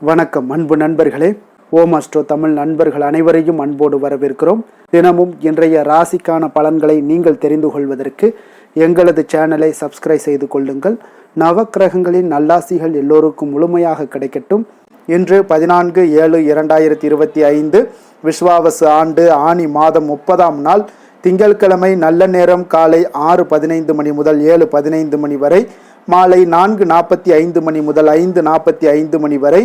வணக்கம் அன்பு நண்பர்களே. ஓம் அஸ்ட்ரோ தமிழ் நண்பர்கள் அனைவரையும் அன்போடு வரவேற்கிறோம். தினமும் இன்றைய ராசிக்கான பலன்களை நீங்கள் தெரிந்து கொள்வதற்கு எங்களது சேனலை சப்ஸ்கிரைப் செய்து கொள்ளுங்கள். நவக்கிரகங்களின் நல்லாசிகள் எல்லோருக்கும் முழுமையாக கிடைக்கட்டும். இன்று 14/7/2025 விஸ்வாவசு ஆண்டு ஆனி மாதம் 30ஆம் நாள் திங்கட்கிழமை. நல்ல நேரம் காலை 6:15 மணி முதல் 7:15 மணி வரை, மாலை 4:45 மணி முதல் 5:45 மணி வரை.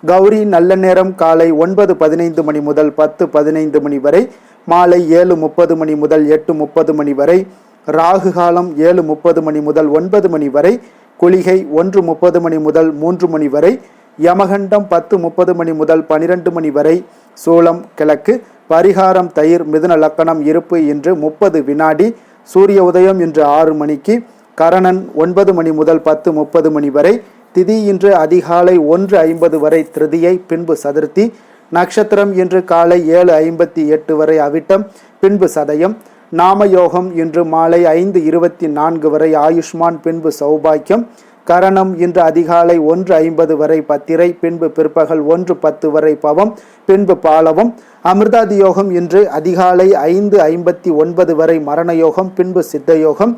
கௌரி நல்ல நேரம் காலை 9:15 மணி முதல் 10:15 மணி வரை, மாலை 7:30 மணி முதல் 8:30 மணி வரை. ராகு காலம் 7:30 மணி முதல் 9 மணி வரை. குளிகை 1:30 மணி முதல் 3 மணி வரை. யமகண்டம் 10:30 மணி முதல் 12 மணி வரை. சூலம் கிழக்கு. பரிகாரம் தயிர். மிதுன லக்கணம் இருப்பு இன்று 30 வினாடி. சூரிய உதயம் இன்று 6 மணிக்கு. கரணன் 9 மணி முதல் 10:30 மணி வரை. திதி இன்று அதிகாலை 1:50 வரை திருதியை, பின்பு சதுர்த்தி. நட்சத்திரம் இன்று காலை 7:58 வரை அவிட்டம், பின்பு சதயம். நாமயோகம் இன்று மாலை 5:24 வரை ஆயுஷ்மான், பின்பு சௌபாக்கியம். கரணம் இன்று அதிகாலை 1:50 வரை பத்திரை, பின்பு பிற்பகல் 1:10 வரை பவம், பின்பு பாலவம். அமிர்தாதி யோகம் இன்று அதிகாலை 5:59 வரை மரணயோகம், பின்பு சித்தயோகம்.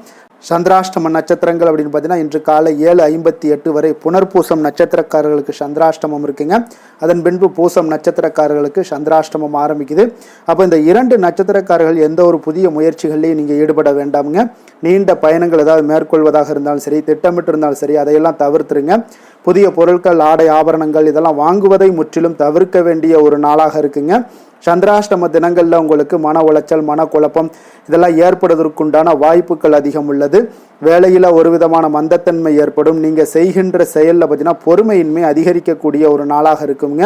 சந்திராஷ்டம நட்சத்திரங்கள் அப்படின்னு பார்த்தீங்கன்னா இன்று காலை 7:58 வரை புனர்பூசம் நட்சத்திரக்காரர்களுக்கு சந்திராஷ்டமம் இருக்குங்க. அதன் பின்பு பூசம் நட்சத்திரக்காரர்களுக்கு சந்திராஷ்டமம் ஆரம்பிக்குது. அப்போ இந்த 2 நட்சத்திரக்காரர்கள் எந்த ஒரு புதிய முயற்சிகள்லையும் நீங்கள் ஈடுபட வேண்டாமுங்க. நீண்ட பயணங்கள் ஏதாவது மேற்கொள்வதாக இருந்தாலும் சரி, திட்டமிட்டு இருந்தாலும் சரி, அதையெல்லாம் தவிர்த்துருங்க. புதிய பொருட்கள், ஆடை, ஆபரணங்கள் இதெல்லாம் வாங்குவதை முற்றிலும் தவிர்க்க வேண்டிய ஒரு நாளாக இருக்குங்க. சந்திராஷ்டம தினங்களில் உங்களுக்கு மன உளைச்சல், மனக்குழப்பம் இதெல்லாம் ஏற்படுவதற்குண்டான வாய்ப்புகள் அதிகம் உள்ளது. வேலையில் ஒரு விதமான மந்தத்தன்மை ஏற்படும். நீங்கள் செய்கின்ற செயலில் பார்த்தீங்கன்னா பொறுமையின்மை அதிகரிக்கக்கூடிய ஒரு நாளாக இருக்குங்க.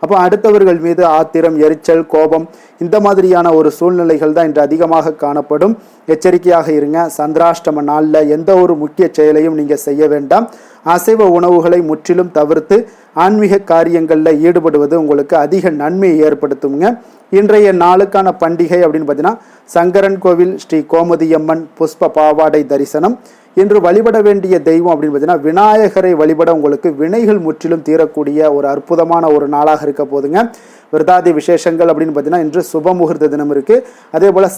அப்போ அடுத்தவர்கள் மீது ஆத்திரம், எரிச்சல், கோபம் இந்த மாதிரியான ஒரு சூழ்நிலைகள் தான் இன்று அதிகமாக காணப்படும். எச்சரிக்கையாக இருங்க. சந்திராஷ்டம நாளில் எந்த ஒரு முக்கிய செயலையும் நீங்கள் செய்ய வேண்டாம். அசைவ உணவுகளை முற்றிலும் தவிர்த்து ஆன்மீக காரியங்களில் ஈடுபடுவது உங்களுக்கு அதிக நன்மையை ஏற்படுத்துங்க. இன்றைய நாளுக்கான பண்டிகை அப்படின்னு பார்த்தீங்கன்னா சங்கரன் கோவில் ஸ்ரீ கோமதியம்மன் புஷ்ப பாவாடை தரிசனம். இன்று வழிபட வேண்டிய தெய்வம் அப்படின்னு பார்த்தீங்கன்னா விநாயகரை வழிபட உங்களுக்கு வினைகள் முற்றிலும் தீரக்கூடிய ஒரு அற்புதமான ஒரு நாளாக இருக்க போதுங்க. விரதாதி விசேஷங்கள் அப்படின்னு பார்த்தீங்கன்னா இன்று சுப முகூர்த்த தினம் இருக்குது. அதே போல்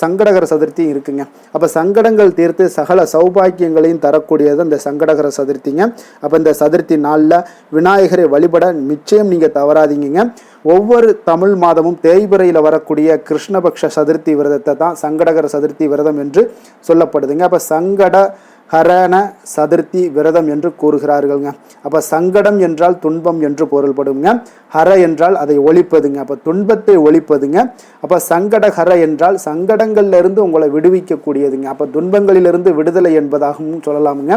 சங்கடகர சதுர்த்தியும் இருக்குங்க. அப்போ சங்கடங்கள் தீர்த்து சகல சௌபாக்கியங்களையும் தரக்கூடியது இந்த சங்கடகர சதுர்த்திங்க. அப்போ இந்த சதுர்த்தி நாளில் விநாயகரை வழிபட நிச்சயம் நீங்கள் தவறாதீங்க. ஒவ்வொரு தமிழ் மாதமும் தேய்பிறையில் வரக்கூடிய கிருஷ்ணபக்ஷ சதுர்த்தி விரதத்தை தான் சங்கடகர சதுர்த்தி விரதம் என்று சொல்லப்படுதுங்க. அப்போ சங்கடஹரண சதுர்த்தி விரதம் என்று கூறுகிறார்கள்ங்க. அப்போ சங்கடம் என்றால் துன்பம் என்று பொருள்படுங்க. ஹர என்றால் அதை ஒழிப்பதுங்க. அப்போ துன்பத்தை ஒழிப்பதுங்க. அப்போ சங்கடஹர என்றால் சங்கடங்கள்ல இருந்து உங்களை விடுவிக்கக்கூடியதுங்க. அப்போ துன்பங்களிலிருந்து விடுதலை என்பதாகவும் சொல்லலாமுங்க.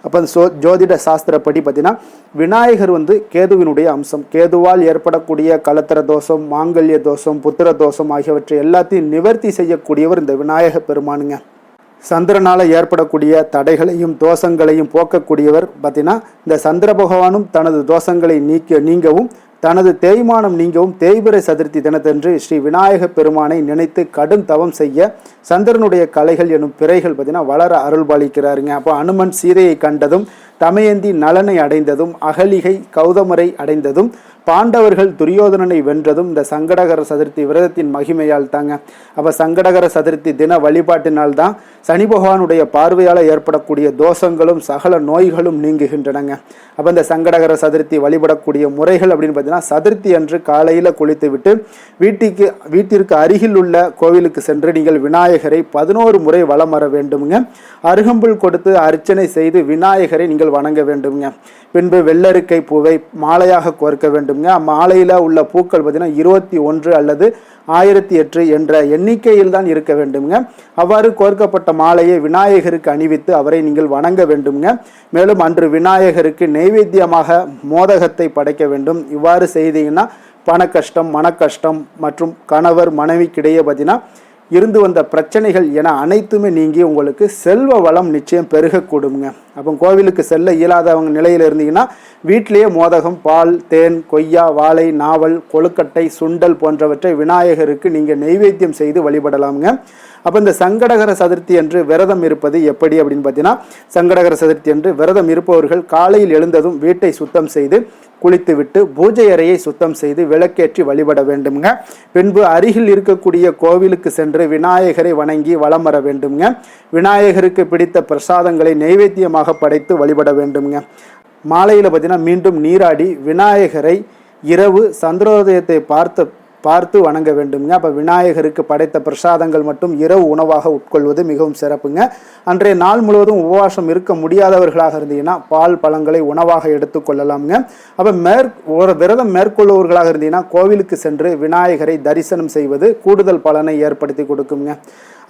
அப்போ ஜோதிட சாஸ்திரப்படி பார்த்தீங்கன்னா விநாயகர் கேதுவினுடைய அம்சம். கேதுவால் ஏற்படக்கூடிய கலத்திர தோஷம், மாங்கல்ய தோஷம், புத்திர தோஷம் ஆகியவற்றை எல்லாத்தையும் நிவர்த்தி செய்யக்கூடியவர் இந்த விநாயக பெருமானுங்க. சந்திரனால் ஏற்படக்கூடிய தடைகளையும் தோஷங்களையும் போக்கக்கூடியவர் பார்த்தீங்கன்னா இந்த சந்திர பகவானும் தனது தோஷங்களை நீங்கவும் தனது தேய்மானம் நீங்கவும் தேய்பிறை சதுர்த்தி தினத்தன்று ஸ்ரீ விநாயக பெருமானை நினைத்து கடும் தவம் செய்ய சந்திரனுடைய கலைகள் எனும் பிறைகள் பார்த்தீங்கன்னா வளர அருள்பாலிக்கிறாருங்க. அப்போ அனுமன் சீதையை கண்டதும், தமயந்தி நலனை அடைந்ததும், அகலிகை கௌதமரை அடைந்ததும், பாண்டவர்கள் துரியோதனனை வென்றதும் இந்த சங்கடகர சதுர்த்தி விரதத்தின் மகிமையால் தாங்க. அப்போ சங்கடகர சதுர்த்தி தின வழிபாட்டினால் தான் சனி பகவானுடைய பார்வையால் ஏற்படக்கூடிய தோஷங்களும் சகல நோய்களும் நீங்குகின்றனங்க. அப்போ இந்த சங்கடகர சதுர்த்தி வழிபடக்கூடிய முறைகள் அப்படின்னு பார்த்தீங்கன்னா சதுர்த்தி அன்று காலையில் குளித்து விட்டு வீட்டிற்கு அருகில் உள்ள கோவிலுக்கு சென்று நீங்கள் விநாயகரை 11 முறை வலம் வர வேண்டுங்க. அருகம்புல் கொடுத்து அர்ச்சனை செய்து விநாயகரை நீங்கள் வணங்க வேண்டுங்க. பின்பு வெள்ளரிக்கை பூவை மாலையாக கோர்க்க வேண்டுங்க. மாலையில் உள்ள பூக்கள் பார்த்தீங்கன்னா 21 அல்லது 1008 என்ற எண்ணிக்கையில் தான் இருக்க வேண்டுங்க. அவ்வாறு கோர்க்கப்பட்ட மாலையை விநாயகருக்கு அணிவித்து அவரை நீங்கள் வணங்க வேண்டுங்க. மேலும் அன்று விநாயகருக்கு நெய்வேத்தியமாக மோதகத்தை படைக்க வேண்டும். இவ்வாறு செய்தீங்கன்னா பண கஷ்டம், மன கஷ்டம் மற்றும் கணவர் மனைவிக்கிடையே பார்த்தீங்கன்னா இருந்து வந்த பிரச்சனைகள் என அனைத்துமே நீங்கி உங்களுக்கு செல்வ வளம் நிச்சயம் பெருகக்கூடுங்க. அப்போ கோவிலுக்கு செல்ல இயலாதவங்க நிலையில் இருந்தீங்கன்னா வீட்டிலேயே மோதகம், பால், தேன், கொய்யா, வாழை, நாவல், கொழுக்கட்டை, சுண்டல் போன்றவற்றை விநாயகருக்கு நீங்கள் நெய்வேத்தியம் செய்து வழிபடலாமுங்க. அப்போ இந்த சங்கடகர சதுர்த்தி என்று விரதம் இருப்பது எப்படி அப்படின்னு பார்த்தீங்கன்னா, சங்கடகர சதுர்த்தி என்று விரதம் இருப்பவர்கள் காலையில் எழுந்ததும் வீட்டை சுத்தம் செய்து குளித்துவிட்டு பூஜை அறையை சுத்தம் செய்து விளக்கேற்றி வழிபட வேண்டுங்க. பின்பு அருகில் இருக்கக்கூடிய கோவிலுக்கு சென்று விநாயகரை வணங்கி வலம் வர வேண்டுங்க. விநாயகருக்கு பிடித்த பிரசாதங்களை நைவேத்தியமாக படைத்து வழிபட வேண்டுங்க. மாலையில் பார்த்தீங்கன்னா மீண்டும் நீராடி விநாயகரை இரவு சந்திரோதயத்தை பார்த்து வணங்க வேண்டுங்க. அப்போ விநாயகருக்கு படைத்த பிரசாதங்கள் மட்டும் இரவு உணவாக உட்கொள்வது மிகவும் சிறப்புங்க. அன்றைய நாள் முழுவதும் உபவாசம் இருக்க முடியாதவர்களாக இருந்தீங்கன்னா பால் பழங்களை உணவாக எடுத்துக்கொள்ளலாமுங்க. அப்போ விரதம் மேற்கொள்பவர்களாக இருந்தீங்கன்னா கோவிலுக்கு சென்று விநாயகரை தரிசனம் செய்வது கூடுதல் பலனை ஏற்படுத்தி கொடுக்குங்க.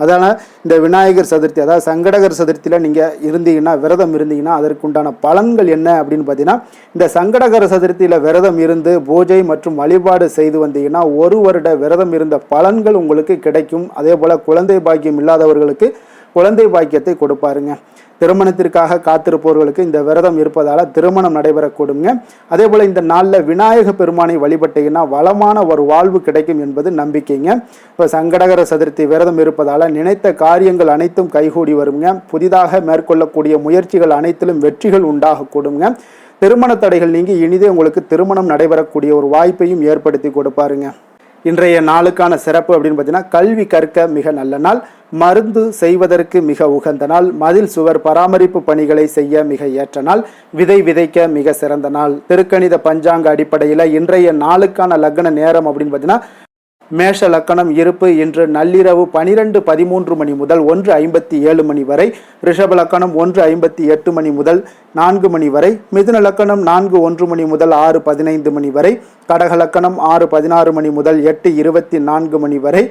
அதனால் இந்த விநாயகர் சதுர்த்தி, அதாவது சங்கடகர் சதுர்த்தியில் நீங்கள் இருந்தீங்கன்னா, விரதம் இருந்தீங்கன்னா அதற்குண்டான பலன்கள் என்ன அப்படின்னு பார்த்தீங்கன்னா, இந்த சங்கடகர சதுர்த்தியில் விரதம் இருந்து பூஜை மற்றும் வழிபாடு செய்து வந்தீங்கன்னா 1 வருட விரதம் இருந்த பலன்கள் உங்களுக்கு கிடைக்கும். அதே போல் குழந்தை பாக்கியம் இல்லாதவர்களுக்கு குழந்தை பாக்கியத்தை கொடுப்பாருங்க. திருமணத்திற்காக காத்திருப்பவர்களுக்கு இந்த விரதம் இருப்பதால் திருமணம் நடைபெறக்கூடுங்க. அதே போல் இந்த நாளில் விநாயக பெருமானை வழிபட்டீங்கன்னா வளமான ஒரு வாழ்வு கிடைக்கும் என்பது நம்பிக்கைங்க. இப்போ சங்கடகர சதுர்த்தி விரதம் இருப்பதால் நினைத்த காரியங்கள் அனைத்தும் கைகூடி வருங்க. புதிதாக மேற்கொள்ளக்கூடிய முயற்சிகள் அனைத்திலும் வெற்றிகள் உண்டாகக்கூடுங்க. திருமண தடைகள் நீங்கி இனிதே உங்களுக்கு திருமணம் நடைபெறக்கூடிய ஒரு வாய்ப்பையும் ஏற்படுத்தி கொடுப்பாருங்க. இன்றைய நாளுக்கான சிறப்பு அப்படின்னு பார்த்தீங்கன்னா, கல்வி கற்க மிக நல்ல நாள், மருந்து செய்வதற்கு மிக உகந்த நாள், மதில் சுவர் பராமரிப்பு பணிகளை செய்ய மிக ஏற்ற நாள், விதை விதைக்க மிக சிறந்த நாள். திருக்கணித பஞ்சாங்க அடிப்படையில் இன்றைய நாளுக்கான லக்ன நேரம் அப்படின்னு பார்த்தீங்கன்னா, மேஷ லக்கணம் இருப்பு இன்று நள்ளிரவு 12:13 மணி முதல் 1:57 மணி வரை, ரிஷப லக்கணம் 1:58 மணி முதல் 4 மணி வரை, மிதுன லக்கணம் 4:01 மணி முதல் 6:15 மணி வரை, கடக லக்கணம் 6:16 மணி முதல் 8:24 மணி வரை,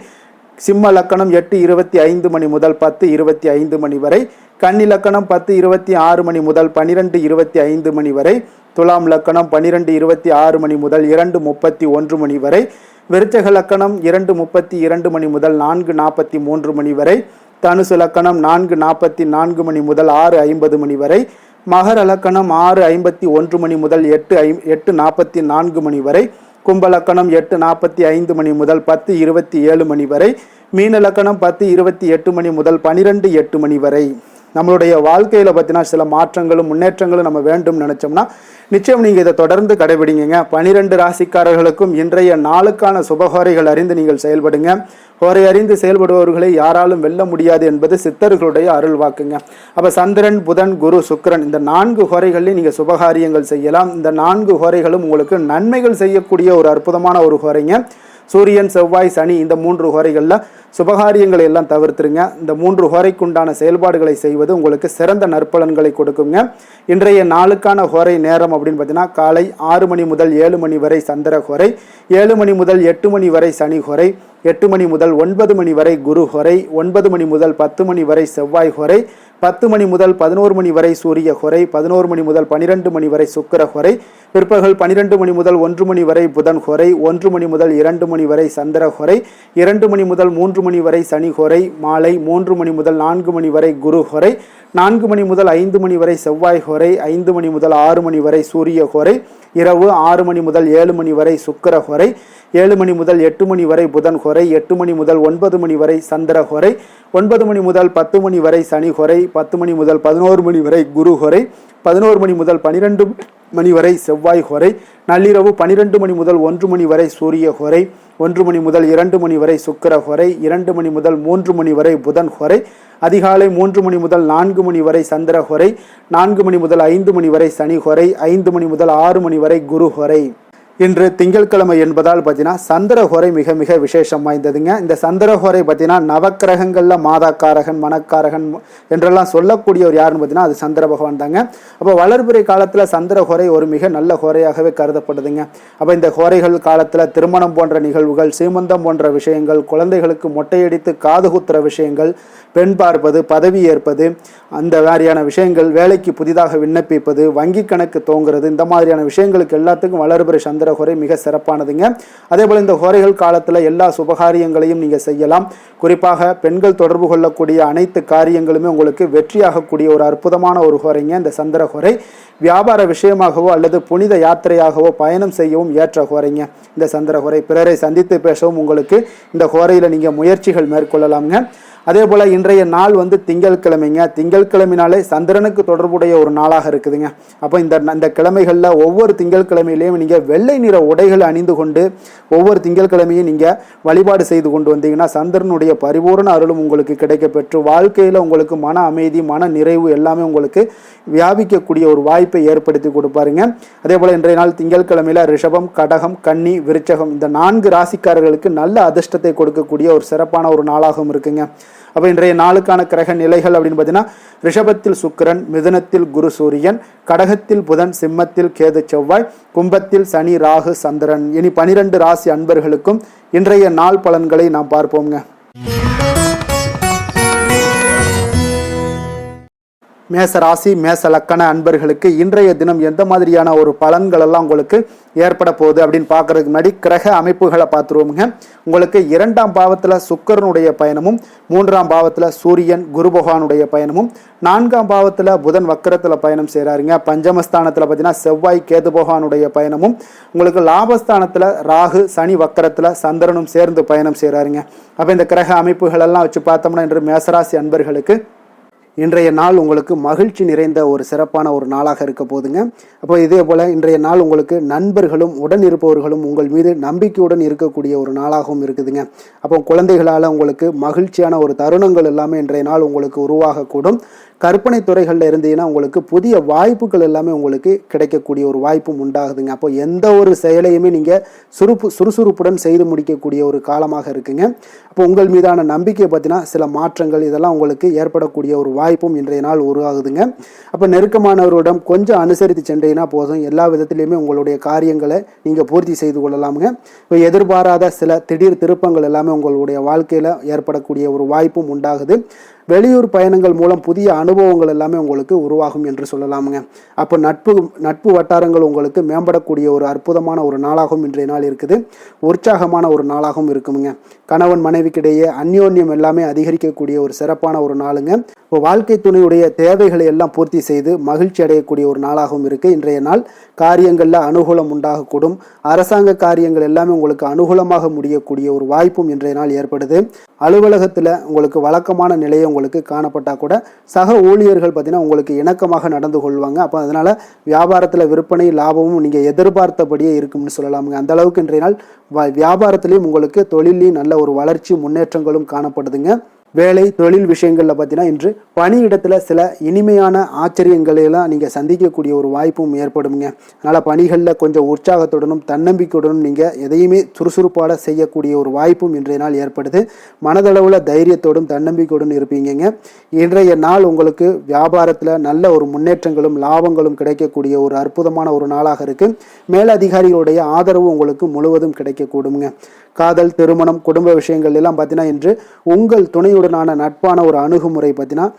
சிம்ம லக்கணம் 8:25 மணி முதல் 10:25 மணி வரை, கன்னி லக்கணம் 10:26 மணி முதல் 12:25 மணி வரை, துலாம் லக்கணம் 12:26 மணி முதல் 2:31 மணி வரை, விருச்சக லக்கணம் 2:32 மணி முதல் 4:43 மணி வரை, தனுசு லக்கணம் 4:44 மணி முதல் 6:50 மணி வரை, மகர லக்கணம் 6:51 மணி முதல் 8:44 மணி வரை, கும்ப லக்கணம் 8:45 மணி முதல் 10:27 மணி வரை, மீன லக்கணம் 10:28 மணி முதல் 12:08 மணி வரை. நம்மளுடைய வாழ்க்கையில் பார்த்தீங்கன்னா சில மாற்றங்களும் முன்னேற்றங்களும் நம்ம வேண்டும் நினைச்சோம்னா நிச்சயம் நீங்கள் இதை தொடர்ந்து கடைபிடிங்க. 12 ராசிக்காரர்களுக்கும் இன்றைய நாளுக்கான சுபஹோரைகள் அறிந்து நீங்கள் செயல்படுங்க. ஹோரை அறிந்து செயல்படுபவர்களை யாராலும் வெல்ல முடியாது என்பது சித்தர்களுடைய அருள் வாக்குங்க. அப்போ சந்திரன், புதன், குரு, சுக்கிரன் இந்த 4 ஹோரைகள்லையும் நீங்கள் சுபகாரியங்கள் செய்யலாம். இந்த 4 ஹோரைகளும் உங்களுக்கு நன்மைகள் செய்யக்கூடிய ஒரு அற்புதமான ஒரு ஹோரைங்க. சூரியன், செவ்வாய், சனி இந்த 3 ஹோரைகளில் சுபகாரியங்களை எல்லாம் தவிர்த்துருங்க. இந்த 3 ஹோரைக்குண்டான செயல்பாடுகளை செய்வது உங்களுக்கு சிறந்த நற்பலன்களை கொடுக்குங்க. இன்றைய நாளுக்கான ஹோரை நேரம் அப்படின்னு பார்த்தீங்கன்னா, காலை 6 மணி முதல் 7 மணி வரை சந்திர ஹோரை, 7 மணி முதல் 8 மணி வரை சனி ஹோரை, 8 மணி முதல் 9 மணி வரை குரு ஹோரை, 9 மணி முதல் 10 மணி வரை செவ்வாய் ஹோரை, 10 மணி முதல் 11 மணி வரை சூரிய ஹோரை, 11 மணி முதல் 12 மணி வரை சுக்கிர ஹோரை, பிற்பகல் 12 மணி முதல் 1 மணி வரை புதன் ஹோரை, 1 மணி முதல் 2 மணி வரை சந்திர ஹோரை, 2 மணி முதல் 3 மணி வரை சனி ஹோரை, மாலை 3 மணி முதல் 4 மணி வரை குரு ஹோரை, 4 மணி முதல் 5 மணி வரை செவ்வாய் ஹோரை, 5 மணி முதல் 6 மணி வரை சூரிய ஹோரை, இரவு 6 மணி முதல் 7 மணி வரை சுக்கிர ஹோரை, 7 மணி முதல் 8 மணி வரை புதன் ஹோரை, 8 மணி முதல் 9 மணி வரை சந்திர ஹோரை, 9 மணி முதல் 10 மணி வரை சனி ஹோரை, 10 மணி முதல் 11 மணி வரை குரு ஹோரை, 11 மணி முதல் 12 மணி வரை செவ்வாய் ஹோரை, நள்ளிரவு 12 மணி முதல் 1 மணி வரை சூரிய ஹோரை, 1 மணி முதல் 2 மணி வரை சுக்கிர ஹோரை, 2 மணி முதல் 3 மணி வரை புதன் ஹோரை, அதிகாலை 3 மணி முதல் 4 மணி வரை சந்திர ஹோரை, 4 மணி முதல் 5 மணி வரை சனி ஹோரை, 5 மணி முதல் 6 மணி வரை குரு ஹோரை. இன்று திங்கட்கிழமை என்பதால் பார்த்தீங்கன்னா சந்திர ஹோரை மிக மிக விசேஷம் வாய்ந்ததுங்க. இந்த சந்திர ஹோரை பார்த்தீங்கன்னா நவக்கிரகங்களில் மாதாக்காரகன், மனக்காரகன் என்றெல்லாம் சொல்லக்கூடியவர் யாருன்னு பார்த்தீங்கன்னா அது சந்திர பகவான் தாங்க. அப்போ வளர்பிறை காலத்தில் சந்திர ஹோரை ஒரு மிக நல்ல ஹோரையாகவே கருதப்படுதுங்க. அப்போ இந்த ஹோரைகள் காலத்தில் திருமணம் போன்ற நிகழ்வுகள், சீமந்தம் போன்ற விஷயங்கள், குழந்தைகளுக்கு மொட்டையடித்து காது குத்துற விஷயங்கள், பெண் பார்ப்பது, பதவி ஏற்பது, அந்த மாதிரியான விஷயங்கள், வேலைக்கு புதிதாக விண்ணப்பிப்பது, வங்கி கணக்கு தோங்குறது, இந்த மாதிரியான விஷயங்களுக்கு எல்லாத்துக்கும் வளர்பிறை சந்திர ஹோரை மிக சிறப்பானதுங்க. அதே போல இந்த ஹோரைகள் காலத்தில் எல்லா சுபகாரியங்களையும் நீங்கள் செய்யலாம். குறிப்பாக பெண்கள் தொடர்பு கொள்ளக்கூடிய அனைத்து காரியங்களுமே உங்களுக்கு வெற்றியாகக்கூடிய ஒரு அற்புதமான ஒரு ஹோரைங்க இந்த சந்திர ஹோரை. வியாபார விஷயமாகவோ அல்லது புனித யாத்திரையாகவோ பயணம் செய்யவும் ஏற்ற ஹோரைங்க இந்த சந்திர ஹோரை. பிறரை சந்தித்து பேசவும் உங்களுக்கு இந்த ஹோரையில் நீங்கள் முயற்சிகள் மேற்கொள்ளலாம்ங்க. அதே போல் இன்றைய நாள் வந்து திங்கட்கிழமைங்க. திங்கட்கிழமைனாலே சந்திரனுக்கு தொடர்புடைய ஒரு நாளாக இருக்குதுங்க. அப்போ இந்த கிழமைகளில் ஒவ்வொரு திங்கட்கிழமையிலையும் நீங்கள் வெள்ளை நிற உடைகள் அணிந்து கொண்டு ஒவ்வொரு திங்கட்கிழமையும் நீங்கள் வழிபாடு செய்து கொண்டு வந்தீங்கன்னா சந்திரனுடைய பரிபூர்ண அருளும் உங்களுக்கு கிடைக்க பெற்று வாழ்க்கையில் உங்களுக்கு மன அமைதி, மன நிறைவு எல்லாமே உங்களுக்கு வியாபிக்கக்கூடிய ஒரு வாய்ப்பை ஏற்படுத்தி கொடுப்பாருங்க. அதே போல் இன்றைய நாள் திங்கட்கிழமையில் ரிஷபம், கடகம், கன்னி, விருச்சகம் இந்த 4 ராசிக்காரர்களுக்கு நல்ல அதிர்ஷ்டத்தை கொடுக்கக்கூடிய ஒரு சிறப்பான ஒரு நாளாகவும் இருக்குங்க. அப்போ இன்றைய நாளுக்கான கிரக நிலைகள் அப்படின்னு பார்த்தீங்கன்னா ரிஷபத்தில் சுக்கிரன், மிதுனத்தில் குரு சூரியன், கடகத்தில் புதன், சிம்மத்தில் கேது செவ்வாய், கும்பத்தில் சனி ராகு சந்திரன். இனி 12 ராசி அன்பர்களுக்கும் இன்றைய நாள் பலன்களை நாம் பார்ப்போங்க. மேச ராசி மேச லக்கண அன்பர்களுக்கு இன்றைய தினம் எந்த மாதிரியான ஒரு பலன்கள் எல்லாம் உங்களுக்கு ஏற்பட போகுது அப்படின்னு பார்க்கறதுக்கு முன்னாடி கிரக அமைப்புகளை பார்த்துருவோமுங்க. உங்களுக்கு 2ஆம் பாவத்தில் சுக்கிரனுடைய பயணமும், 3ஆம் பாவத்தில் சூரியன் குரு பகவானுடைய பயணமும், 4ஆம் பாவத்தில் புதன் வக்கரத்தில் பயணம் செய்கிறாருங்க. பஞ்சமஸ்தானத்தில் பார்த்தீங்கன்னா செவ்வாய் கேது பகவானுடைய பயணமும், உங்களுக்கு லாபஸ்தானத்தில் ராகு சனி வக்கரத்தில் சந்திரனும் சேர்ந்து பயணம் செய்கிறாருங்க. அப்போ இந்த கிரக அமைப்புகள் எல்லாம் வச்சு பார்த்தோம்னா இன்று மேசராசி அன்பர்களுக்கு இன்றைய நாள் உங்களுக்கு மகிழ்ச்சி நிறைந்த ஒரு சிறப்பான ஒரு நாளாக இருக்க போதுங்க. அப்போ இதே போல் இன்றைய நாள் உங்களுக்கு நண்பர்களும் உடன் இருப்பவர்களும் உங்கள் மீது நம்பிக்கையுடன் இருக்கக்கூடிய ஒரு நாளாகவும் இருக்குதுங்க. அப்போ குழந்தைகளால் உங்களுக்கு மகிழ்ச்சியான ஒரு தருணங்கள் எல்லாமே இன்றைய நாள் உங்களுக்கு உருவாகக்கூடும். கற்பனை துறைகளில் இருந்தீங்கன்னா உங்களுக்கு புதிய வாய்ப்புகள் எல்லாமே உங்களுக்கு கிடைக்கக்கூடிய ஒரு வாய்ப்பும் உண்டாகுதுங்க. அப்போ எந்த ஒரு செயலையுமே நீங்கள் சுறுசுறுப்புடன் செய்து முடிக்கக்கூடிய ஒரு காலமாக இருக்குங்க. அப்போ உங்கள் மீதான நம்பிக்கை பார்த்தீங்கன்னா சில மாற்றங்கள் இதெல்லாம் உங்களுக்கு ஏற்படக்கூடிய ஒரு வாய்ப்பும் இன்றைய நாள் உருவாகுதுங்க. அப்போ நெருக்கமானவரிடம் கொஞ்சம் அனுசரித்து சென்றீங்கன்னா போதும், எல்லா விதத்திலையுமே உங்களுடைய காரியங்களை நீங்கள் பூர்த்தி செய்து கொள்ளலாமுங்க. இப்போ எதிர்பாராத சில திடீர் திருப்பங்கள் எல்லாமே உங்களுடைய வாழ்க்கையில் ஏற்படக்கூடிய ஒரு வாய்ப்பும் உண்டாகுது. வெளியூர் பயணங்கள் மூலம் புதிய அனுபவங்கள் எல்லாமே உங்களுக்கு உருவாகும் என்று சொல்லலாமுங்க. அப்போ நட்பு வட்டாரங்கள் உங்களுக்கு மேம்படக்கூடிய ஒரு அற்புதமான ஒரு நாளாகவும் இன்றைய நாள் இருக்குது. உற்சாகமான ஒரு நாளாகவும் இருக்குமுங்க. கணவன் மனைவிக்கிடையே அந்யோன்யம் எல்லாமே அதிகரிக்கக்கூடிய ஒரு சிறப்பான ஒரு நாளுங்க. இப்போ வாழ்க்கை துணையுடைய தேவைகளை எல்லாம் பூர்த்தி செய்து மகிழ்ச்சி அடையக்கூடிய ஒரு நாளாகவும் இருக்குது இன்றைய நாள். காரியங்களில் அனுகூலம் உண்டாகக்கூடும். அரசாங்க காரியங்கள் எல்லாமே உங்களுக்கு அனுகூலமாக முடியக்கூடிய ஒரு வாய்ப்பும் இன்றைய நாள் ஏற்படுது. அலுவலகத்தில் உங்களுக்கு வழக்கமான நிலையை உங்களுக்கு காணப்பட்டால் கூட சக ஊழியர்கள் பார்த்தீங்கன்னா உங்களுக்கு இணக்கமாக நடந்து கொள்வாங்க. அப்போ அதனால் வியாபாரத்தில் விற்பனை லாபமும் நீங்கள் எதிர்பார்த்தபடியே இருக்கும்னு சொல்லலாமுங்க. அந்த அளவுக்கு இன்றைய நாள் வியாபாரத்திலையும் உங்களுக்கு தொழிலையும் நல்ல ஒரு வளர்ச்சி முன்னேற்றங்களும் காணப்படுதுங்க. வேலை தொழில் விஷயங்களில் பார்த்தீங்கன்னா இன்று பணியிடத்தில் சில இனிமையான ஆச்சரியங்களையெல்லாம் நீங்கள் சந்திக்கக்கூடிய ஒரு வாய்ப்பும் ஏற்படுங்க. அதனால் பணிகளில் கொஞ்சம் உற்சாகத்துடனும் தன்னம்பிக்கையுடனும் நீங்கள் எதையுமே சுறுசுறுப்பாட செய்யக்கூடிய ஒரு வாய்ப்பும் இன்றைய நாள் ஏற்படுது. மனதளவில் தைரியத்தோடும் தன்னம்பிக்கையுடன் இருப்பீங்க. இன்றைய நாள் உங்களுக்கு வியாபாரத்தில் நல்ல ஒரு முன்னேற்றங்களும் லாபங்களும் கிடைக்கக்கூடிய ஒரு அற்புதமான ஒரு நாளாக இருக்குது. மேலதிகாரிகளுடைய ஆதரவு உங்களுக்கு முழுவதும் கிடைக்கக்கூடுங்க. காதல், திருமணம், குடும்ப விஷயங்கள் எல்லாம் பார்த்தீங்கன்னா இன்று உங்கள் துணையுடனான நட்பான ஒரு அணுகுமுறை பார்த்தீங்கன்னா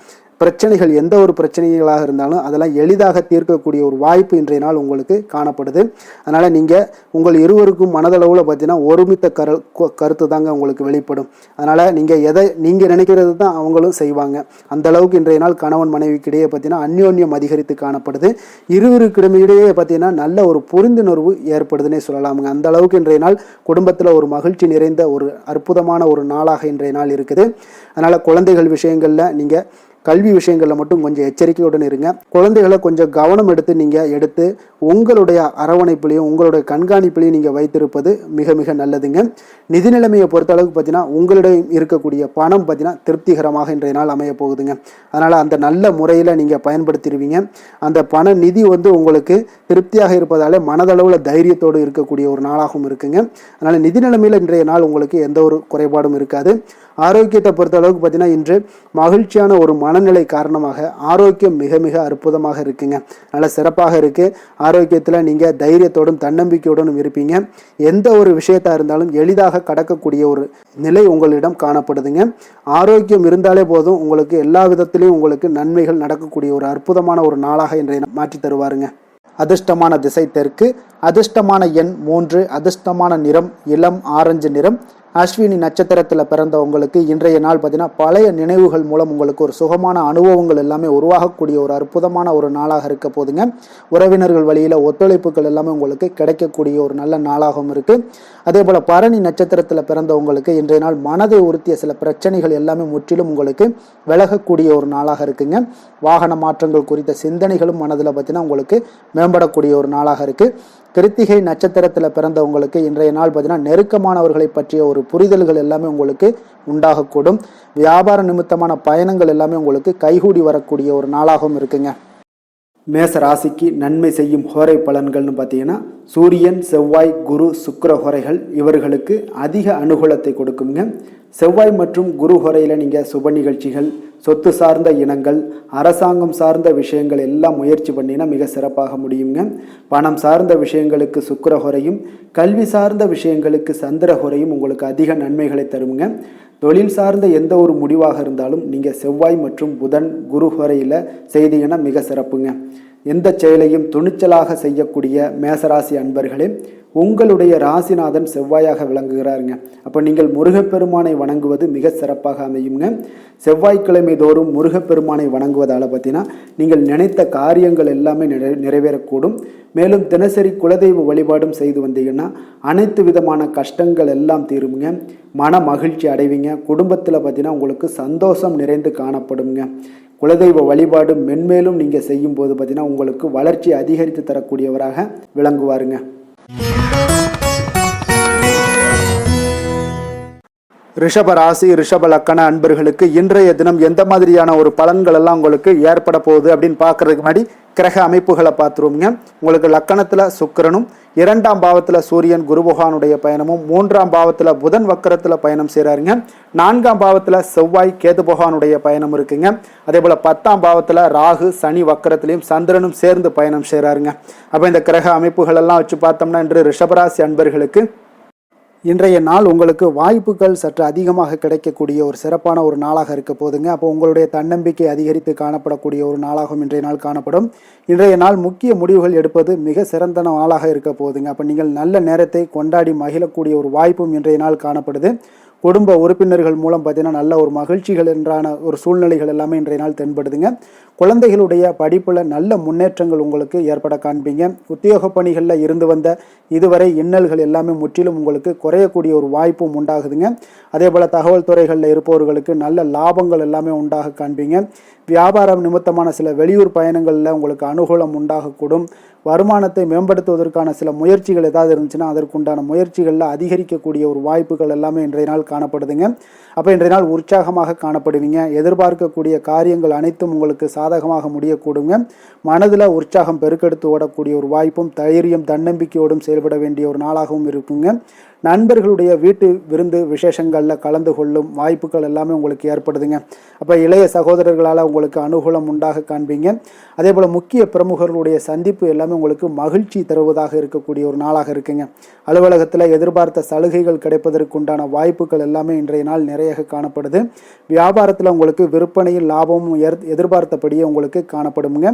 பிரச்சனைகள் எந்த ஒரு பிரச்சனைகளாக இருந்தாலும் அதெல்லாம் எளிதாக தீர்க்கக்கூடிய ஒரு வாய்ப்பு இன்றைய நாள் உங்களுக்கு காணப்படுது. அதனால் நீங்கள் உங்கள் இருவருக்கும் மனதளவில் பார்த்தீங்கன்னா ஒருமித்த கருத்து தாங்க உங்களுக்கு வெளிப்படும். அதனால் நீங்கள் நினைக்கிறது தான் அவங்களும் செய்வாங்க. அந்த அளவுக்கு இன்றைய நாள் கணவன் மனைவிக்கிடையே பார்த்தீங்கன்னா அந்யோன்யம் அதிகரித்து காணப்படுது. இருவருக்கிடையே பார்த்தீங்கன்னா நல்ல ஒரு புரிந்துணர்வு ஏற்படுதுன்னே சொல்லலாமுங்க. அந்த அளவுக்கு இன்றைய நாள் குடும்பத்தில் ஒரு மகிழ்ச்சி நிறைந்த ஒரு அற்புதமான ஒரு நாளாக இன்றைய நாள் இருக்குது. அதனால் குழந்தைகள் விஷயங்களில் நீங்கள் கல்வி விஷயங்களில் மட்டும் கொஞ்சம் எச்சரிக்கையுடன் இருங்க. குழந்தைகளை கொஞ்சம் கவனம் எடுத்து உங்களுடைய அரவணைப்பிலையும் உங்களுடைய கண்காணிப்பிலையும் நீங்கள் வைத்திருப்பது மிக மிக நல்லதுங்க. நிதி நிலைமையை பொறுத்த அளவுக்கு பார்த்தீங்கன்னா உங்களிடம் இருக்கக்கூடிய பணம் பார்த்தீங்கன்னா திருப்திகரமாக இன்றைய நாள் அமைய போகுதுங்க. அதனால் அந்த நல்ல முறையில் நீங்கள் பயன்படுத்திடுவீங்க. அந்த பண நிதி உங்களுக்கு திருப்தியாக இருப்பதாலே மனதளவில் தைரியத்தோடு இருக்கக்கூடிய ஒரு நாளாகவும் இருக்குங்க. அதனால் நிதி நிலைமையில் இன்றைய நாள் உங்களுக்கு எந்த ஒரு குறைபாடும் இருக்காது. ஆரோக்கியத்தை பொறுத்த அளவுக்கு பார்த்தீங்கன்னா இன்று மகிழ்ச்சியான ஒரு மனநிலை காரணமாக ஆரோக்கியம் மிக மிக அற்புதமாக இருக்குங்க. நல்ல சிறப்பாக இருக்குது. ஆரோக்கியத்தில் நீங்கள் தைரியத்தோடும் தன்னம்பிக்கையோடும் இருப்பீங்க. எந்த ஒரு விஷயத்தாக இருந்தாலும் எளிதாக கடக்கக்கூடிய ஒரு நிலை உங்களிடம் காணப்படுதுங்க. ஆரோக்கியம் இருந்தாலே போதும், உங்களுக்கு எல்லா விதத்திலையும் உங்களுக்கு நன்மைகள் நடக்கக்கூடிய ஒரு அற்புதமான ஒரு நாளாக இன்றைய மாற்றி தருவாருங்க. அதிர்ஷ்டமான திசை தெற்கு, அதிர்ஷ்டமான எண் 3, அதிர்ஷ்டமான நிறம் இளம் ஆரஞ்சு நிறம், அஸ்வினி நட்சத்திரத்தில் பிறந்தவங்களுக்கு இன்றைய நாள் பார்த்தீங்கன்னா பழைய நினைவுகள் மூலம் உங்களுக்கு ஒரு சுகமான அனுபவங்கள் எல்லாமே உருவாகக்கூடிய ஒரு அற்புதமான ஒரு நாளாக இருக்க போதுங்க. உறவினர்கள் வழியில் ஒத்துழைப்புகள் எல்லாமே உங்களுக்கு கிடைக்கக்கூடிய ஒரு நல்ல நாளாகவும் இருக்குது. அதே போல் பரணி நட்சத்திரத்தில் பிறந்தவங்களுக்கு இன்றைய நாள் மனதை உறுத்திய சில பிரச்சனைகள் எல்லாமே முற்றிலும் உங்களுக்கு விலகக்கூடிய ஒரு நாளாக இருக்குங்க. வாகன மாற்றங்கள் குறித்த சிந்தனைகளும் மனதில் பார்த்தீங்கன்னா உங்களுக்கு மேம்படக்கூடிய ஒரு நாளாக இருக்குது. கிருத்திகை நட்சத்திரத்தில் பிறந்தவங்களுக்கு இன்றைய நாள் பார்த்தீங்கன்னா நெருக்கமானவர்களை பற்றிய ஒரு புரிதல்கள் எல்லாமே உங்களுக்கு உண்டாகக்கூடும். வியாபார நிமித்தமான பயணங்கள் எல்லாமே உங்களுக்கு கைகூடி வரக்கூடிய ஒரு நாளாகவும் இருக்குங்க. மேச ராசிக்கு நன்மை செய்யும் ஹோரை பலன்கள்னு பார்த்தீங்கன்னா சூரியன், செவ்வாய், குரு, சுக்கிர ஹோரைகள் இவர்களுக்கு அதிக அனுகூலத்தை கொடுக்குங்க. செவ்வாய் மற்றும் குரு ஹோரையில் நீங்கள் சுப நிகழ்ச்சிகள், சொத்து சார்ந்த இனங்கள், அரசாங்கம் சார்ந்த விஷயங்கள் எல்லாம் முயற்சி பண்ணினா மிக சிறப்பாக முடியுங்க. பணம் சார்ந்த விஷயங்களுக்கு சுக்கிர ஹோரையும், கல்வி சார்ந்த விஷயங்களுக்கு சந்திர ஹோரையும் உங்களுக்கு அதிக நன்மைகளை தருங்க. தொழில் சார்ந்த எந்த ஒரு முடிவாக இருந்தாலும் நீங்கள் செவ்வாய் மற்றும் புதன், குரு ஹோரையில் செய்தீங்கன்னா மிக சிறப்புங்க. எந்த செயலையும் துணிச்சலாக செய்யக்கூடிய மேசராசி அன்பர்களே, உங்களுடைய ராசிநாதன் செவ்வாயாக விளங்குகிறாருங்க. அப்போ நீங்கள் முருகப்பெருமானை வணங்குவது மிக சிறப்பாக அமையுங்க. செவ்வாய்க்கிழமை தோறும் முருகப்பெருமானை வணங்குவதால் பார்த்தீங்கன்னா நீங்கள் நினைத்த காரியங்கள் எல்லாமே நிறைவேறக்கூடும். மேலும் தினசரி குலதெய்வ வழிபாடும் செய்து வந்தீங்கன்னா அனைத்து விதமான கஷ்டங்கள் எல்லாம் தீருங்க. மன மகிழ்ச்சி அடைவீங்க. குடும்பத்தில் பார்த்தீங்கன்னா உங்களுக்கு சந்தோஷம் நிறைந்து காணப்படுங்க. குலதெய்வ வழிபாடு மென்மேலும் நீங்கள் செய்யும்போது பார்த்தீங்கன்னா உங்களுக்கு வளர்ச்சி அதிகரித்து தரக்கூடியவராக விளங்குவாருங்க. ரிஷப ராசி, ரிஷப லக்கண அன்பர்களுக்கு இன்றைய தினம் எந்த மாதிரியான ஒரு பலன்கள் எல்லாம் உங்களுக்கு ஏற்பட போகுது அப்படின்னு பார்க்கறதுக்கு முன்னாடி கிரக அமைப்புகளை பார்த்துருவோங்க. உங்களுக்கு லக்கணத்தில் சுக்கிரனும், 2ஆம் பாவத்தில் சூரியன் குரு பகவானுடைய பயணமும், 3ஆம் பாவத்தில் புதன் வக்கரத்தில் பயணம் செய்கிறாருங்க. 4ஆம் பாவத்தில் செவ்வாய் கேது பகவானுடைய பயணம் இருக்குங்க. அதே போல் 10ஆம் பாவத்தில் ராகு சனி வக்கரத்திலையும் சந்திரனும் சேர்ந்து பயணம் செய்கிறாருங்க. அப்போ இந்த கிரக அமைப்புகள் எல்லாம் வச்சு பார்த்தோம்னா இன்று ரிஷபராசி அன்பர்களுக்கு இன்றைய நாள் உங்களுக்கு வாய்ப்புகள் சற்று அதிகமாக கிடைக்கக்கூடிய ஒரு சிறப்பான ஒரு நாளாக இருக்க போதுங்க. அப்போ உங்களுடைய தன்னம்பிக்கை அதிகரித்து காணப்படக்கூடிய ஒரு நாளாகவும் இன்றைய நாள் காணப்படும். இன்றைய நாள் முக்கிய முடிவுகள் எடுப்பது மிக சிறந்த நாளாக இருக்க போதுங்க. அப்போ நீங்கள் நல்ல நேரத்தை கொண்டாடி மகிழக்கூடிய ஒரு வாய்ப்பும் இன்றைய நாள் காணப்படுது. குடும்ப உறுப்பினர்கள் மூலம் பார்த்தீங்கன்னா நல்ல ஒரு மகிழ்ச்சிகள் என்றான ஒரு சூழ்நிலைகள் எல்லாமே இன்றைய நாள் தென்படுதுங்க. குழந்தைகளுடைய படிப்பில் நல்ல முன்னேற்றங்கள் உங்களுக்கு ஏற்பட காண்பீங்க. உத்தியோக பணிகளில் இருந்து வந்த இதுவரை இன்னல்கள் எல்லாமே முற்றிலும் உங்களுக்கு குறையக்கூடிய ஒரு வாய்ப்பும் உண்டாகுதுங்க. அதே போல் தகவல் துறைகளில் இருப்பவர்களுக்கு நல்ல லாபங்கள் எல்லாமே உண்டாக காண்பீங்க. வியாபாரம் நிமித்தமான சில வெளியூர் பயணங்களில் உங்களுக்கு அனுகூலம் உண்டாகக்கூடும். வருமானத்தை மேம்படுத்துவதற்கான சில முயற்சிகள் ஏதாவது இருந்துச்சுன்னா அதற்குண்டான முயற்சிகளில் அதிகரிக்கக்கூடிய ஒரு வாய்ப்புகள் எல்லாமே இன்றைய நாள் காணப்படுதுங்க. அப்போ இன்றைய நாள் உற்சாகமாக காணப்படுவீங்க. எதிர்பார்க்கக்கூடிய காரியங்கள் அனைத்தும் உங்களுக்கு சாதகமாக முடியக்கூடுங்க. மனதில் உற்சாகம் பெருக்கெடுத்து ஓடக்கூடிய ஒரு வாய்ப்பும் தைரியம் தன்னம்பிக்கையோடும் செயல்பட வேண்டிய ஒரு நாளாகவும் இருக்குங்க. நண்பர்களுடைய வீட்டு விருந்து விசேஷங்களில் கலந்து கொள்ளும் வாய்ப்புகள் எல்லாமே உங்களுக்கு ஏற்படுதுங்க. அப்போ இளைய சகோதரர்களால் உங்களுக்கு அனுகூலம் உண்டாக காண்பீங்க. அதே போல் முக்கிய பிரமுகர்களுடைய சந்திப்பு எல்லாமே உங்களுக்கு மகிழ்ச்சி தருவதாக இருக்கக்கூடிய ஒரு நாளாக இருக்குங்க. அலுவலகத்தில் எதிர்பார்த்த சலுகைகள் கிடைப்பதற்குண்டான வாய்ப்புகள் எல்லாமே இன்றைய நாள் நிறைய காணப்படுது. வியாபாரத்தில் உங்களுக்கு விற்பனையில் லாபமும் எதிர்பார்த்தபடியே உங்களுக்கு காணப்படுங்க.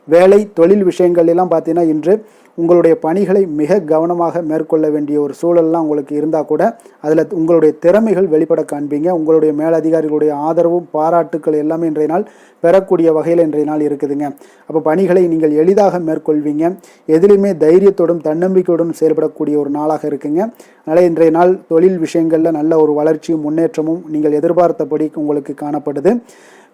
வேலை தொழில் விஷயங்கள் எல்லாம் பார்த்தீங்கன்னா இன்று உங்களுடைய பணிகளை மிக கவனமாக மேற்கொள்ள வேண்டிய ஒரு சூழல்லாம் உங்களுக்கு இருந்தால் கூட அதில் உங்களுடைய திறமைகள் வெளிப்பட காண்பீங்க. உங்களுடைய மேலதிகாரிகளுடைய ஆதரவும் பாராட்டுக்கள் எல்லாமே இன்றைய நாள் பெறக்கூடிய வகையில் இன்றைய நாள் இருக்குதுங்க. அப்போ பணிகளை நீங்கள் எளிதாக மேற்கொள்வீங்க. எதிலுமே தைரியத்தோடும் தன்னம்பிக்கையோடும் செயல்படக்கூடிய ஒரு நாளாக இருக்குங்க. அதனால் இன்றைய நாள் தொழில் விஷயங்களில் நல்ல ஒரு வளர்ச்சியும் முன்னேற்றமும் நீங்கள் எதிர்பார்த்தபடி உங்களுக்கு காணப்படுது.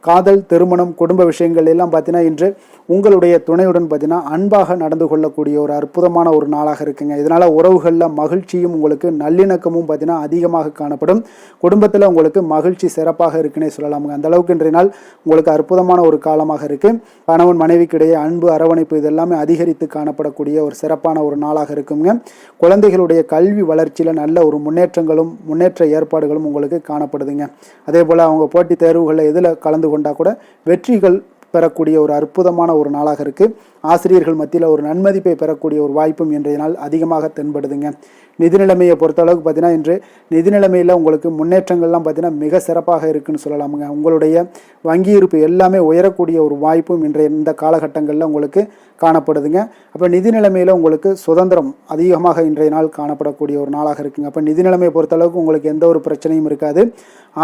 காதல், திருமணம், குடும்ப விஷயங்கள் எல்லாம் பார்த்தீங்கன்னா இன்று உங்களுடைய துணையுடன் பார்த்தீங்கன்னா அன்பாக நடந்து கொள்ளக்கூடிய ஒரு அற்புதமான ஒரு நாளாக இருக்குங்க. இதனால் உறவுகளில் மகிழ்ச்சியும் உங்களுக்கு நல்லிணக்கமும் பார்த்தீங்கன்னா அதிகமாக காணப்படும். குடும்பத்தில் உங்களுக்கு மகிழ்ச்சி சிறப்பாக இருக்குன்னே சொல்லலாமுங்க. அந்த அளவுக்கு இன்றைய நாள் உங்களுக்கு அற்புதமான ஒரு காலமாக இருக்குது. கணவன் மனைவிக்கிடையே அன்பு, அரவணைப்பு இதெல்லாமே அதிகரித்து காணப்படக்கூடிய ஒரு சிறப்பான ஒரு நாளாக இருக்குங்க. குழந்தைகளுடைய கல்வி வளர்ச்சியில் நல்ல ஒரு முன்னேற்ற ஏற்பாடுகளும் உங்களுக்கு காணப்படுதுங்க. அதே போல் அவங்க போட்டித் தேர்வுகளில் எதில் கலந்து கொண்டால் கூட வெற்றிகள் பெறக்கூடிய ஒரு அற்புதமான ஒரு நாளாக இருக்குது. ஆசிரியர்கள் மத்தியில் ஒரு நன்மதிப்பை பெறக்கூடிய ஒரு வாய்ப்பும் இன்றைய நாள் அதிகமாக தென்படுதுங்க. நிதி நிலைமையை பொறுத்தளவுக்கு பார்த்தீங்கன்னா இன்று நிதி நிலைமையில் உங்களுக்கு முன்னேற்றங்கள்லாம் பார்த்தீங்கன்னா மிக சிறப்பாக இருக்குன்னு சொல்லலாமுங்க. உங்களுடைய வங்கி இருப்பு எல்லாமே உயரக்கூடிய ஒரு வாய்ப்பும் இன்றைய இந்த காலகட்டங்களில் உங்களுக்கு காணப்படுதுங்க. அப்போ நிதி நிலைமையில் உங்களுக்கு சுதந்திரம் அதிகமாக இன்றைய நாள் காணப்படக்கூடிய ஒரு நாளாக இருக்குங்க. அப்போ நிதி நிலைமையை பொறுத்தளவுக்கு உங்களுக்கு எந்த ஒரு பிரச்சனையும் இருக்காது.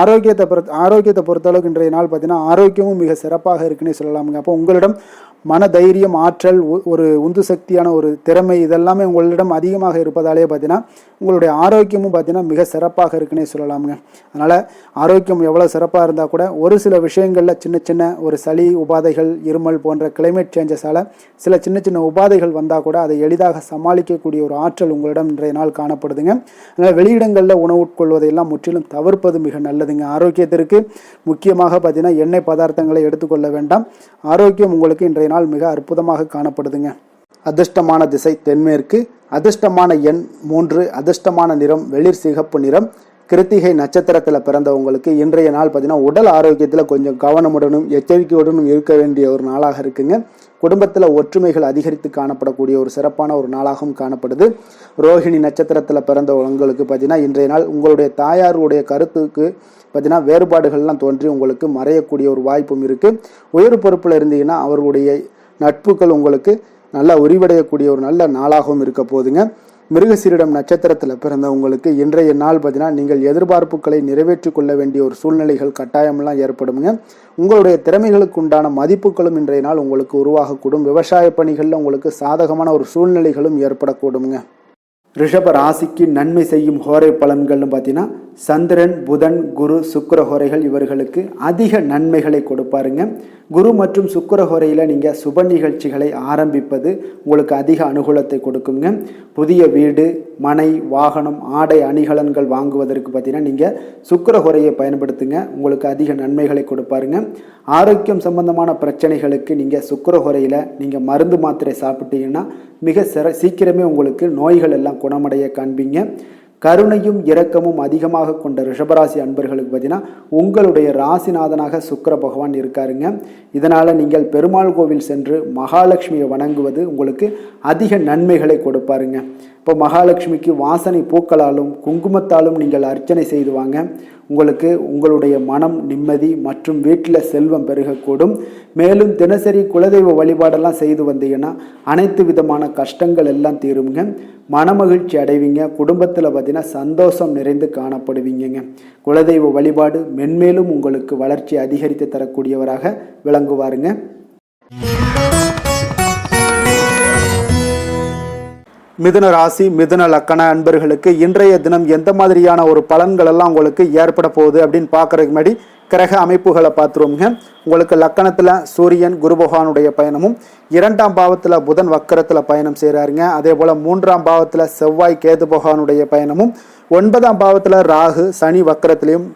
ஆரோக்கியத்தை பொறுத்தளவுக்கு இன்றைய நாள் பார்த்தீங்கன்னா ஆரோக்கியமும் மிக சிறப்பாக இருக்குன்னே சொல்லலாமுங்க. அப்போ உங்களிடம் மன தைரியம், ஆற்றல், ஒரு உந்து சக்தியான ஒரு திறமை இதெல்லாமே உங்களிடம் அதிகமாக இருப்பதாலே பார்த்தீங்கன்னா உங்களுடைய ஆரோக்கியமும் பார்த்தீங்கன்னா மிக சிறப்பாக இருக்குன்னே சொல்லலாமுங்க. அதனால் ஆரோக்கியம் எவ்வளோ சிறப்பாக இருந்தால் கூட ஒரு சில விஷயங்களில் சின்ன சின்ன ஒரு சளி உபாதைகள், இருமல் போன்ற கிளைமேட் சேஞ்சஸால் சில சின்ன சின்ன உபாதைகள் வந்தால் கூட அதை எளிதாக சமாளிக்கக்கூடிய ஒரு ஆற்றல் உங்களிடம் இன்றைய நாள் காணப்படுதுங்க. அதனால் வெளியிடங்களில் உணவு உட்கொள்வதையெல்லாம் முற்றிலும் தவிர்ப்பது மிக நல்லதுங்க. ஆரோக்கியத்திற்கு முக்கியமாக பார்த்தீங்கன்னா எண்ணெய் பதார்த்தங்களை எடுத்துக்கொள்ள வேண்டாம். ஆரோக்கியம் உங்களுக்கு இன்றைய நாள் மிக அற்புதமாக காணப்படுதுங்க. அதிர்ஷ்டமான திசை தென்மேற்கு, அதிர்ஷ்டமான எண் 3, அதிர்ஷ்டமான நிறம் வெளிர் சிகப்பு நிறம். கிருத்திகை நட்சத்திரத்தில் பிறந்தவங்களுக்கு இன்றைய நாள் பார்த்தீங்கன்னா உடல் ஆரோக்கியத்தில் கொஞ்சம் கவனமுடனும் எச்சரிக்கையுடனும் இருக்க வேண்டிய ஒரு நாளாக இருக்குங்க. குடும்பத்தில் ஒற்றுமைகள் அதிகரித்து காணப்படக்கூடிய ஒரு சிறப்பான ஒரு நாளாகவும் காணப்படுது. ரோஹிணி நட்சத்திரத்தில் பிறந்தவங்களுக்கு பார்த்தீங்கன்னா இன்றைய நாள் உங்களுடைய தாயாருடைய கருத்துக்கு பார்த்தீங்கன்னா வேறுபாடுகள்லாம் தோன்றி உங்களுக்கு மறையக்கூடிய ஒரு வாய்ப்பும் இருக்குது. உயர் பொறுப்பில் இருந்தீங்கன்னா அவர்களுடைய நட்புகள் உங்களுக்கு நல்லா உரிவடையக்கூடிய ஒரு நல்ல நாளாகவும் இருக்க போதுங்க. மிருகசீரிடம் நட்சத்திரத்தில் பிறந்தவங்களுக்கு இன்றைய நாள் பார்த்தீங்கன்னா நீங்கள் எதிர்பார்ப்புகளை நிறைவேற்றி கொள்ள வேண்டிய ஒரு சூழ்நிலைகள் கட்டாயமெல்லாம் ஏற்படுங்க. உங்களுடைய திறமைகளுக்கு உண்டான மதிப்புகளும் இன்றைய நாள் உங்களுக்கு உருவாகக்கூடும். விவசாய பணிகளில் உங்களுக்கு சாதகமான ஒரு சூழ்நிலைகளும் ஏற்படக்கூடுங்க. ரிஷப ராசிக்கு நன்மை செய்யும் ஹோரை பலன்கள்னு பார்த்தீங்கன்னா சந்திரன், புதன், குரு, சுக்கிர ஹோரைகள் இவர்களுக்கு அதிக நன்மைகளை கொடுப்பாருங்க. குரு மற்றும் சுக்கிர ஹோரையில் நீங்கள் சுப நிகழ்ச்சிகளை ஆரம்பிப்பது உங்களுக்கு அதிக அனுகூலத்தை கொடுக்குங்க. புதிய வீடு, மனை, வாகனம், ஆடை அணிகலன்கள் வாங்குவதற்கு பார்த்தீங்கன்னா நீங்கள் சுக்கிர ஹோரையை பயன்படுத்துங்க. உங்களுக்கு அதிக நன்மைகளை கொடுப்பாருங்க. ஆரோக்கியம் சம்பந்தமான பிரச்சனைகளுக்கு நீங்கள் சுக்கிர ஹோரையில் நீங்கள் மருந்து மாத்திரை சாப்பிட்டீங்கன்னா மிக சீக்கிரமே உங்களுக்கு நோய்கள் எல்லாம் குணமடைய காண்பீங்க. கருணையும் இரக்கமும் அதிகமாக கொண்ட ரிஷபராசி அன்பர்களுக்கு பார்த்தீங்கன்னா உங்களுடைய ராசிநாதனாக சுக்கிர பகவான் இருக்காருங்க. இதனால் நீங்கள் பெருமாள் கோவில் சென்று மகாலட்சுமியை வணங்குவது உங்களுக்கு அதிக நன்மைகளை கொடுப்பாருங்க. இப்போ மகாலட்சுமிக்கு வாசனை பூக்களாலும் குங்குமத்தாலும் நீங்கள் அர்ச்சனை செய்து வாங்க. உங்களுக்கு உங்களுடைய மனம் நிம்மதி மற்றும் வீட்டில் செல்வம் பெருகக்கூடும். மேலும் தினசரி குலதெய்வ வழிபாடெல்லாம் செய்து வந்தீங்கன்னா அனைத்து விதமான கஷ்டங்கள் எல்லாம் தீருங்க. மனமகிழ்ச்சி அடைவீங்க. குடும்பத்தில் பார்த்தீங்கன்னா சந்தோஷம் நிறைந்து காணப்படுவீங்க. குலதெய்வ வழிபாடு மென்மேலும் உங்களுக்கு வளர்ச்சி அதிகரித்து தரக்கூடியவராக விளங்குவாருங்க. மிதுன ராசி, மிதுன லக்கண அன்பர்களுக்கு இன்றைய தினம் எந்த மாதிரியான ஒரு பலன்கள் எல்லாம் உங்களுக்கு ஏற்பட போகுது அப்படின்னு பார்க்கறதுக்கு முன்னாடி கிரக அமைப்புகளை பார்த்துருவோங்க. உங்களுக்கு லக்கணத்தில் சூரியன் குரு பகவானுடைய பயணமும், 2ஆம் பாவத்தில் புதன் வக்கரத்தில் பயணம் செய்கிறாருங்க. அதே போல் 3ஆம் பாவத்தில் செவ்வாய் கேது பகவானுடைய பயணமும், 9ஆம் பாவத்தில் ராகு சனி வக்கரத்திலையும்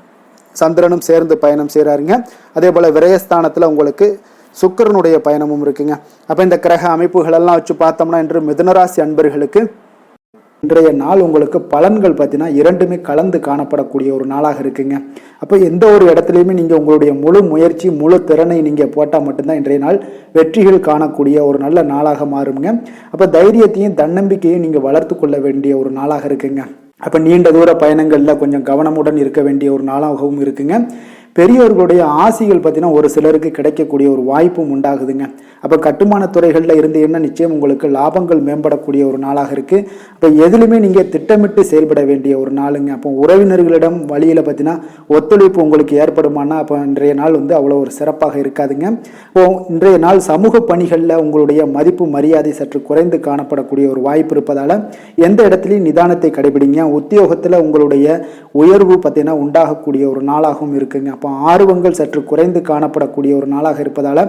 சந்திரனும் சேர்ந்து பயணம் செய்கிறாருங்க. அதே போல் விரயஸ்தானத்தில் உங்களுக்கு சுக்கிரனுடைய பயணமும் இருக்குங்க. அப்போ இந்த கிரக அமைப்புகள் எல்லாம் வச்சு பார்த்தோம்னா இன்று மிதுனராசி அன்பர்களுக்கு இன்றைய நாள் உங்களுக்கு பலன்கள் பார்த்தீங்கன்னா இரண்டுமே கலந்து காணப்படக்கூடிய ஒரு நாளாக இருக்குங்க. அப்போ எந்த ஒரு இடத்துலையுமே நீங்கள் உங்களுடைய முழு முயற்சி முழு திறனை நீங்கள் போட்டால் மட்டும்தான் இன்றைய நாள் வெற்றிகள் காணக்கூடிய ஒரு நல்ல நாளாக மாறுங்க. அப்போ தைரியத்தையும் தன்னம்பிக்கையும் நீங்கள் வளர்த்து கொள்ள வேண்டிய ஒரு நாளாக இருக்குங்க. அப்போ நீண்ட தூர பயணங்களில் கொஞ்சம் கவனமுடன் இருக்க வேண்டிய ஒரு நாளாகவும் இருக்குங்க. பெரியோர்களுடைய ஆசிகள் பார்த்தீங்கன்னா ஒரு சிலருக்கு கிடைக்கக்கூடிய ஒரு வாய்ப்பும் உண்டாகுதுங்க. அப்போ கட்டுமான துறைகளில் இருந்தீங்கன்னா நிச்சயம் உங்களுக்கு லாபங்கள் மேம்படக்கூடிய ஒரு நாளாக இருக்குது. அப்போ எதுலையுமே நீங்கள் திட்டமிட்டு செயல்பட வேண்டிய ஒரு நாளுங்க. அப்போ உறவினர்களிடம் வழியில் பார்த்தீங்கன்னா ஒத்துழைப்பு உங்களுக்கு ஏற்படுமானா அப்போ இன்றைய நாள் அவ்வளோ ஒரு சிறப்பாக இருக்காதுங்க. இப்போ இன்றைய நாள் சமூக பணிகளில் உங்களுடைய மதிப்பு மரியாதை சற்று குறைந்து காணப்படக்கூடிய ஒரு வாய்ப்பு இருப்பதால் எந்த இடத்துலையும் நிதானத்தை கடைபிடிங்க. உத்தியோகத்தில் உங்களுடைய உயர்வு பார்த்தீங்கன்னா உண்டாகக்கூடிய ஒரு நாளாகவும் இருக்குங்க. அப்போ ஆர்வங்கள் சற்று குறைந்து காணப்படக்கூடிய ஒரு நாளாக இருப்பதால்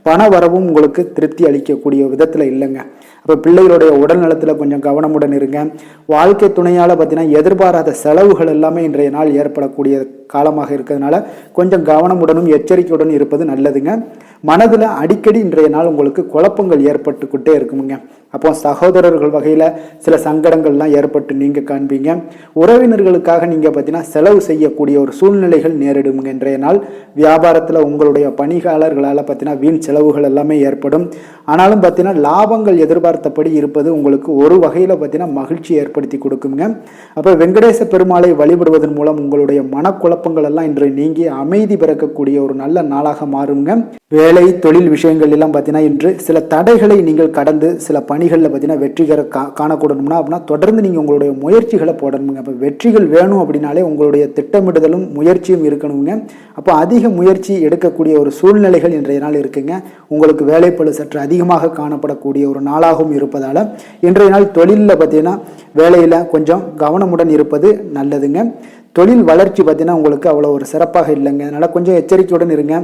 பண வரவும் உங்களுக்கு திருப்தி அளிக்கக்கூடிய விதத்தில் இல்லைங்க. அப்போ பிள்ளைகளுடைய உடல் நலத்தில் கொஞ்சம் கவனமுடன் இருங்க. வாழ்க்கை துணையால் பார்த்தீங்கன்னா எதிர்பாராத செலவுகள் எல்லாமே இன்றைய நாள் ஏற்படக்கூடிய காலமாக இருக்கிறதுனால கொஞ்சம் கவனமுடனும் எச்சரிக்கையுடன் இருப்பது நல்லதுங்க. மனதில் அடிக்கடி இன்றைய நாள் உங்களுக்கு குழப்பங்கள் ஏற்பட்டுக்கிட்டே இருக்குமுங்க. அப்போ சகோதரர்கள் வகையில் சில சங்கடங்கள்லாம் ஏற்பட்டு நீங்கள் காண்பீங்க. உறவினர்களுக்காக நீங்கள் பார்த்தீங்கன்னா செலவு செய்யக்கூடிய ஒரு சூழ்நிலைகள் நேரிடுங்க. இன்றைய நாள் வியாபாரத்தில் உங்களுடைய பணியாளர்களால் பார்த்தீங்கன்னா வீண் செலவுகள் எல்லாமே ஏற்படும். ஆனாலும் பார்த்தீங்கன்னா லாபங்கள் எதிர்பார்த்தபடி இருப்பது உங்களுக்கு ஒரு வகையில் பார்த்தீங்கன்னா மகிழ்ச்சி ஏற்படுத்தி கொடுக்குங்க. அப்போ வெங்கடேச பெருமாளை வழிபடுவதன் மூலம் உங்களுடைய மனக்குழப்பங்கள் எல்லாம் இன்று நீங்கி அமைதி பிறக்கக்கூடிய ஒரு நல்ல நாளாக மாறுங்க. வேலை தொழில் விஷயங்கள் எல்லாம் பார்த்தீங்கன்னா இன்று சில தடைகளை நீங்கள் கடந்து சில பணிகளில் பார்த்தீங்கன்னா வெற்றிகர காணக்கூடணும்னா அப்படின்னா தொடர்ந்து நீங்கள் உங்களுடைய முயற்சிகளை போடணுங்க. அப்போ வெற்றிகள் வேணும் அப்படின்னாலே உங்களுடைய திட்டமிடுதலும் முயற்சியும் இருக்கணுங்க. அப்போ அதிக முயற்சி எடுக்கக்கூடிய ஒரு சூழ்நிலைகள் இன்றைய நாள் இருக்குங்க. உங்களுக்கு வேலைப்பளு சற்று அதிகமாக காணப்படக்கூடிய ஒரு நாளாகவும் இருப்பதால் இன்றைய நாள் தொழிலில் பார்த்தீங்கன்னா வேலையில் கொஞ்சம் கவனமுடன் இருப்பது நல்லதுங்க. தொழில் வளர்ச்சி பார்த்தீங்கன்னா உங்களுக்கு அவ்வளோ ஒரு சிறப்பாக இல்லைங்க. அதனால் கொஞ்சம் எச்சரிக்கையுடன் இருங்க.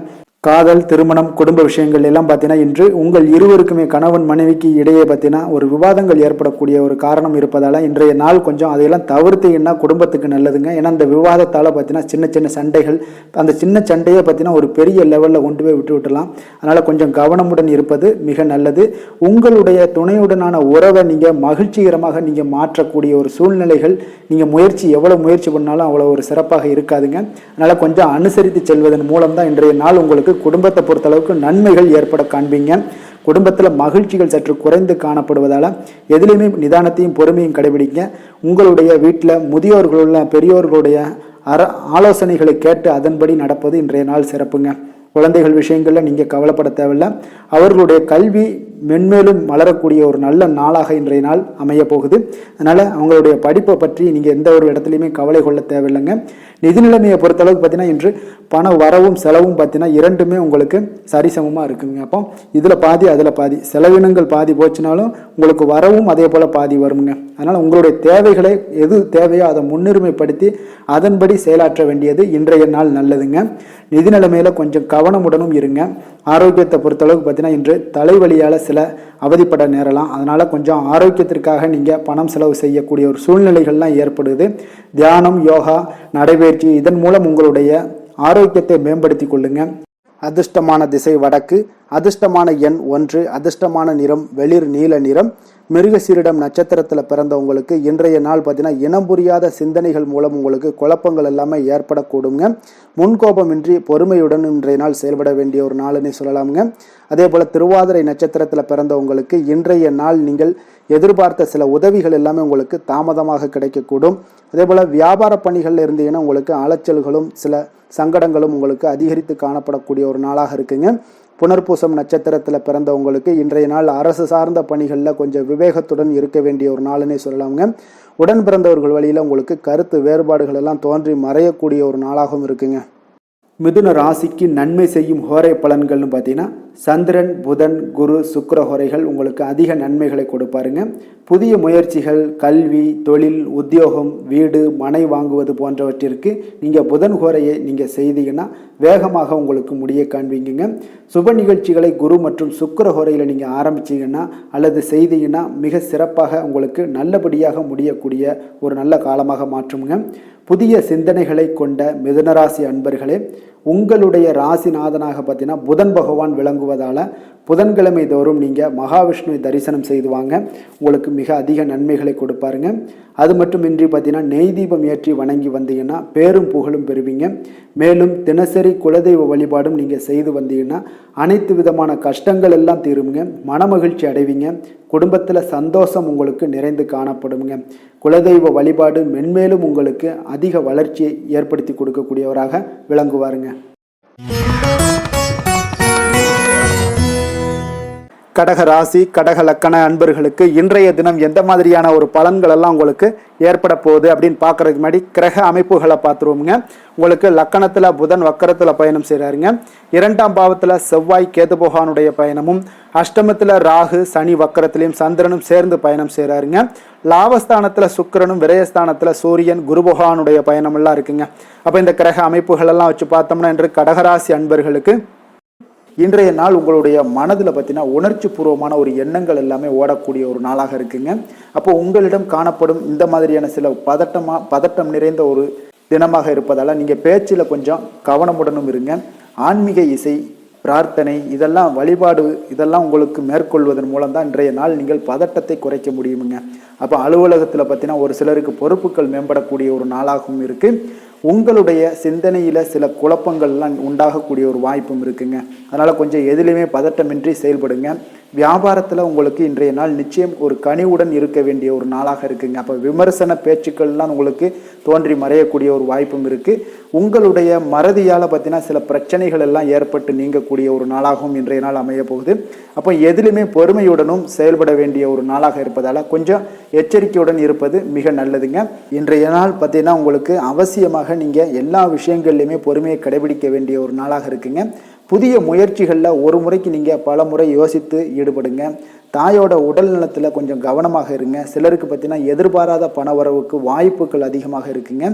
காதல், திருமணம், குடும்ப விஷயங்கள் எல்லாம் பார்த்தீங்கன்னா இன்று உங்கள் இருவருக்குமே கணவன் மனைவிக்கு இடையே பார்த்தீங்கன்னா ஒரு விவாதங்கள் ஏற்படக்கூடிய ஒரு காரணம் இருப்பதால் இன்றைய நாள் கொஞ்சம் அதையெல்லாம் தவிர்த்தீங்கன்னா குடும்பத்துக்கு நல்லதுங்க. ஏன்னா அந்த விவாதத்தால் பார்த்தீங்கன்னா சின்ன சின்ன சண்டைகள், அந்த சின்ன சண்டையை பார்த்தீங்கன்னா ஒரு பெரிய லெவலில் கொண்டு போய் விட்டுலாம். அதனால் கொஞ்சம் கவனமுடன் இருப்பது மிக நல்லது. உங்களுடைய துணையுடனான உறவை நீங்கள் மகிழ்ச்சிகரமாக நீங்கள் மாற்றக்கூடிய ஒரு சூழ்நிலைகள் நீங்கள் எவ்வளோ முயற்சி பண்ணாலும் அவ்வளோ ஒரு சிறப்பாக இருக்காதுங்க. அதனால் கொஞ்சம் அனுசரித்து செல்வதன் மூலம் தான் இன்றைய நாள் உங்களுக்கு குடும்பத்தை பொறுத்தளவுக்கு நன்மைகள் ஏற்பட காண்பீங்க. குடும்பத்தில் மகிழ்ச்சிகள் சற்று குறைந்து காணப்படுவதால் எதிலுமே நிதானத்தையும் பொறுமையும் கடைபிடிங்க. உங்களுடைய வீட்டில் முதியோர்களுள்ள பெரியோர்களுடைய ஆலோசனைகளை கேட்டு அதன்படி நடப்பது இன்றைய நாள் சிறப்புங்க. குழந்தைகள் விஷயங்களில் நீங்கள் கவலைப்பட தேவையில்லை. அவர்களுடைய கல்வி மென்மேலும் மலரக்கூடிய ஒரு நல்ல நாளாக இன்றைய நாள் அமைய போகுது. அதனால் அவங்களுடைய படிப்பை பற்றி நீங்கள் எந்த ஒரு இடத்துலையுமே கவலை கொள்ள தேவையில்லைங்க. நிதி நிலைமையை பொறுத்தளவுக்கு பார்த்தீங்கன்னா இன்று பண வரவும் செலவும் பார்த்தீங்கன்னா இரண்டுமே உங்களுக்கு சரிசமமாக இருக்குங்க. அப்போ இதில் பாதி அதில் பாதி, செலவினங்கள் பாதி போச்சுனாலும் உங்களுக்கு வரவும் அதே போல் பாதி வருங்க. அதனால் உங்களுடைய தேவைகளை எது தேவையோ அதை முன்னுரிமைப்படுத்தி அதன்படி செயலாற்ற வேண்டியது இன்றைய நாள் நல்லதுங்க. நிதி நிலைமையில் கொஞ்சம் கவனமுடனும் இருங்க. ஆரோக்கியத்தை பொறுத்தளவுக்கு பார்த்தீங்கன்னா இன்று தலைவலியால் சில அவதிப்பட நேரலாம். அதனால் கொஞ்சம் ஆரோக்கியத்திற்காக நீங்கள் பணம் செலவு செய்யக்கூடிய ஒரு சூழ்நிலைகள்லாம் ஏற்படுது. தியானம், யோகா, நடைபயிற்சி இதன் மூலம் உங்களுடைய ஆரோக்கியத்தை மேம்படுத்தி கொள்ளுங்க. அதிர்ஷ்டமான திசை வடக்கு, அதிர்ஷ்டமான எண் 1, அதிர்ஷ்டமான நிறம் வெளிர் நீல நிறம். மிருகசீரிடம் நட்சத்திரத்தில் பிறந்தவங்களுக்கு இன்றைய நாள் பார்த்தீங்கன்னா இனம் புரியாத சிந்தனைகள் மூலம் உங்களுக்கு குழப்பங்கள் எல்லாமே ஏற்படக்கூடுங்க. முன்கோபமின்றி பொறுமையுடன் இன்றைய நாள் செயல்பட வேண்டிய ஒரு நாள்னே சொல்லலாமுங்க. அதே போல் திருவாதிரை நட்சத்திரத்தில் பிறந்தவங்களுக்கு இன்றைய நாள் நீங்கள் எதிர்பார்த்த சில உதவிகள் எல்லாமே உங்களுக்கு தாமதமாக கிடைக்கக்கூடும். அதே போல் வியாபார பணிகளில் இருந்தீங்கன்னா உங்களுக்கு அலைச்சல்களும் சில சங்கடங்களும் உங்களுக்கு அதிகரித்து காணப்படக்கூடிய ஒரு நாளாக இருக்குங்க. புனர்பூசம் நட்சத்திரத்தில் பிறந்தவங்களுக்கு இன்றைய நாள் அரசு சார்ந்த பணிகளில் கொஞ்சம் விவேகத்துடன் இருக்க வேண்டிய ஒரு நாள்னே சொல்லலாமுங்க. உடன் பிறந்தவர்கள் வழியில் உங்களுக்கு கருத்து வேறுபாடுகள் எல்லாம் தோன்றி மறையக்கூடிய ஒரு நாளாகவும் இருக்குங்க. மிதுன ராசிக்கு நன்மை செய்யும் ஹோரை பலன்கள்னு பார்த்தீங்கன்னா சந்திரன், புதன், குரு, சுக்கிர ஹோரைகள் உங்களுக்கு அதிக நன்மைகளை கொடுப்பாருங்க. புதிய முயற்சிகள், கல்வி, தொழில், உத்தியோகம், வீடு, மனை வாங்குவது போன்றவற்றிற்கு நீங்கள் புதன் ஹோரையை நீங்கள் செய்தீங்கன்னா வேகமாக உங்களுக்கு முடிய காண்பீங்க. சுப நிகழ்ச்சிகளை குரு மற்றும் சுக்கிர ஹோரையில் நீங்கள் ஆரம்பிச்சிங்கன்னா அல்லது செய்தீங்கன்னா மிக சிறப்பாக உங்களுக்கு நல்லபடியாக முடியக்கூடிய ஒரு நல்ல காலமாக மாற்றுங்க. புதிய சிந்தனைகளை கொண்ட மிதுனராசி அன்பர்களே, உங்களுடைய ராசிநாதனாக பார்த்தீங்கன்னா புதன் பகவான் விளங்குவதால் புதன்கிழமை தோறும் நீங்கள் மகாவிஷ்ணுவை தரிசனம் செய்து வாங்க. உங்களுக்கு மிக அதிக நன்மைகளை கொடுப்பாருங்க. அது மட்டுமின்றி பார்த்தீங்கன்னா நெய் தீபம் ஏற்றி வணங்கி வந்தீங்கன்னா பேரும் புகழும் பெறுவீங்க. மேலும் தினசரி குலதெய்வ வழிபாடும் நீங்கள் செய்து வந்தீங்கன்னா அனைத்து விதமான கஷ்டங்கள் எல்லாம் தீருங்க. மனமகிழ்ச்சி அடைவீங்க. குடும்பத்தில் சந்தோஷம் உங்களுக்கு நிறைந்து காணப்படுங்க. குலதெய்வ வழிபாடு மென்மேலும் உங்களுக்கு அதிக வளர்ச்சியை ஏற்படுத்தி கொடுக்கக்கூடியவராக விளங்குவாருங்க. கடக ராசி, கடக லக்கண அன்பர்களுக்கு இன்றைய தினம் எந்த மாதிரியான ஒரு பலன்கள் எல்லாம் உங்களுக்கு ஏற்பட போகுது அப்படின்னு பார்க்கறதுக்கு முன்னாடி கிரக அமைப்புகளை பார்த்துருவோங்க. உங்களுக்கு லக்கணத்தில் புதன் வக்கரத்தில் பயணம் செய்கிறாருங்க. 2ஆம் பாவத்தில் செவ்வாய் கேது பகவானுடைய பயணமும், அஷ்டமத்தில் ராகு சனி வக்கரத்திலையும் சந்திரனும் சேர்ந்து பயணம் செய்கிறாருங்க. லாபஸ்தானத்தில் சுக்கிரனும், விரயஸ்தானத்தில் சூரியன் குரு பகவானுடைய பயணமெல்லாம் இருக்குங்க. அப்போ இந்த கிரக அமைப்புகள் எல்லாம் வச்சு பார்த்தோம்னா இன்று கடகராசி அன்பர்களுக்கு இன்றைய நாள் உங்களுடைய மனதில் பார்த்தீங்கன்னா உணர்ச்சி பூர்வமான ஒரு எண்ணங்கள் எல்லாமே ஓடக்கூடிய ஒரு நாளாக இருக்குங்க. அப்போ உங்களிடம் காணப்படும் இந்த மாதிரியான சில பதட்டம் நிறைந்த ஒரு தினமாக இருப்பதால் நீங்கள் பேச்சில் கொஞ்சம் கவனமுடனும் இருங்க. ஆன்மீக இசை, பிரார்த்தனை, இதெல்லாம் வழிபாடு, இதெல்லாம் உங்களுக்கு மேற்கொள்வதன் மூலம் தான் இன்றைய நாள் நீங்கள் பதட்டத்தை குறைக்க முடியுமுங்க. அப்போ அலுவலகத்தில் பார்த்தீங்கன்னா ஒரு சிலருக்கு பொறுப்புகள் மேம்படக்கூடிய ஒரு நாளாகவும் இருக்குது. உங்களுடைய சிந்தனையில் சில குழப்பங்கள்லாம் உண்டாகக்கூடிய ஒரு வாய்ப்பும் இருக்குங்க. அதனால் கொஞ்சம் எதிலுமே பதட்டமின்றி செயல்படுங்க. வியாபாரத்தில் உங்களுக்கு இன்றைய நாள் நிச்சயம் ஒரு கனிவுடன் இருக்க வேண்டிய ஒரு நாளாக இருக்குங்க. அப்போ விமர்சன பேச்சுக்கள்லாம் உங்களுக்கு தோன்றி மறையக்கூடிய ஒரு வாய்ப்பும் இருக்குது. உங்களுடைய மறதியால் பார்த்தீங்கன்னா சில பிரச்சனைகள் எல்லாம் ஏற்பட்டு நீங்கக்கூடிய ஒரு நாளாகவும் இன்றைய நாள் அமைய போகுது. அப்போ எதிலுமே பொறுமையுடனும் செயல்பட வேண்டிய ஒரு நாளாக இருப்பதால் கொஞ்சம் எச்சரிக்கையுடன் இருப்பது மிக நல்லதுங்க. இன்றைய நாள் பார்த்தீங்கன்னா உங்களுக்கு அவசியமாக நீங்கள் எல்லா விஷயங்கள்லையுமே பொறுமையை கடைபிடிக்க வேண்டிய ஒரு நாளாக இருக்குங்க. புதிய முயற்சிகளில் ஒரு முறைக்கு நீங்கள் பல முறை யோசித்து ஈடுபடுங்க. தாயோட உடல் நலத்தில் கொஞ்சம் கவனமாக இருங்க. சிலருக்கு பார்த்தீங்கன்னா எதிர்பாராத பண வரவுக்கு வாய்ப்புகள் அதிகமாக இருக்குங்க.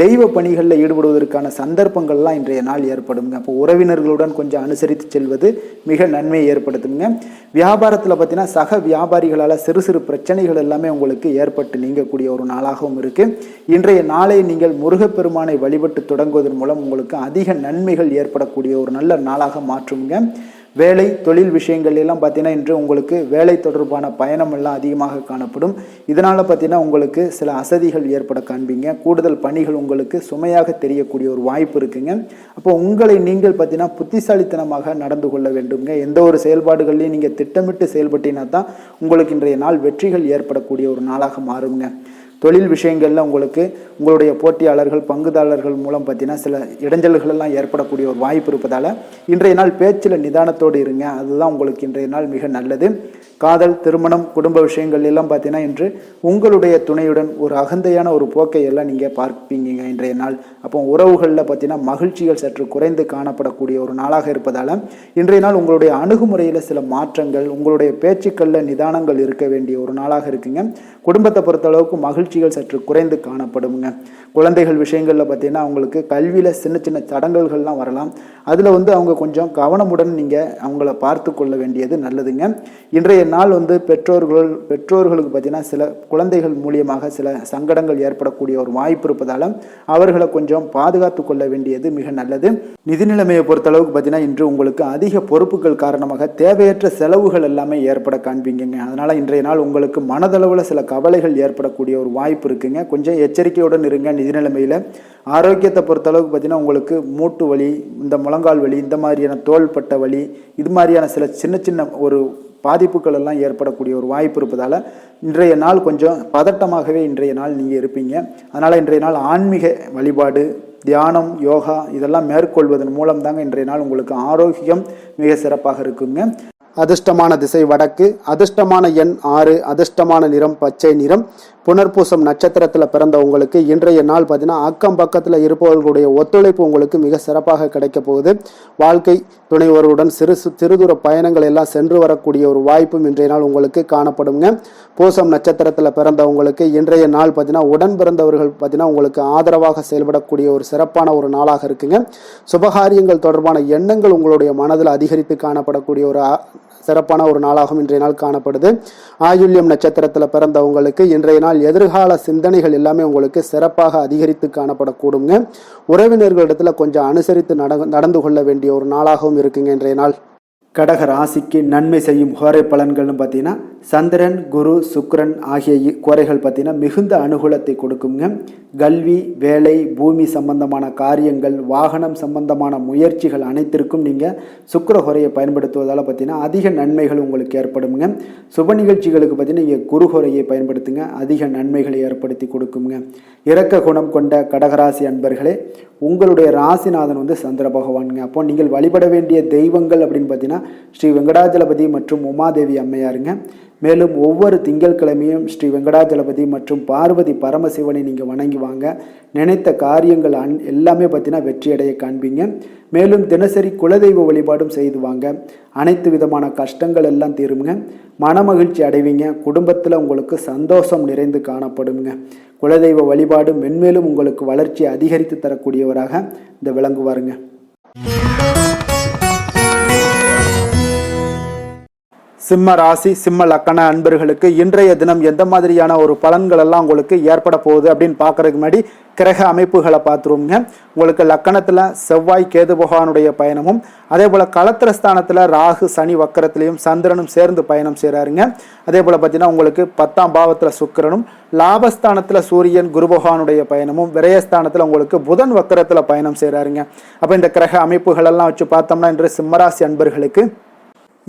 தெய்வ பணிகளில் ஈடுபடுவதற்கான சந்தர்ப்பங்கள்லாம் இன்றைய நாள் ஏற்படுங்க. அப்போ உறவினர்களுடன் கொஞ்சம் அனுசரித்து செல்வது மிக நன்மையை ஏற்படுத்துங்க. வியாபாரத்தில் பார்த்தீங்கன்னா சக வியாபாரிகளால் சிறு சிறு பிரச்சனைகள் எல்லாமே உங்களுக்கு ஏற்பட்டு நீங்கக்கூடிய ஒரு நாளாகவும் இருக்குது. இன்றைய நாளை நீங்கள் முருகப்பெருமானை வழிபட்டு தொடங்குவதன் மூலம் உங்களுக்கு அதிக நன்மைகள் ஏற்படக்கூடிய ஒரு நல்ல நாளாக மாற்றுங்க. வேலை தொழில் விஷயங்கள் எல்லாம் பார்த்தீங்கன்னா இன்று உங்களுக்கு வேலை தொடர்பான பயணம் எல்லாம் அதிகமாக காணப்படும். இதனால் பார்த்தீங்கன்னா உங்களுக்கு சில அசதிகள் ஏற்பட காண்பீங்க. கூடுதல் பணிகள் உங்களுக்கு சுமையாக தெரியக்கூடிய ஒரு வாய்ப்பு இருக்குங்க. அப்போ உங்களை நீங்கள் பார்த்தீங்கன்னா புத்திசாலித்தனமாக நடந்து கொள்ள வேண்டுங்க. எந்த ஒரு செயல்பாடுகள்லையும் நீங்கள் திட்டமிட்டு செயல்பட்டீங்கன்னா தான் உங்களுக்கு இன்றைய நாள் வெற்றிகள் ஏற்படக்கூடிய ஒரு நாளாக மாறுங்க. தொழில் விஷயங்களில் உங்களுக்கு உங்களுடைய போட்டியாளர்கள், பங்குதாரர்கள் மூலம் பார்த்தீங்கன்னா சில இடைஞ்சல்கள் எல்லாம் ஏற்படக்கூடிய ஒரு வாய்ப்பு இருப்பதால் இன்றைய நாள் பேச்சில் நிதானத்தோடு இருங்க. அதுதான் உங்களுக்கு இன்றைய நாள் மிக நல்லது. காதல், திருமணம், குடும்ப விஷயங்கள் எல்லாம் பார்த்தீங்கன்னா இன்று உங்களுடைய துணையுடன் ஒரு அகந்தையான ஒரு போக்கை எல்லாம் நீங்கள் பார்ப்பீங்க இன்றைய நாள். அப்போ உறவுகளில் பார்த்தீங்கன்னா மகிழ்ச்சிகள் சற்று குறைந்து காணப்படக்கூடிய ஒரு நாளாக இருப்பதால் இன்றைய நாள் உங்களுடைய அணுகுமுறையில் சில மாற்றங்கள், உங்களுடைய பேச்சுக்களில் நிதானங்கள் இருக்க வேண்டிய ஒரு நாளாக இருக்குங்க. குடும்பத்தை பொறுத்தளவுக்கு மகிழ்ச்சிகள் சற்று குறைந்து காணப்படுங்க. குழந்தைகள் விஷயங்களில் பார்த்தீங்கன்னா அவங்களுக்கு கல்வியில் சின்ன சின்ன தடங்கல்கள்லாம் வரலாம். அதில் அவங்க கொஞ்சம் கவனமுடன் நீங்கள் அவங்கள பார்த்து கொள்ள வேண்டியது நல்லதுங்க. இன்றைய நாள் பெற்றோர்களுக்கு பார்த்தீங்கன்னா சில குழந்தைகள் மூலியமாக சில சங்கடங்கள் ஏற்படக்கூடிய ஒரு வாய்ப்பு இருப்பதால் அவர்களை கொஞ்சம் பாதுகாத்து கொள்ள வேண்டியது மிக நல்லது. நிதி நிலைமையை பொறுத்தளவுக்கு பார்த்தீங்கன்னா இன்று உங்களுக்கு அதிக பொறுப்புகள் காரணமாக தேவையற்ற செலவுகள் எல்லாமே ஏற்பட காண்பீங்க. அதனால் இன்றைய நாள் உங்களுக்கு மனதளவில் சில கவலைகள் ஏற்படக்கூடிய ஒரு வாய்ப்பு இருக்குங்க. கொஞ்சம் எச்சரிக்கையுடன் இருங்க. நிதி நிலைமையில் ஆரோக்கியத்தை பொறுத்தளவுக்கு பார்த்தீங்கன்னா உங்களுக்கு மூட்டு வலி, இந்த முழங்கால் வலி, இந்த மாதிரியான தோள்பட்ட வலி, இது மாதிரியான சில சின்ன சின்ன ஒரு பாதிப்புகள் எல்லாம் ஏற்படக்கூடிய ஒரு வாய்ப்பு இருப்பதால் இன்றைய நாள் கொஞ்சம் பதட்டமாகவே இன்றைய நாள் நீங்கள் இருப்பீங்க. அதனால் இன்றைய நாள் ஆன்மீக வழிபாடு, தியானம், யோகா இதெல்லாம் மேற்கொள்வதன் மூலம் தாங்க இன்றைய நாள் உங்களுக்கு ஆரோக்கியம் மிக சிறப்பாக இருக்குங்க. அதிர்ஷ்டமான திசை வடக்கு, அதிர்ஷ்டமான எண் 6, அதிர்ஷ்டமான நிறம் பச்சை நிறம். புனர்பூசம் நட்சத்திரத்தில் பிறந்த உங்களுக்கு இன்றைய நாள் பார்த்தீங்கன்னா அக்கம் பக்கத்தில் இருப்பவர்களுடைய ஒத்துழைப்பு உங்களுக்கு மிக சிறப்பாக கிடைக்க போகுது. வாழ்க்கை துணைவருடன் சிறுதூர பயணங்கள் எல்லாம் சென்று வரக்கூடிய ஒரு வாய்ப்பும் இன்றைய நாள் உங்களுக்கு காணப்படுங்க. பூசம் நட்சத்திரத்தில் பிறந்தவங்களுக்கு இன்றைய நாள் பார்த்தீங்கன்னா உடன் பிறந்தவர்கள் பார்த்தீங்கன்னா உங்களுக்கு ஆதரவாக செயல்படக்கூடிய ஒரு சிறப்பான ஒரு நாளாக இருக்குங்க. சுபகாரியங்கள் தொடர்பான எண்ணங்கள் உங்களுடைய மனதில் அதிகரித்து காணப்படக்கூடிய ஒரு சிறப்பான ஒரு நாளாகவும் இன்றைய நாள் காணப்படுது. ஆயுள்யம் நட்சத்திரத்தில் பிறந்தவங்களுக்கு இன்றைய நாள் எதிர்கால சிந்தனைகள் எல்லாமே உங்களுக்கு சிறப்பாக அதிகரித்து காணப்படக்கூடுங்க. உறவினர்களிடத்தில் கொஞ்சம் அனுசரித்து நடந்து கொள்ள வேண்டிய ஒரு நாளாகவும் இருக்குங்க இன்றைய நாள். கடக ராசிக்கு நன்மை செய்யும் கோரை பலன்கள்னு பார்த்தீங்கன்னா சந்திரன், குரு, சுக்கிரன் ஆகிய கோரைகள் பார்த்தீங்கன்னா மிகுந்த அனுகூலத்தை கொடுக்குங்க. கல்வி, வேலை, பூமி சம்பந்தமான காரியங்கள், வாகனம் சம்பந்தமான முயற்சிகள் அனைத்திற்கும் நீங்கள் சுக்கிர கோரையை பயன்படுத்துவதால் பார்த்தீங்கன்னா அதிக நன்மைகள் உங்களுக்கு ஏற்படுங்க. சுப நிகழ்ச்சிகளுக்கு பார்த்தீங்கன்னா நீங்கள் குரு கோரையை பயன்படுத்துங்க, அதிக நன்மைகளை ஏற்படுத்தி கொடுக்குங்க. இரக்க குணம் கொண்ட கடகராசி அன்பர்களே, உங்களுடைய ராசிநாதன் சந்திர பகவானுங்க. அப்போ நீங்கள் வழிபட வேண்டிய தெய்வங்கள் அப்படின்னு பார்த்தீங்கன்னா ஸ்ரீ வெங்கடாஜலபதி மற்றும் உமாதேவி அம்மையாருங்க. மேலும் ஒவ்வொரு திங்கட்கிழமையும் ஸ்ரீ வெங்கடாஜலபதி மற்றும் பார்வதி பரமசிவனை நீங்கள் வணங்கி வாங்க. நினைத்த காரியங்கள் எல்லாமே பார்த்தீங்கன்னா வெற்றியடைய காண்பீங்க. மேலும் தினசரி குலதெய்வ வழிபாடும் செய்து வாங்க. அனைத்து விதமான கஷ்டங்கள் எல்லாம் தீருங்க. மனமகிழ்ச்சி அடைவீங்க. குடும்பத்தில் உங்களுக்கு சந்தோஷம் நிறைந்து காணப்படுங்க. குலதெய்வ வழிபாடு மென்மேலும் உங்களுக்கு வளர்ச்சியை அதிகரித்து தரக்கூடியவராக இந்த விளங்குவாருங்க. சிம்ம ராசி சிம்ம லக்கண அன்பர்களுக்கு இன்றைய தினம் எந்த மாதிரியான ஒரு பலன்கள் எல்லாம் உங்களுக்கு ஏற்பட போகுது அப்படின்னு பார்க்கறதுக்கு முன்னாடி கிரக அமைப்புகளை பார்த்துருவோங்க. உங்களுக்கு லக்கணத்தில் செவ்வாய் கேது பகவானுடைய பயணமும், அதே போல் களத்திரஸ்தானத்தில் ராகு சனி வக்கரத்திலையும் சந்திரனும் சேர்ந்து பயணம் செய்கிறாருங்க. அதே போல் பார்த்தீங்கன்னா உங்களுக்கு 10ஆம் பாவத்தில் சுக்கிரனும், லாபஸ்தானத்தில் சூரியன் குரு பகவானுடைய பயணமும், விரயஸ்தானத்தில் உங்களுக்கு புதன் வக்கரத்தில் பயணம் செய்கிறாருங்க. அப்போ இந்த கிரக அமைப்புகள் எல்லாம் வச்சு பார்த்தோம்னா இன்று சிம்மராசி அன்பர்களுக்கு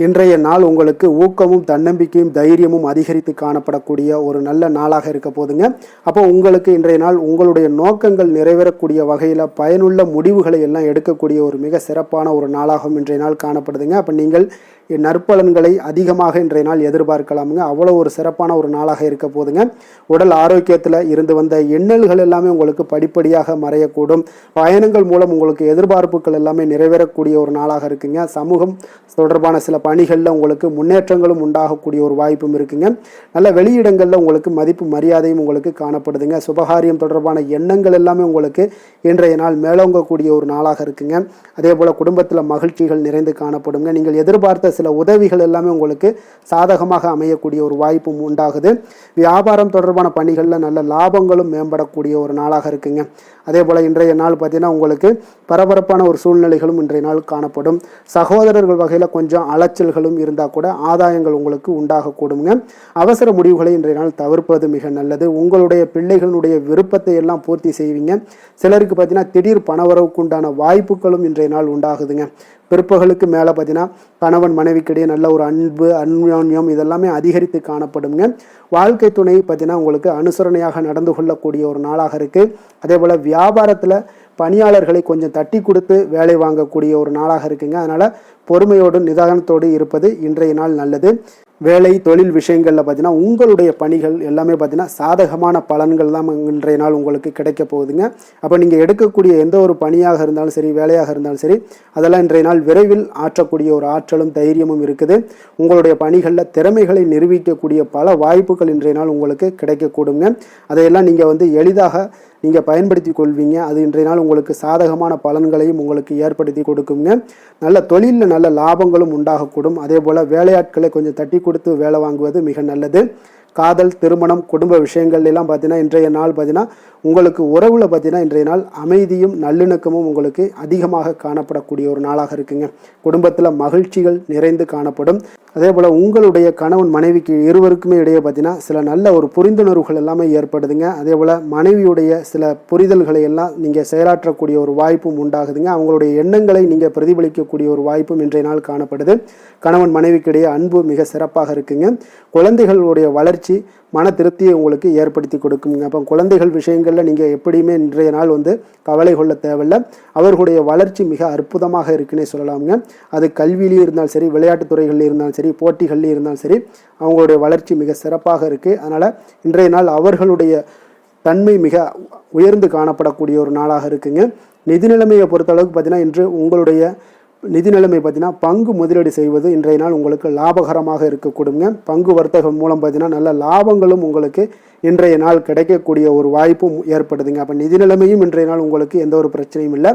இன்றைய நாள் உங்களுக்கு ஊக்கமும் தன்னம்பிக்கையும் தைரியமும் அதிகரித்து காணப்படக்கூடிய ஒரு நல்ல நாளாக இருக்க போதுங்க. அப்போ உங்களுக்கு இன்றைய நாள் உங்களுடைய நோக்கங்கள் நிறைவேறக்கூடிய வகையில் பயனுள்ள முடிவுகளை எல்லாம் எடுக்கக்கூடிய ஒரு மிக சிறப்பான ஒரு நாளாகவும் இன்றைய நாள் காணப்படுதுங்க. அப்போ நீங்கள் நற்பலன்களை அதிகமாக இன்றைய நாள் எதிர்பார்க்கலாமுங்க. அவ்வளோ ஒரு சிறப்பான ஒரு நாளாக இருக்க போதுங்க. உடல் ஆரோக்கியத்தில் இருந்து வந்த எண்ணல்கள் எல்லாமே உங்களுக்கு படிப்படியாக மறையக்கூடும். பயணங்கள் மூலம் உங்களுக்கு எதிர்பார்ப்புகள் எல்லாமே நிறைவேறக்கூடிய ஒரு நாளாக இருக்குங்க. சமூகம் தொடர்பான சில பணிகளில் உங்களுக்கு முன்னேற்றங்களும் உண்டாகக்கூடிய ஒரு வாய்ப்பும் இருக்குங்க. நல்ல வெளியிடங்களில் உங்களுக்கு மதிப்பு மரியாதையும் உங்களுக்கு காணப்படுதுங்க. சுபகாரியம் தொடர்பான எண்ணங்கள் எல்லாமே உங்களுக்கு இன்றைய நாள் மேலோங்கக்கூடிய ஒரு நாளாக இருக்குங்க. அதே போல் குடும்பத்தில் மகிழ்ச்சிகள் நிறைந்து காணப்படுங்க. நீங்கள் எதிர்பார்த்த சில உதவிகள் எல்லாமே உங்களுக்கு சாதகமாக அமையக்கூடிய ஒரு வாய்ப்பும் உண்டாகுது. வியாபாரம் தொடர்பான பணிகளில் நல்ல லாபங்களும் மேம்படக்கூடிய ஒரு நாளாக இருக்குங்க. அதே போல் இன்றைய நாள் பார்த்தீங்கன்னா உங்களுக்கு பரபரப்பான ஒரு சூழ்நிலைகளும் இன்றைய நாள் காணப்படும். சகோதரர்கள் வகையில் கொஞ்சம் அலைச்சல்களும் இருந்தால் கூட ஆதாயங்கள் உங்களுக்கு உண்டாகக்கூடுங்க. அவசர முடிவுகளை இன்றைய நாள் தவிர்ப்பது மிக நல்லது. உங்களுடைய பிள்ளைகளுடைய விருப்பத்தை எல்லாம் பூர்த்தி செய்வீங்க. சிலருக்கு பார்த்தீங்கன்னா திடீர் பணவரவுக்கு உண்டான வாய்ப்புகளும் இன்றைய நாள் உண்டாகுதுங்க. பிற்பகலுக்கு மேலே பார்த்தீங்கன்னா கணவன் மனைவிக்கிடையே நல்ல ஒரு அன்பு அந்யோன்யம் இதெல்லாமே அதிகரித்து காணப்படுங்க. வாழ்க்கை துணை பார்த்தீங்கன்னா உங்களுக்கு அனுசரணையாக நடந்து கொள்ளக்கூடிய ஒரு நாளாக இருக்குது. அதே போல் வியாபாரத்தில் பணியாளர்களை கொஞ்சம் தட்டி கொடுத்து வேலை வாங்கக்கூடிய ஒரு நாளாக இருக்குங்க. அதனால் பொறுமையோடு நிதானத்தோடு இருப்பது இன்றைய நாள் நல்லது. வேலை தொழில் விஷயங்களில் பார்த்தீங்கன்னா உங்களுடைய பணிகள் எல்லாமே பார்த்தீங்கன்னா சாதகமான பலன்கள் தான் இன்றைய நாள் உங்களுக்கு கிடைக்க போகுதுங்க. அப்போ நீங்கள் எடுக்கக்கூடிய எந்த ஒரு பணியாக இருந்தாலும் சரி, வேலையாக இருந்தாலும் சரி, அதெல்லாம் இன்றைய நாள் விரைவில் ஆற்றக்கூடிய ஒரு ஆற்றலும் தைரியமும் இருக்குது. உங்களுடைய பணிகளில் திறமைகளை நிரூபிக்கக்கூடிய பல வாய்ப்புகள் இன்றைய நாள் உங்களுக்கு கிடைக்கக்கூடுங்க. அதையெல்லாம் நீங்கள் எளிதாக நீங்கள் பயன்படுத்தி கொள்வீங்க. அது இன்றைய நாள் உங்களுக்கு சாதகமான பலன்களையும் உங்களுக்கு ஏற்படுத்தி கொடுக்குங்க. நல்ல தொழிலில் நல்ல லாபங்களும் உண்டாகக்கூடும். அதே போல் வேலையாட்களை கொஞ்சம் தட்டி கொடுத்து வேலை வாங்குவது மிக நல்லது. காதல், திருமணம், குடும்ப விஷயங்கள் எல்லாம் பார்த்தீங்கன்னா இன்றைய நாள் பார்த்தீங்கன்னா உங்களுக்கு உறவில் பார்த்தீங்கன்னா இன்றைய நாள் அமைதியும் நல்லிணக்கமும் உங்களுக்கு அதிகமாக காணப்படக்கூடிய ஒரு நாளாக இருக்குங்க. குடும்பத்தில் மகிழ்ச்சிகள் நிறைந்து காணப்படும். அதே போல் உங்களுடைய கணவன் மனைவிக்கு இருவருக்குமே இடையே பார்த்தீங்கன்னா சில நல்ல ஒரு புரிந்துணர்வுகள் எல்லாமே ஏற்படுதுங்க. அதே போல் மனைவியுடைய சில புரிதல்களை எல்லாம் நீங்கள் செயலாற்றக்கூடிய ஒரு வாய்ப்பும் உண்டாகுதுங்க. அவங்களுடைய எண்ணங்களை நீங்கள் பிரதிபலிக்கக்கூடிய ஒரு வாய்ப்பும் இன்றைய நாள் காணப்படுது. கணவன் மனைவிக்கு இடையே அன்பு மிக சிறப்பாக இருக்குங்க. குழந்தைகளுடைய வளர்ச்சி மன திருப்தியை உங்களுக்கு ஏற்படுத்தி கொடுக்குங்க. அப்போ குழந்தைகள் விஷயங்களில் நீங்கள் எப்படியுமே இன்றைய நாள் கவலை கொள்ள தேவையில்லை. அவர்களுடைய வளர்ச்சி மிக அற்புதமாக இருக்குன்னே சொல்லலாமுங்க. அது கல்வியிலையும் இருந்தாலும் சரி, விளையாட்டுத் துறைகளில் இருந்தாலும் சரி, போட்டிகள்லையும் இருந்தாலும் சரி, அவங்களுடைய வளர்ச்சி மிக சிறப்பாக இருக்குது. அதனால் இன்றைய நாள் அவர்களுடைய தன்மை மிக உயர்ந்து காணப்படக்கூடிய ஒரு நாளாக இருக்குங்க. நிதி நிலைமையை பொறுத்தளவுக்கு பார்த்தீங்கன்னா இன்று உங்களுடைய நிதி நிலைமை பார்த்தீங்கன்னா பங்கு முதலீடு செய்வது இன்றைய நாள் உங்களுக்கு லாபகரமாக இருக்கக்கூடுங்க. பங்கு வர்த்தகம் மூலம் பார்த்தீங்கன்னா நல்ல லாபங்களும் உங்களுக்கு இன்றைய நாள் கிடைக்கக்கூடிய ஒரு வாய்ப்பும் ஏற்படுதுங்க. அப்போ நிதி நிலைமையும் இன்றைய நாள் உங்களுக்கு எந்த ஒரு பிரச்சனையும் இல்லை.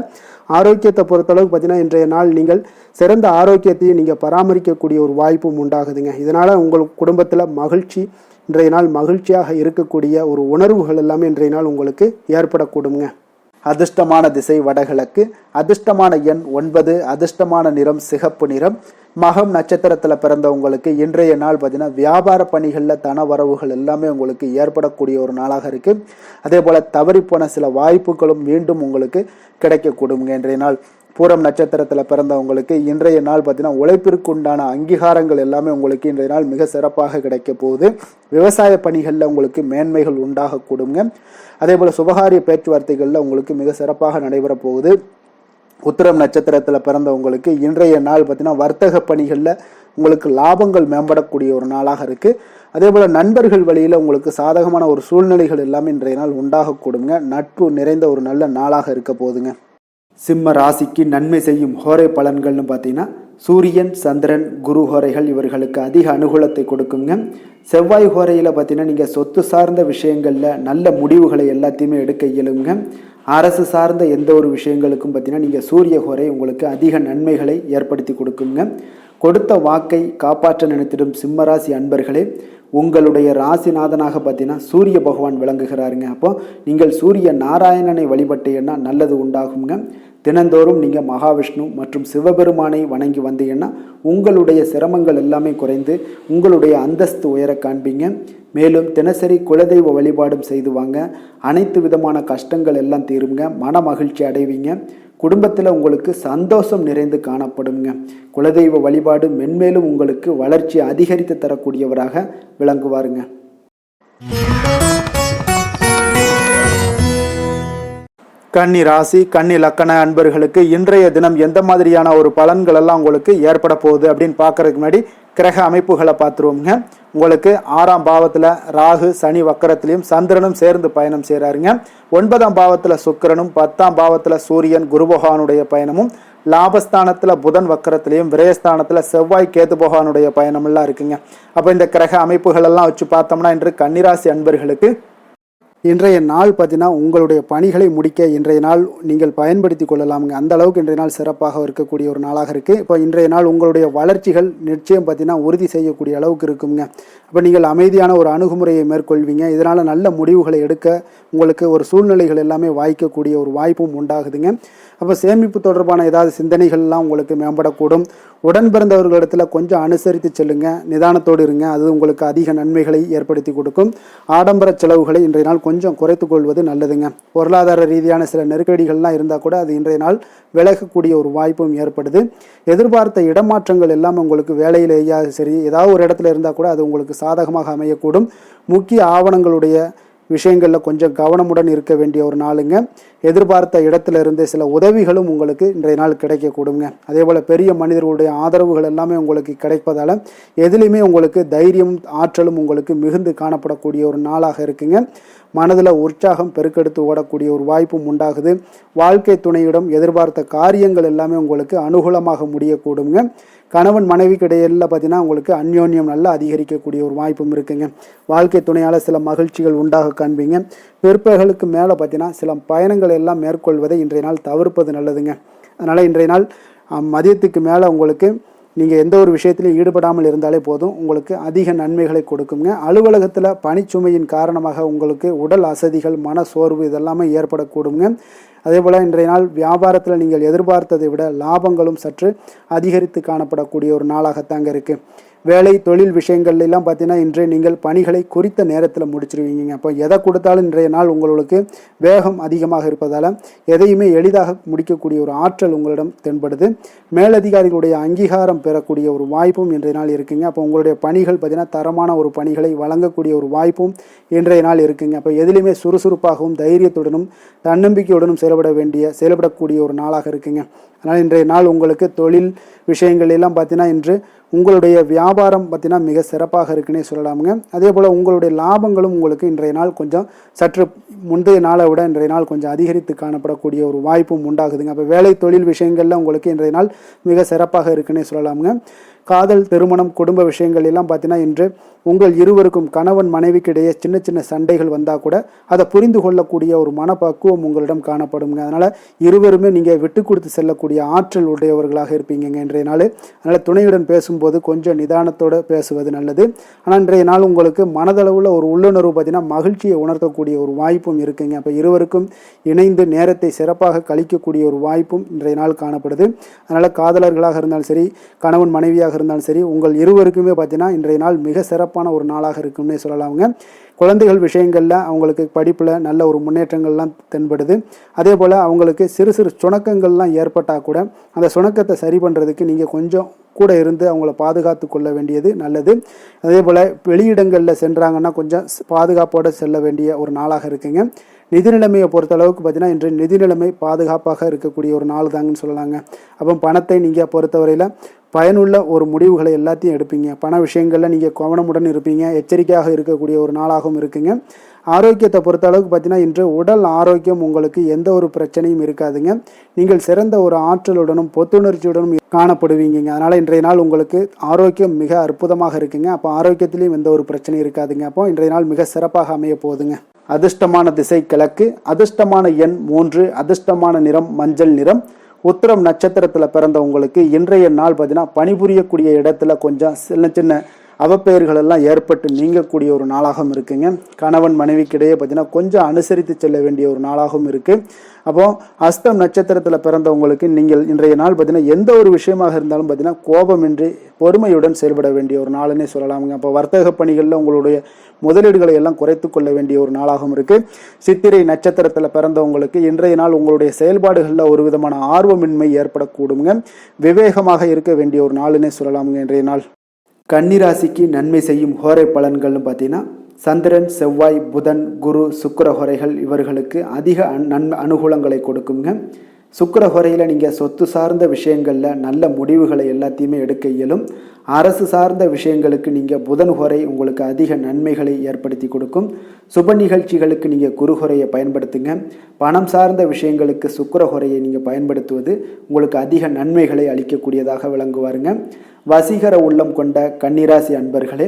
ஆரோக்கியத்தை பொறுத்தளவுக்கு பார்த்தீங்கன்னா இன்றைய நாள் நீங்கள் சிறந்த ஆரோக்கியத்தையும் நீங்கள் பராமரிக்கக்கூடிய ஒரு வாய்ப்பும் உண்டாகுதுங்க. இதனால் உங்கள் குடும்பத்தில் மகிழ்ச்சி இன்றைய நாள் மகிழ்ச்சியாக இருக்கக்கூடிய ஒரு உணர்வுகள் எல்லாமே இன்றைய நாள் உங்களுக்கு ஏற்படக்கூடுங்க. அதிர்ஷ்டமான திசை வடகிழக்கு, அதிர்ஷ்டமான எண் 9, அதிர்ஷ்டமான நிறம் சிகப்பு நிறம். மகம் நட்சத்திரத்தில் பிறந்தவங்களுக்கு இன்றைய நாள் பார்த்தீங்கன்னா வியாபார பணிகளில் தன வரவுகள் எல்லாமே உங்களுக்கு ஏற்படக்கூடிய ஒரு நாளாக இருக்குது. அதே போல் தவறிப்போன சில வாய்ப்புகளும் மீண்டும் உங்களுக்கு கிடைக்கக்கூடுங்க. இன்றைய நாள் பூரம் நட்சத்திரத்தில் பிறந்தவங்களுக்கு இன்றைய நாள் பார்த்தீங்கன்னா உழைப்பிற்கு உண்டான அங்கீகாரங்கள் எல்லாமே உங்களுக்கு இன்றைய நாள் மிக சிறப்பாக கிடைக்க போகுது. விவசாய பணிகளில் உங்களுக்கு மேன்மைகள் உண்டாகக்கூடுங்க. அதே போல் சுபகாரிய பேச்சுவார்த்தைகளில் உங்களுக்கு மிக சிறப்பாக நடைபெற போகுது. உத்திரம் நட்சத்திரத்தில் பிறந்தவங்களுக்கு இன்றைய நாள் பார்த்தீங்கன்னா வர்த்தக பணிகளில் உங்களுக்கு லாபங்கள் மேம்படக்கூடிய ஒரு நாளாக இருக்குது. அதே போல் நண்பர்கள் வழியில் உங்களுக்கு சாதகமான ஒரு சூழ்நிலைகள் எல்லாமே இன்றைய நாள் உண்டாகக்கூடுங்க. நட்பு நிறைந்த ஒரு நல்ல நாளாக இருக்க போகுதுங்க. சிம்ம ராசிக்கு நன்மை செய்யும் ஹோரை பலன்கள்னு பார்த்தீங்கன்னா சூரியன், சந்திரன், குரு ஹோரைகள் இவர்களுக்கு அதிக அனுகூலத்தை கொடுக்குங்க. செவ்வாய் ஹோரையில் பார்த்தீங்கன்னா நீங்கள் சொத்து சார்ந்த விஷயங்களில் நல்ல முடிவுகளை எல்லாத்தையுமே எடுக்க இயலுங்க. அரசு சார்ந்த எந்த ஒரு விஷயங்களுக்கும் பார்த்தீங்கன்னா நீங்கள் சூரிய ஹோரை உங்களுக்கு அதிக நன்மைகளை ஏற்படுத்தி கொடுக்குங்க. கொடுத்த வாக்கை காப்பாற்ற நினைத்திடும் சிம்மராசி அன்பர்களே, உங்களுடைய ராசிநாதனாக பார்த்தீங்கன்னா சூரிய பகவான் விளங்குகிறாருங்க. அப்போ நீங்கள் சூரிய நாராயணனை வழிபட்டீங்கன்னா நல்லது உண்டாகுங்க. தினந்தோறும் நீங்கள் மகாவிஷ்ணு மற்றும் சிவபெருமானை வணங்கி வந்தீங்கன்னா உங்களுடைய சிரமங்கள் எல்லாமே குறைந்து உங்களுடைய அந்தஸ்து உயர காண்பீங்க. மேலும் தினசரி குலதெய்வ வழிபாடும் செய்து வாங்க. அனைத்து விதமான கஷ்டங்கள் எல்லாம் தீருங்க. மன மகிழ்ச்சி அடைவீங்க. குடும்பத்தில் உங்களுக்கு சந்தோஷம் நிறைந்து காணப்படுங்க. குலதெய்வ வழிபாடு மென்மேலும் உங்களுக்கு வளர்ச்சி அதிகரித்து தரக்கூடியவராக விளங்குவாருங்க. கன்னி ராசி கன்னி லக்கண அன்பர்களுக்கு இன்றைய தினம் எந்த மாதிரியான ஒரு பலன்கள் எல்லாம் உங்களுக்கு ஏற்பட போகுது அப்படின்னு பார்க்கறதுக்கு முன்னாடி கிரக அமைப்புகளை பார்த்துருவோங்க. உங்களுக்கு 6ஆம் பாவத்தில் ராகு சனி வக்கரத்திலையும் சந்திரனும் சேர்ந்து பயணம் செய்கிறாருங்க. 9ஆம் பாவத்தில் சுக்கிரனும் 10ஆம் பாவத்தில் சூரியன் குரு பகவானுடைய பயணமும் லாபஸ்தானத்தில் புதன் வக்கரத்திலையும் விரயஸ்தானத்தில் செவ்வாய் கேது பகவானுடைய பயணமெல்லாம் இருக்குங்க. அப்போ இந்த கிரக அமைப்புகள் எல்லாம் வச்சு பார்த்தோம்னா இன்று கன்னிராசி அன்பர்களுக்கு இன்றைய நாள் பார்த்தீங்கன்னா உங்களுடைய பணிகளை முடிக்க இன்றைய நாள் நீங்கள் பயன்படுத்தி கொள்ளலாமுங்க. அந்த அளவுக்கு இன்றைய நாள் சிறப்பாக இருக்கக்கூடிய ஒரு நாளாக இருக்குது. இப்போ இன்றைய நாள் உங்களுடைய வளர்ச்சிகள் நிச்சயம் பார்த்தீங்கன்னா உறுதி செய்யக்கூடிய அளவுக்கு இருக்குங்க. அப்போ நீங்கள் அமைதியான ஒரு அணுகுமுறையை மேற்கொள்வீங்க. இதனால் நல்ல முடிவுகளை எடுக்க உங்களுக்கு ஒரு சூழ்நிலைகள் எல்லாமே வாய்க்கக்கூடிய ஒரு வாய்ப்பும் உண்டாகுதுங்க. அப்போ சேமிப்பு தொடர்பான ஏதாவது சிந்தனைகள்லாம் உங்களுக்கு மேம்படக்கூடும். உடன் பிறந்தவர்களிடத்தில் கொஞ்சம் அனுசரித்து செல்லுங்க. நிதானத்தோடு இருங்க. அது உங்களுக்கு அதிக நன்மைகளை ஏற்படுத்தி கொடுக்கும். ஆடம்பர செலவுகளை இன்றைய நாள் கொஞ்சம் குறைத்து கொள்வது நல்லதுங்க. பொருளாதார ரீதியான சில நெருக்கடிகள்லாம் இருந்தால் கூட அது இன்றைய நாள் விலகக்கூடிய ஒரு வாய்ப்பும் ஏற்படுது. எதிர்பார்த்த இடமாற்றங்கள் எல்லாம் உங்களுக்கு வேலையிலேயா சரி ஏதாவது ஒரு இடத்துல இருந்தால் கூட அது உங்களுக்கு சாதகமாக அமையக்கூடும். முக்கிய ஆவணங்களுடைய விஷயங்களில் கொஞ்சம் கவனமுடன் இருக்க வேண்டிய ஒரு நாளுங்க. எதிர்பார்த்த இடத்துல இருந்து சில உதவிகளும் உங்களுக்கு இன்றைய நாள் கிடைக்கக்கூடுங்க. அதே போல் பெரிய மனிதர்களுடைய ஆதரவுகள் எல்லாமே உங்களுக்கு கிடைப்பதால் எதுலேயுமே உங்களுக்கு தைரியம் ஆற்றலும் உங்களுக்கு மிகுந்து காணப்படக்கூடிய ஒரு நாளாக இருக்குங்க. மனதில் உற்சாகம் பெருக்கெடுத்து ஓடக்கூடிய ஒரு வாய்ப்பும் உண்டாகுது. வாழ்க்கை துணையிடம் எதிர்பார்த்த காரியங்கள் எல்லாமே உங்களுக்கு அனுகூலமாக முடியக்கூடுங்க. கணவன் மனைவிக்கு இடையில பார்த்தீங்கன்னா உங்களுக்கு அந்யோன்யம் நல்லா அதிகரிக்கக்கூடிய ஒரு வாய்ப்பும் இருக்குங்க. வாழ்க்கை துணையால் சில மகிழ்ச்சிகள் உண்டாக காண்பீங்க. பிற்பகலுக்கு மேலே பார்த்தீங்கன்னா சில பயணங்கள் எல்லாம் மேற்கொள்வதை இன்றைய நாள் தவிர்ப்பது நல்லதுங்க. அதனால் இன்றைய நாள் மதியத்துக்கு மேலே உங்களுக்கு நீங்கள் எந்த ஒரு விஷயத்திலையும் ஈடுபடாமல் இருந்தாலே போதும், உங்களுக்கு அதிக நன்மைகளை கொடுக்குங்க. அலுவலகத்தில் பணிச்சுமையின் காரணமாக உங்களுக்கு உடல் அசதிகள் மன சோர்வு இதெல்லாமே ஏற்படக்கூடுங்க. அதே போல் இன்றைய நாள் வியாபாரத்தில் நீங்கள் எதிர்பார்த்ததை விட லாபங்களும் சற்று அதிகரித்து காணப்படக்கூடிய ஒரு நாளாகத்தாங்க இருக்குது. வேலை தொழில் விஷயங்கள்லாம் பார்த்தீங்கன்னா இன்றைய நீங்கள் பணிகளை குறித்த நேரத்தில் முடிச்சிருவீங்க. அப்போ எதை கொடுத்தாலும் இன்றைய நாள் உங்களுக்கு வேகம் அதிகமாக இருப்பதால் எதையுமே எளிதாக முடிக்கக்கூடிய ஒரு ஆற்றல் உங்களிடம் தென்படுது. மேலதிகாரிகளுடைய அங்கீகாரம் பெறக்கூடிய ஒரு வாய்ப்பும் இன்றைய நாள் இருக்குங்க. அப்போ உங்களுடைய பணிகள் பார்த்தீங்கன்னா தரமான ஒரு பணிகளை வழங்கக்கூடிய ஒரு வாய்ப்பும் இன்றைய நாள் இருக்குங்க. அப்போ எதிலுமே சுறுசுறுப்பாகவும் தைரியத்துடனும் தன்னம்பிக்கையுடனும் செயல்படக்கூடிய ஒரு நாளாக இருக்குங்க. அதனால் இன்றைய நாள் உங்களுக்கு தொழில் விஷயங்கள் எல்லாம் பார்த்தீங்கன்னா இன்று உங்களுடைய வியாபாரம் பார்த்தீங்கன்னா மிக சிறப்பாக இருக்குன்னே சொல்லலாமுங்க. அதே போல் உங்களுடைய லாபங்களும் உங்களுக்கு இன்றைய நாள் கொஞ்சம் சற்று முந்தைய நாளை விட இன்றைய நாள் கொஞ்சம் அதிகரித்து காணப்படக்கூடிய ஒரு வாய்ப்பும் உண்டாகுதுங்க. அப்போ வேலை தொழில் விஷயங்கள்ல உங்களுக்கு இன்றைய நாள் மிக சிறப்பாக இருக்குன்னே சொல்லலாமுங்க. காதல் திருமணம் குடும்ப விஷயங்கள் எல்லாம் பார்த்தீங்கன்னா இன்று உங்கள் இருவருக்கும் கணவன் மனைவிக்கு இடையே சின்ன சின்ன சண்டைகள் வந்தால் கூட அதை புரிந்து கொள்ளக்கூடிய ஒரு மனப்பக்குவம் உங்களிடம் காணப்படுங்க. அதனால் இருவருமே நீங்கள் விட்டு கொடுத்து செல்லக்கூடிய ஆற்றல் உடையவர்களாக இருப்பீங்க இன்றைய நாள். அதனால் துணையுடன் பேசும்போது கொஞ்சம் நிதானத்தோடு பேசுவது நல்லது. ஆனால் இன்றைய நாள் உங்களுக்கு மனதளவில் ஒரு உள்ளுணர்வு பார்த்தீங்கன்னா மகிழ்ச்சியை உணர்த்தக்கூடிய ஒரு வாய்ப்பும் இருக்குங்க. அப்போ இருவருக்கும் இணைந்து நேரத்தை சிறப்பாக கழிக்கக்கூடிய ஒரு வாய்ப்பும் இன்றைய நாள் காணப்படுது. அதனால் காதலர்களாக இருந்தாலும் சரி கணவன் மனைவியாக இருந்தாலும் சரி உங்கள் இருவருக்குமே பார்த்தீங்கன்னா இன்றைய நாள் மிக சிறப்பான ஒரு நாளாக இருக்கும்னே சொல்லலாமுங்க. குழந்தைகள் விஷயங்களில் அவங்களுக்கு படிப்பில் நல்ல ஒரு முன்னேற்றங்கள்லாம் தென்படுது. அதே போல் அவங்களுக்கு சிறு சிறு சுணக்கங்கள்லாம் ஏற்பட்டால் கூட அந்த சுணக்கத்தை சரி பண்ணுறதுக்கு நீங்கள் கொஞ்சம் கூட இருந்து அவங்கள பாதுகாத்து கொள்ள வேண்டியது நல்லது. அதே போல் வெளியிடங்களில் சென்றாங்கன்னா கொஞ்சம் பாதுகாப்போடு செல்ல வேண்டிய ஒரு நாளாக இருக்குங்க. நிதி நிலைமையை பொறுத்தளவுக்கு பார்த்தீங்கன்னா இன்று நிதி நிலைமை பாதுகாப்பாக இருக்கக்கூடிய ஒரு நாள் தாங்கன்னு சொல்லலாங்க. அப்போ பணத்தை நீங்கள் பொறுத்தவரையில் பயனுள்ள ஒரு முடிவுகளை எல்லாத்தையும் எடுப்பீங்க. பண விஷயங்களில் நீங்கள் கவனமுடன் இருப்பீங்க. எச்சரிக்கையாக இருக்கக்கூடிய ஒரு நாளாகவும் இருக்குங்க. ஆரோக்கியத்தை பொறுத்த அளவுக்கு பார்த்தீங்கன்னா இன்று உடல் ஆரோக்கியம் உங்களுக்கு எந்த ஒரு பிரச்சனையும் இருக்காதுங்க. நீங்கள் சிறந்த ஒரு ஆற்றலுடனும் புத்துணர்ச்சியுடனும் காணப்படுவீங்க. அதனால் இன்றைய நாள் உங்களுக்கு ஆரோக்கியம் மிக அற்புதமாக இருக்குங்க. அப்போ ஆரோக்கியத்திலையும் எந்த ஒரு பிரச்சனையும் இருக்காதுங்க. அப்போ இன்றைய நாள் மிக சிறப்பாக அமைய போகுதுங்க. அதிர்ஷ்டமான திசை கிழக்கு, அதிர்ஷ்டமான எண் 3, அதிர்ஷ்டமான நிறம் மஞ்சள் நிறம். உத்திரம் நட்சத்திரத்தில் பிறந்தவங்களுக்கு இன்றைய நாள் பார்த்தீங்கன்னா பணிபுரியக்கூடிய இடத்துல கொஞ்சம் சின்ன சின்ன அவப்பெயர்கள் எல்லாம் ஏற்பட்டு நீங்கக்கூடிய ஒரு நாளாகவும் இருக்குங்க. கணவன் மனைவிக்கிடையே பார்த்தீங்கன்னா கொஞ்சம் அனுசரித்து செல்ல வேண்டிய ஒரு நாளாகவும் இருக்கு. அப்போ அஸ்தம் நட்சத்திரத்தில் பிறந்தவங்களுக்கு நீங்கள் இன்றைய நாள் பார்த்தீங்கன்னா எந்த ஒரு விஷயமாக இருந்தாலும் பார்த்தீங்கன்னா கோபமின்றி பொறுமையுடன் செயல்பட வேண்டிய ஒரு நாளுன்னே சொல்லலாமுங்க. அப்போ வர்த்தக பணிகளில் உங்களுடைய முதலீடுகளை எல்லாம் குறைத்து கொள்ள வேண்டிய ஒரு நாளாகவும் இருக்கு. சித்திரை நட்சத்திரத்தில் பிறந்தவங்களுக்கு இன்றைய நாள் உங்களுடைய செயல்பாடுகளில் ஒரு விதமான ஆர்வமின்மை ஏற்படக்கூடுங்க. விவேகமாக இருக்க வேண்டிய ஒரு நாளுன்னே சொல்லலாமுங்க இன்றைய நாள். கன்னிராசிக்கு நன்மை செய்யும் ஹோரை பலன்கள்னு பார்த்தீங்கன்னா சந்திரன், செவ்வாய், புதன், குரு, சுக்கிர ஹோரைகள் இவர்களுக்கு அதிக அனுகூலங்களை கொடுக்குங்க. சுக்கிர ஹோரையில் நீங்கள் சொத்து சார்ந்த விஷயங்களில் நல்ல முடிவுகளை எல்லாத்தையுமே எடுக்க இயலும். அரசு சார்ந்த விஷயங்களுக்கு நீங்கள் புதன் ஹோரை உங்களுக்கு அதிக நன்மைகளை ஏற்படுத்தி கொடுக்கும். சுப நிகழ்ச்சிகளுக்கு நீங்கள் குரு ஹோரையை பயன்படுத்துங்க. பணம் சார்ந்த விஷயங்களுக்கு சுக்கிர ஹோரையை நீங்கள் பயன்படுத்துவது உங்களுக்கு அதிக நன்மைகளை அளிக்கக்கூடியதாக விளங்குவாருங்க. வசீகர உள்ளம் கொண்ட கன்னிராசி அன்பர்களே,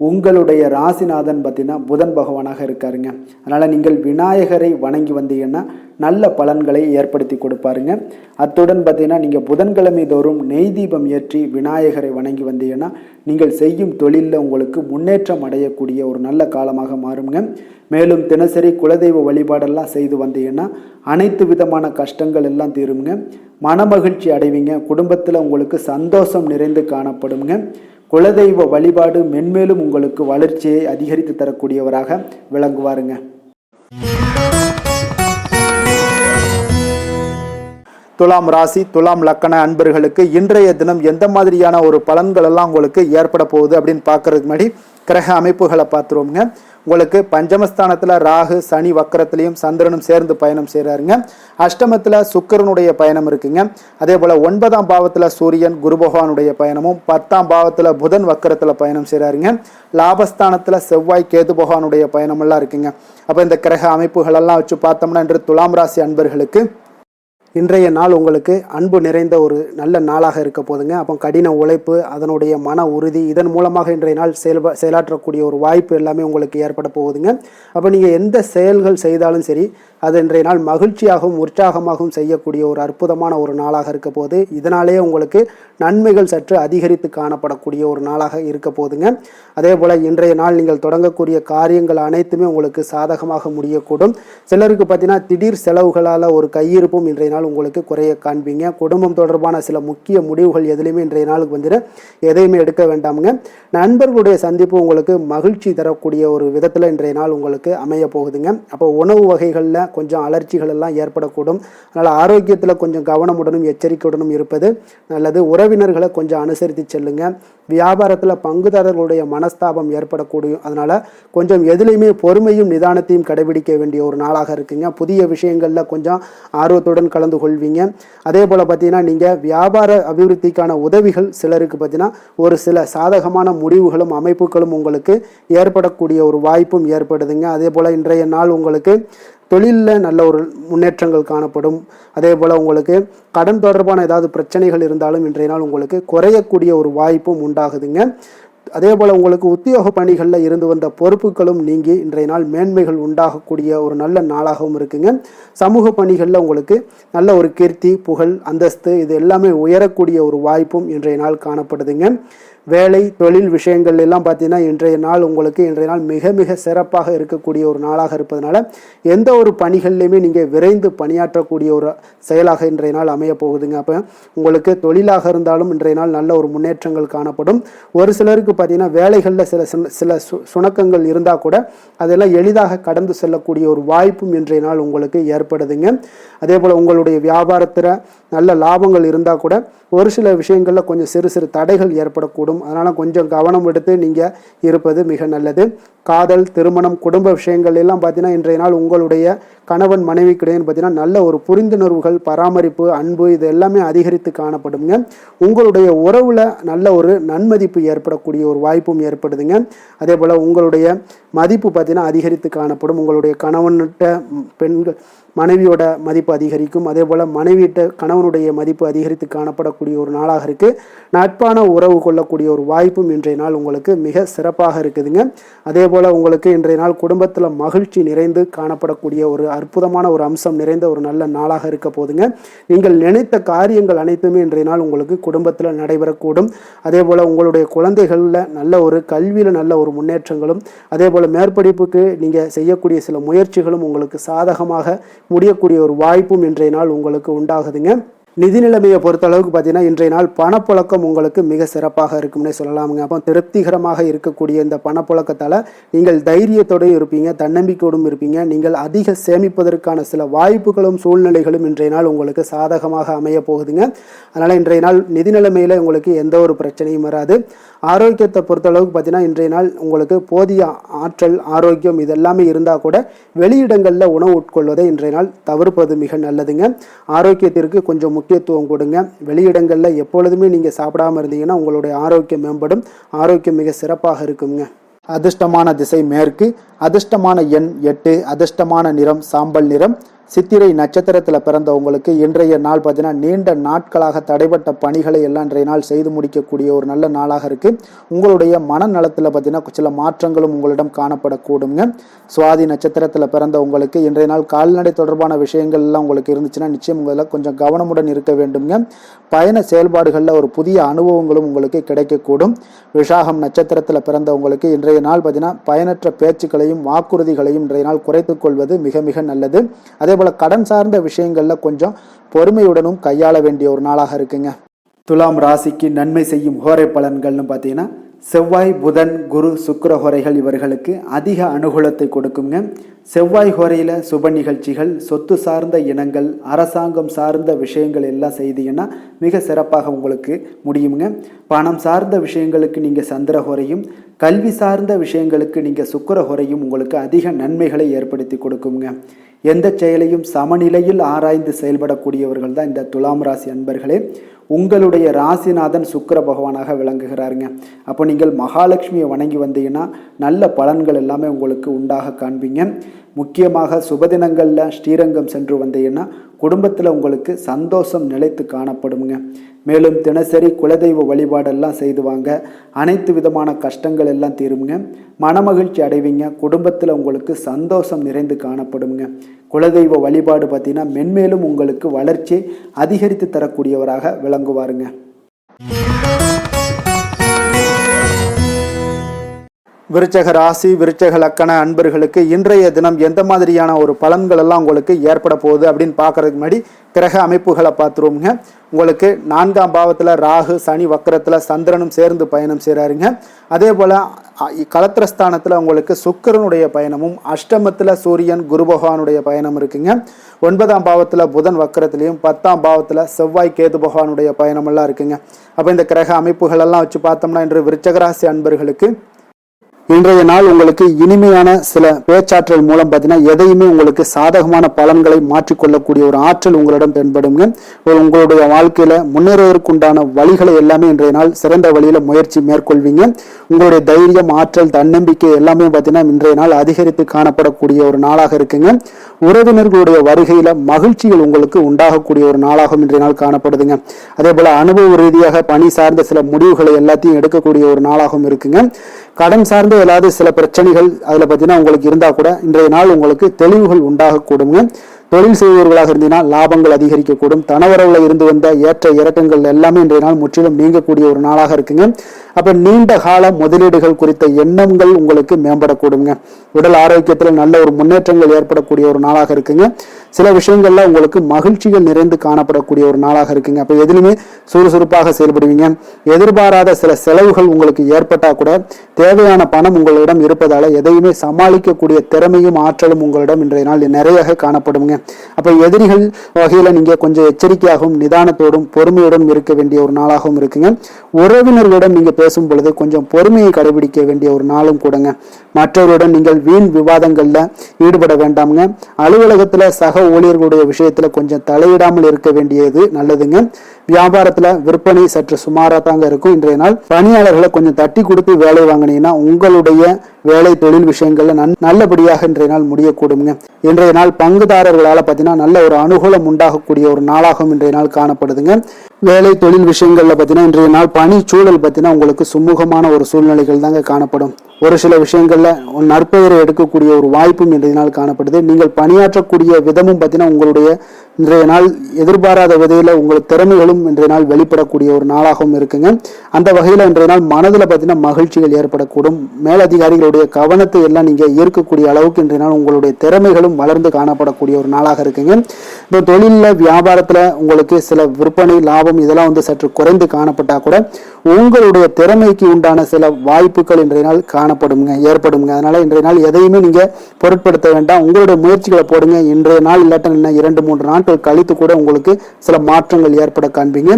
உங்களுடைய ராசிநாதன் பார்த்தீங்கன்னா புதன் பகவானாக இருக்காருங்க. அதனால் நீங்கள் விநாயகரை வணங்கி வந்தீங்கன்னா நல்ல பலன்களை ஏற்படுத்தி கொடுப்பாருங்க. அத்துடன் பார்த்தீங்கன்னா நீங்கள் புதன்கிழமை தோறும் நெய் தீபம் ஏற்றி விநாயகரை வணங்கி வந்தீங்கன்னா நீங்கள் செய்யும் தொழிலில் உங்களுக்கு முன்னேற்றம் அடையக்கூடிய ஒரு நல்ல காலமாக மாறுங்க. மேலும் தினசரி குலதெய்வ வழிபாடெல்லாம் செய்து வந்தீங்கன்னா அனைத்து விதமான கஷ்டங்கள் எல்லாம் தீருங்க. மனமகிழ்ச்சி அடைவீங்க. குடும்பத்தில் உங்களுக்கு சந்தோஷம் நிறைந்து காணப்படுங்க. குலதெய்வ வழிபாடு மென்மேலும் உங்களுக்கு வளர்ச்சியை அதிகரித்து தரக்கூடியவராக விளங்குவாருங்க. துலாம் ராசி, துலாம் லக்கண அன்பர்களுக்கு இன்றைய தினம் எந்த மாதிரியான ஒரு பலன்கள் எல்லாம் உங்களுக்கு ஏற்பட போகுது அப்படின்னு பார்க்கறதுக்கு முன்னாடி கிரக அமைப்புகளை பார்த்துருவோங்க. உங்களுக்கு பஞ்சமஸ்தானத்தில் ராகு சனி வக்கரத்திலையும் சந்திரனும் சேர்ந்து பயணம் செய்கிறாருங்க. அஷ்டமத்தில் சுக்கிரனுடைய பயணம் இருக்குங்க. அதே போல் 9ஆம் பாவத்தில் சூரியன் குரு பகவானுடைய பயணமும் 10ஆம் பாவத்தில் புதன் வக்கரத்தில் பயணம் செய்கிறாருங்க. லாபஸ்தானத்தில் செவ்வாய் கேது பகவானுடைய பயணமெல்லாம் இருக்குங்க. அப்போ இந்த கிரக அமைப்புகளெல்லாம் வச்சு பார்த்தோம்னா இன்று துலாம் ராசி அன்பர்களுக்கு இன்றைய நாள் உங்களுக்கு அன்பு நிறைந்த ஒரு நல்ல நாளாக இருக்க போதுங்க. அப்போ கடின உழைப்பு, அதனுடைய மன உறுதி, இதன் மூலமாக இன்றைய நாள் செயலாற்றக்கூடிய ஒரு வாய்ப்பு எல்லாமே உங்களுக்கு ஏற்பட போகுதுங்க. அப்போ நீங்கள் எந்த செயல்கள் செய்தாலும் சரி அது இன்றைய நாள் மகிழ்ச்சியாகவும் உற்சாகமாகவும் செய்யக்கூடிய ஒரு அற்புதமான ஒரு நாளாக இருக்க போது. இதனாலேயே உங்களுக்கு நன்மைகள் சற்று அதிகரித்து காணப்படக்கூடிய ஒரு நாளாக இருக்க போதுங்க. அதே போல் இன்றைய நாள் நீங்கள் தொடங்கக்கூடிய காரியங்கள் அனைத்துமே உங்களுக்கு சாதகமாக முடியக்கூடும். சிலருக்கு பார்த்தீங்கன்னா திடீர் செலவுகளால் ஒரு கையிருப்பும் இன்றைய நாள் உங்களுக்கு குறைய காண்பீங்க. குடும்பம் தொடர்பான சில முக்கிய முடிவுகள் எதுலையுமே இன்றைய நாளுக்கு வந்துட்டு எதையுமே எடுக்க வேண்டாமுங்க. நண்பர்களுடைய சந்திப்பு உங்களுக்கு மகிழ்ச்சி தரக்கூடிய ஒரு விதத்தில் இன்றைய நாள் உங்களுக்கு அமைய போகுதுங்க. அப்போ உணவு வகைகளில் கொஞ்சம் அலர்ச்சிகள் எல்லாம் ஏற்படக்கூடும். அதனால் ஆரோக்கியத்தில் கொஞ்சம் கவனமுடனும் எச்சரிக்கையுடனும் இருப்பது நல்லது. உறவினர்களை கொஞ்சம் அனுசரித்து செல்லுங்க. வியாபாரத்தில் பங்குதாரர்களுடைய மனஸ்தாபம் ஏற்படக்கூடிய, அதனால் கொஞ்சம் எதுலையுமே பொறுமையும் நிதானத்தையும் கடைபிடிக்க வேண்டிய ஒரு நாளாக இருக்குங்க. புதிய விஷயங்களில் கொஞ்சம் ஆர்வத்துடன் கலந்து கொள்வீங்க. அதே போல் பார்த்தீங்கன்னா நீங்கள் வியாபார அபிவிருத்திக்கான உதவிகள் சிலருக்கு பார்த்தீங்கன்னா ஒரு சில சாதகமான முடிவுகளும் அமைப்புகளும் உங்களுக்கு ஏற்படக்கூடிய ஒரு வாய்ப்பும் ஏற்படுதுங்க. அதே போல் இன்றைய நாள் உங்களுக்கு தொழிலில் நல்ல ஒரு முன்னேற்றங்கள் காணப்படும். அதே போல் உங்களுக்கு கடன் தொடர்பான ஏதாவது பிரச்சனைகள் இருந்தாலும் இன்றைய நாள் உங்களுக்கு குறையக்கூடிய ஒரு வாய்ப்பும் உண்டாகுதுங்க. அதே போல் உங்களுக்கு உத்தியோக பணிகளில் இருந்து வந்த பொறுப்புகளும் நீங்கி இன்றைய நாள் மேன்மைகள் உண்டாகக்கூடிய ஒரு நல்ல நாளாகவும் இருக்குங்க. சமூக பணிகளில் உங்களுக்கு நல்ல ஒரு கீர்த்தி, புகழ், அந்தஸ்து இது எல்லாமே உயரக்கூடிய ஒரு வாய்ப்பும் இன்றைய நாள் காணப்படுதுங்க. வேலை தொழில் விஷயங்கள் எல்லாம் பார்த்தீங்கன்னா இன்றைய நாள் உங்களுக்கு இன்றைய நாள் மிக மிக சிறப்பாக இருக்கக்கூடிய ஒரு நாளாக இருப்பதனால எந்த ஒரு பணிகள்லையுமே நீங்கள் விரைந்து பணியாற்றக்கூடிய ஒரு செயலாக இன்றைய நாள் அமைய போகுதுங்க. அப்போ உங்களுக்கு தொழிலாக இருந்தாலும் இன்றைய நாள் நல்ல ஒரு முன்னேற்றங்கள் காணப்படும். ஒரு சிலருக்கு பார்த்தீங்கன்னா வேலைகளில் சில சுணக்கங்கள் இருந்தால் கூட அதெல்லாம் எளிதாக கடந்து செல்லக்கூடிய ஒரு வாய்ப்பும் இன்றைய நாள் உங்களுக்கு ஏற்படுதுங்க. அதே போல் உங்களுடைய வியாபாரத்தில் நல்ல லாபங்கள் இருந்தால் கூட ஒரு சில விஷயங்களில் கொஞ்சம் சிறு சிறு தடைகள் ஏற்படக்கூடும். அதனால் கொஞ்சம் கவனம் எடுத்து நீங்கள் இருப்பது மிக நல்லது. காதல், திருமணம், குடும்ப விஷயங்கள் எல்லாம் பார்த்தீங்கன்னா இன்றைய நாள் உங்களுடைய கணவன் மனைவிக்கிடையே பார்த்தீங்கன்னா நல்ல ஒரு புரிந்துணர்வுகள், பராமரிப்பு, அன்பு இது எல்லாமே அதிகரித்து காணப்படுங்க. உங்களுடைய உறவில் நல்ல ஒரு நன்மதிப்பு ஏற்படக்கூடிய ஒரு வாய்ப்பும் ஏற்படுதுங்க. அதே போல் உங்களுடைய மதிப்பு பார்த்தீங்கன்னா அதிகரித்து காணப்படும். உங்களுடைய கணவன்கிட்ட பெண்கள் மனைவியோட மதிப்பு அதிகரிக்கும். அதே போல் மனைவியிட்ட கணவனுடைய மதிப்பு அதிகரித்து காணப்படக்கூடிய ஒரு நாளாக இருக்குது. நட்பான உறவு கொள்ளக்கூடிய ஒரு வாய்ப்பும் இன்றைய நாள் உங்களுக்கு மிக சிறப்பாக இருக்குதுங்க. அதே போல் போல் உங்களுக்கு இன்றைய நாள் குடும்பத்தில் மகிழ்ச்சி நிறைந்து காணப்படக்கூடிய ஒரு அற்புதமான ஒரு அம்சம் நிறைந்த ஒரு நல்ல நாளாக இருக்க போதுங்க. நீங்கள் நினைத்த காரியங்கள் அனைத்துமே இன்றைய நாள் உங்களுக்கு குடும்பத்தில் நடைபெறக்கூடும். அதே போல் உங்களுடைய குழந்தைகளில் நல்ல ஒரு கல்வியில் நல்ல ஒரு முன்னேற்றங்களும், அதே போல் மேற்படிப்புக்கு நீங்கள் செய்யக்கூடிய சில முயற்சிகளும் உங்களுக்கு சாதகமாக முடியக்கூடிய ஒரு வாய்ப்பும் இன்றைய நாள் உங்களுக்கு உண்டாகுதுங்க. நிதி நிலைமையை பொறுத்த அளவுக்கு பார்த்தீங்கன்னா இன்றைய நாள் பணப்புழக்கம் உங்களுக்கு மிக சிறப்பாக இருக்கும்னே சொல்லலாமுங்க. அப்போ திருப்திகரமாக இருக்கக்கூடிய இந்த பணப்புழக்கத்தால் நீங்கள் தைரியத்தோடு இருப்பீங்க, தன்னம்பிக்கையோடும் இருப்பீங்க. நீங்கள் அதிக சேமிப்பதற்கான சில வாய்ப்புகளும் சூழ்நிலைகளும் இன்றைய நாள் உங்களுக்கு சாதகமாக அமைய போகுதுங்க. அதனால் இன்றைய நாள் நிதி நிலைமையில் உங்களுக்கு எந்த ஒரு பிரச்சனையும் வராது. ஆரோக்கியத்தை பொறுத்தளவுக்கு பார்த்தீங்கன்னா இன்றைய நாள் உங்களுக்கு போதிய ஆற்றல், ஆரோக்கியம் இதெல்லாமே இருந்தால் கூட வெளியிடங்களில் உணவு உட்கொள்வதை இன்றைய நாள் தவிர்ப்பது மிக நல்லதுங்க. ஆரோக்கியத்திற்கு கொஞ்சம் முக்கியத்துவம் கொடுங்க. வெளியிடங்களில் எப்பொழுதுமே நீங்கள் சாப்பிடாமல் இருந்தீங்கன்னா உங்களுடைய ஆரோக்கியம் மேம்படும், ஆரோக்கியம் மிக சிறப்பாக இருக்குங்க. அதிர்ஷ்டமான திசை மேற்கு, அதிர்ஷ்டமான எண் 8, அதிர்ஷ்டமான நிறம் சாம்பல் நிறம். சித்திரை நட்சத்திரத்தில் பிறந்தவங்களுக்கு இன்றைய நாள் பார்த்தீங்கன்னா நீண்ட நாட்களாக தடைப்பட்ட பணிகளை எல்லாம் இன்றைய நாள் செய்து முடிக்கக்கூடிய ஒரு நல்ல நாளாக இருக்குது. உங்களுடைய மனநலத்தில் பார்த்தீங்கன்னா சில மாற்றங்களும் உங்களிடம் காணப்படக்கூடுங்க. சுவாதி நட்சத்திரத்தில் பிறந்தவங்களுக்கு இன்றைய நாள் கால்நடை தொடர்பான விஷயங்கள் எல்லாம் உங்களுக்கு இருந்துச்சுன்னா நிச்சயம் உங்களில் கொஞ்சம் கவனமுடன் இருக்க வேண்டுங்க. பயண செயல்பாடுகளில் ஒரு புதிய அனுபவங்களும் உங்களுக்கு கிடைக்கக்கூடும். விசாகம் நட்சத்திரத்தில் பிறந்தவங்களுக்கு இன்றைய நாள் பார்த்தீங்கன்னா பயனற்ற பேச்சுக்களையும் வாக்குறுதிகளையும் இன்றைய நாள் குறைத்துக் கொள்வது மிக மிக நல்லது. அதே போல கடன் சார்ந்த விஷயங்கள்ல கொஞ்சம் பொறுமையுடனும் கையாள வேண்டிய ஒரு நாளாக இருக்குங்க. துலாம் ராசிக்கு நன்மை செய்யும் ஹோரை பலன்கள்னு பார்த்தீங்கன்னா செவ்வாய், புதன், குரு, சுக்கிர ஹோரைகள் இவர்களுக்கு அதிக அனுகூலத்தை கொடுக்குங்க. செவ்வாய் ஹோரையில் சுப நிகழ்ச்சிகள், சொத்து சார்ந்த இனங்கள், அரசாங்கம் சார்ந்த விஷயங்கள் எல்லாம் செய்தீங்கன்னா மிக சிறப்பாக உங்களுக்கு முடியுங்க. பணம் சார்ந்த விஷயங்களுக்கு நீங்கள் சந்திர ஹோரையும், கல்வி சார்ந்த விஷயங்களுக்கு நீங்கள் சுக்கிர ஹோரையும் உங்களுக்கு அதிக நன்மைகளை ஏற்படுத்தி கொடுக்குங்க. எந்த செயலையும் சமநிலையில் ஆராய்ந்து செயல்படக்கூடியவர்கள் தான் இந்த துலாம் ராசி அன்பர்களே. உங்களுடைய ராசிநாதன் சுக்கிர பகவானாக விளங்குகிறாருங்க. அப்போ நீங்கள் மகாலட்சுமியை வணங்கி வந்தீங்கன்னா நல்ல பலன்கள் எல்லாமே உங்களுக்கு உண்டாக காண்பீங்க. முக்கியமாக சுபதினங்களில் ஸ்ரீரங்கம் சென்று வந்தீங்கன்னா குடும்பத்தில் உங்களுக்கு சந்தோஷம் நிலைத்து காணப்படுங்க. மேலும் தினசரி குலதெய்வ வழிபாடெல்லாம் செய்துவாங்க. அனைத்து விதமான கஷ்டங்கள் எல்லாம் தீருங்க. மனமகிழ்ச்சி அடைவீங்க. குடும்பத்தில் உங்களுக்கு சந்தோஷம் நிறைந்து காணப்படுங்க. குலதெய்வ வழிபாடு பார்த்தீங்கன்னா மென்மேலும் உங்களுக்கு வளர்ச்சி அதிகரித்து தரக்கூடியவராக விளங்குவாருங்க. விருச்சக ராசி, விருச்சக லக்கண அன்பர்களுக்கு இன்றைய தினம் எந்த மாதிரியான ஒரு பலன்கள் எல்லாம் உங்களுக்கு ஏற்பட போகுது அப்படின்னு பார்க்கறதுக்கு முன்னாடி கிரக அமைப்புகளை பார்த்துருவோங்க. உங்களுக்கு 4ஆம் பாவத்தில் ராகு, சனி வக்கரத்தில் சந்திரனும் சேர்ந்து பயணம் செய்கிறாருங்க. அதே போல் களத்திரஸ்தானத்தில் உங்களுக்கு சுக்கிரனுடைய பயணமும், அஷ்டமத்தில் சூரியன், குரு பகவானுடைய பயணம் இருக்குங்க. 9ஆம் பாவத்தில் புதன் வக்கரத்திலையும், 10ஆம் பாவத்தில் செவ்வாய், கேது பகவானுடைய பயணமெல்லாம் இருக்குங்க. அப்போ இந்த கிரக அமைப்புகளெல்லாம் வச்சு பார்த்தோம்னா இன்று விருச்சகராசி அன்பர்களுக்கு இன்றைய நாள் உங்களுக்கு இனிமையான சில பேச்சாற்றல் மூலம் பார்த்தீங்கன்னா எதையுமே உங்களுக்கு சாதகமான பலன்களை மாற்றிக்கொள்ளக்கூடிய ஒரு ஆற்றல் உங்களிடம் தென்படுங்க. உங்களுடைய வாழ்க்கையில முன்னேறுவதற்குண்டான வழிகளை எல்லாமே இன்றைய நாள் சிறந்த வழியில முயற்சி மேற்கொள்வீங்க. உங்களுடைய தைரியம், ஆற்றல், தன்னம்பிக்கை எல்லாமே பார்த்தீங்கன்னா இன்றைய நாள் அதிகரித்து காணப்படக்கூடிய ஒரு நாளாக இருக்குங்க. உறவினர்களுடைய வருகையில மகிழ்ச்சிகள் உங்களுக்கு உண்டாகக்கூடிய ஒரு நாளாகவும் இன்றைய நாள் காணப்படுதுங்க. அதே போல அனுபவ ரீதியாக பணி சார்ந்த சில முடிவுகளை எல்லாத்தையும் எடுக்கக்கூடிய ஒரு நாளாகவும் இருக்குங்க. கடன் சார்ந்த ஏதாவது சில பிரச்சனைகள் அதில் பார்த்தீங்கன்னா உங்களுக்கு இருந்தால் கூட இன்றைய நாள் உங்களுக்கு தெளிவுகள் உண்டாகக்கூடுங்க. தொழில் செய்பவர்களாக இருந்தீங்கன்னா லாபங்கள் அதிகரிக்கக்கூடும். தனவரவில் இருந்து வந்த ஏற்ற இறக்கங்கள் எல்லாமே இன்றைய நாள் முற்றிலும் நீங்கக்கூடிய ஒரு நாளாக இருக்குங்க. அப்போ நீண்ட கால முதலீடுகள் குறித்த எண்ணங்கள் உங்களுக்கு மேம்படக்கூடுங்க. உடல் ஆரோக்கியத்தில் நல்ல ஒரு முன்னேற்றங்கள் ஏற்படக்கூடிய ஒரு நாளாக இருக்குங்க. சில விஷயங்கள்ல உங்களுக்கு மகிழ்ச்சிகள் நிறைந்து காணப்படக்கூடிய ஒரு நாளாக இருக்குங்க. அப்போ எதிலுமே சுறுசுறுப்பாக செயல்படுவீங்க. எதிர்பாராத சில செலவுகள் உங்களுக்கு ஏற்பட்டா கூட தேவையான பணம் உங்களிடம் இருப்பதால எதையுமே சமாளிக்கக்கூடிய திறமையும் ஆற்றலும் உங்களிடம் இன்றைய நாள் நிறைய காணப்படுங்க. அப்ப எதிரிகள் வகையில நீங்க கொஞ்சம் எச்சரிக்கையாகவும் நிதானத்தோடும் பொறுமையோடும் இருக்க வேண்டிய ஒரு நாளாகவும் இருக்குங்க. உறவினர்களிடம் நீங்க பேசும் பொழுது கொஞ்சம் பொறுமையை கடைபிடிக்க வேண்டிய ஒரு நாளும் கூடங்க. மற்றவருடன் நீங்கள் வீண் விவாதங்கள்ல ஈடுபட வேண்டாமுங்க. அலுவலகத்துல சக ஊழியர்களுடைய விஷயத்துல கொஞ்சம் தலையிடாமல் இருக்க வேண்டியது நல்லதுங்க. வியாபாரத்துல விற்பனை சற்று சுமாராக தாங்க இருக்கும். இன்றைய நாள் பணியாளர்களை கொஞ்சம் தட்டி கொடுத்து வேலை வாங்கினீங்கன்னா உங்களுடைய வேலை தொழில் விஷயங்கள்ல நல்லபடியாக இன்றைய நாள் முடியக்கூடுங்க. இன்றைய நாள் பங்குதாரர்களால பார்த்தீங்கன்னா நல்ல ஒரு அனுகூலம் உண்டாகக்கூடிய ஒரு நாளாகவும் இன்றைய நாள் காணப்படுதுங்க. வேலை தொழில் விஷயங்கள்ல பார்த்தீங்கன்னா இன்றைய நாள் பணி சூழல் பார்த்தீங்கன்னா உங்களுக்கு சுமூகமான ஒரு சூழ்நிலைகள் தாங்க காணப்படும். ஒரு சில விஷயங்கள்ல நற்பெயரை எடுக்கக்கூடிய ஒரு வாய்ப்பும் இன்றைய நாள் காணப்படுது. நீங்கள் பணியாற்றக்கூடிய விதமும் பார்த்தீங்கன்னா உங்களுடைய இன்றைய நாள் எதிர்பாராத விதையில உங்களுக்கு திறமைகளும் இன்றைய நாள் வெளிப்படக்கூடிய ஒரு நாளாகவும் இருக்குங்க. அந்த வகையில இன்றைய நாள் மனதில் பார்த்தீங்கன்னா மகிழ்ச்சிகள் ஏற்படக்கூடும். மேலதிகாரிகளுடைய கவனத்தை எல்லாம் நீங்க ஈர்க்கக்கூடிய அளவுக்கு இன்றைய நாள் உங்களுடைய திறமைகளும் வளர்ந்து காணப்படக்கூடிய ஒரு நாளாக இருக்குங்க. இந்த தொழில வியாபாரத்துல உங்களுக்கு சில விற்பனை லாபம் இதெல்லாம் சற்று குறைந்து காணப்பட்டா கூட உங்களுடைய திறமைக்கு உண்டான சில வாய்ப்புகள் இன்றைய நாள் ஏற்படுங்க. அதனால இன்றைய நாள் எதையுமே நீங்க பொருட்படுத்த வேண்டாம். உங்களுடைய முயற்சிகளை போடுங்க. இன்றைய நாள் இல்லாட்ட 2-3 நாட்கள் கழித்து கூட உங்களுக்கு சில மாற்றங்கள் ஏற்பட காண்பீங்க.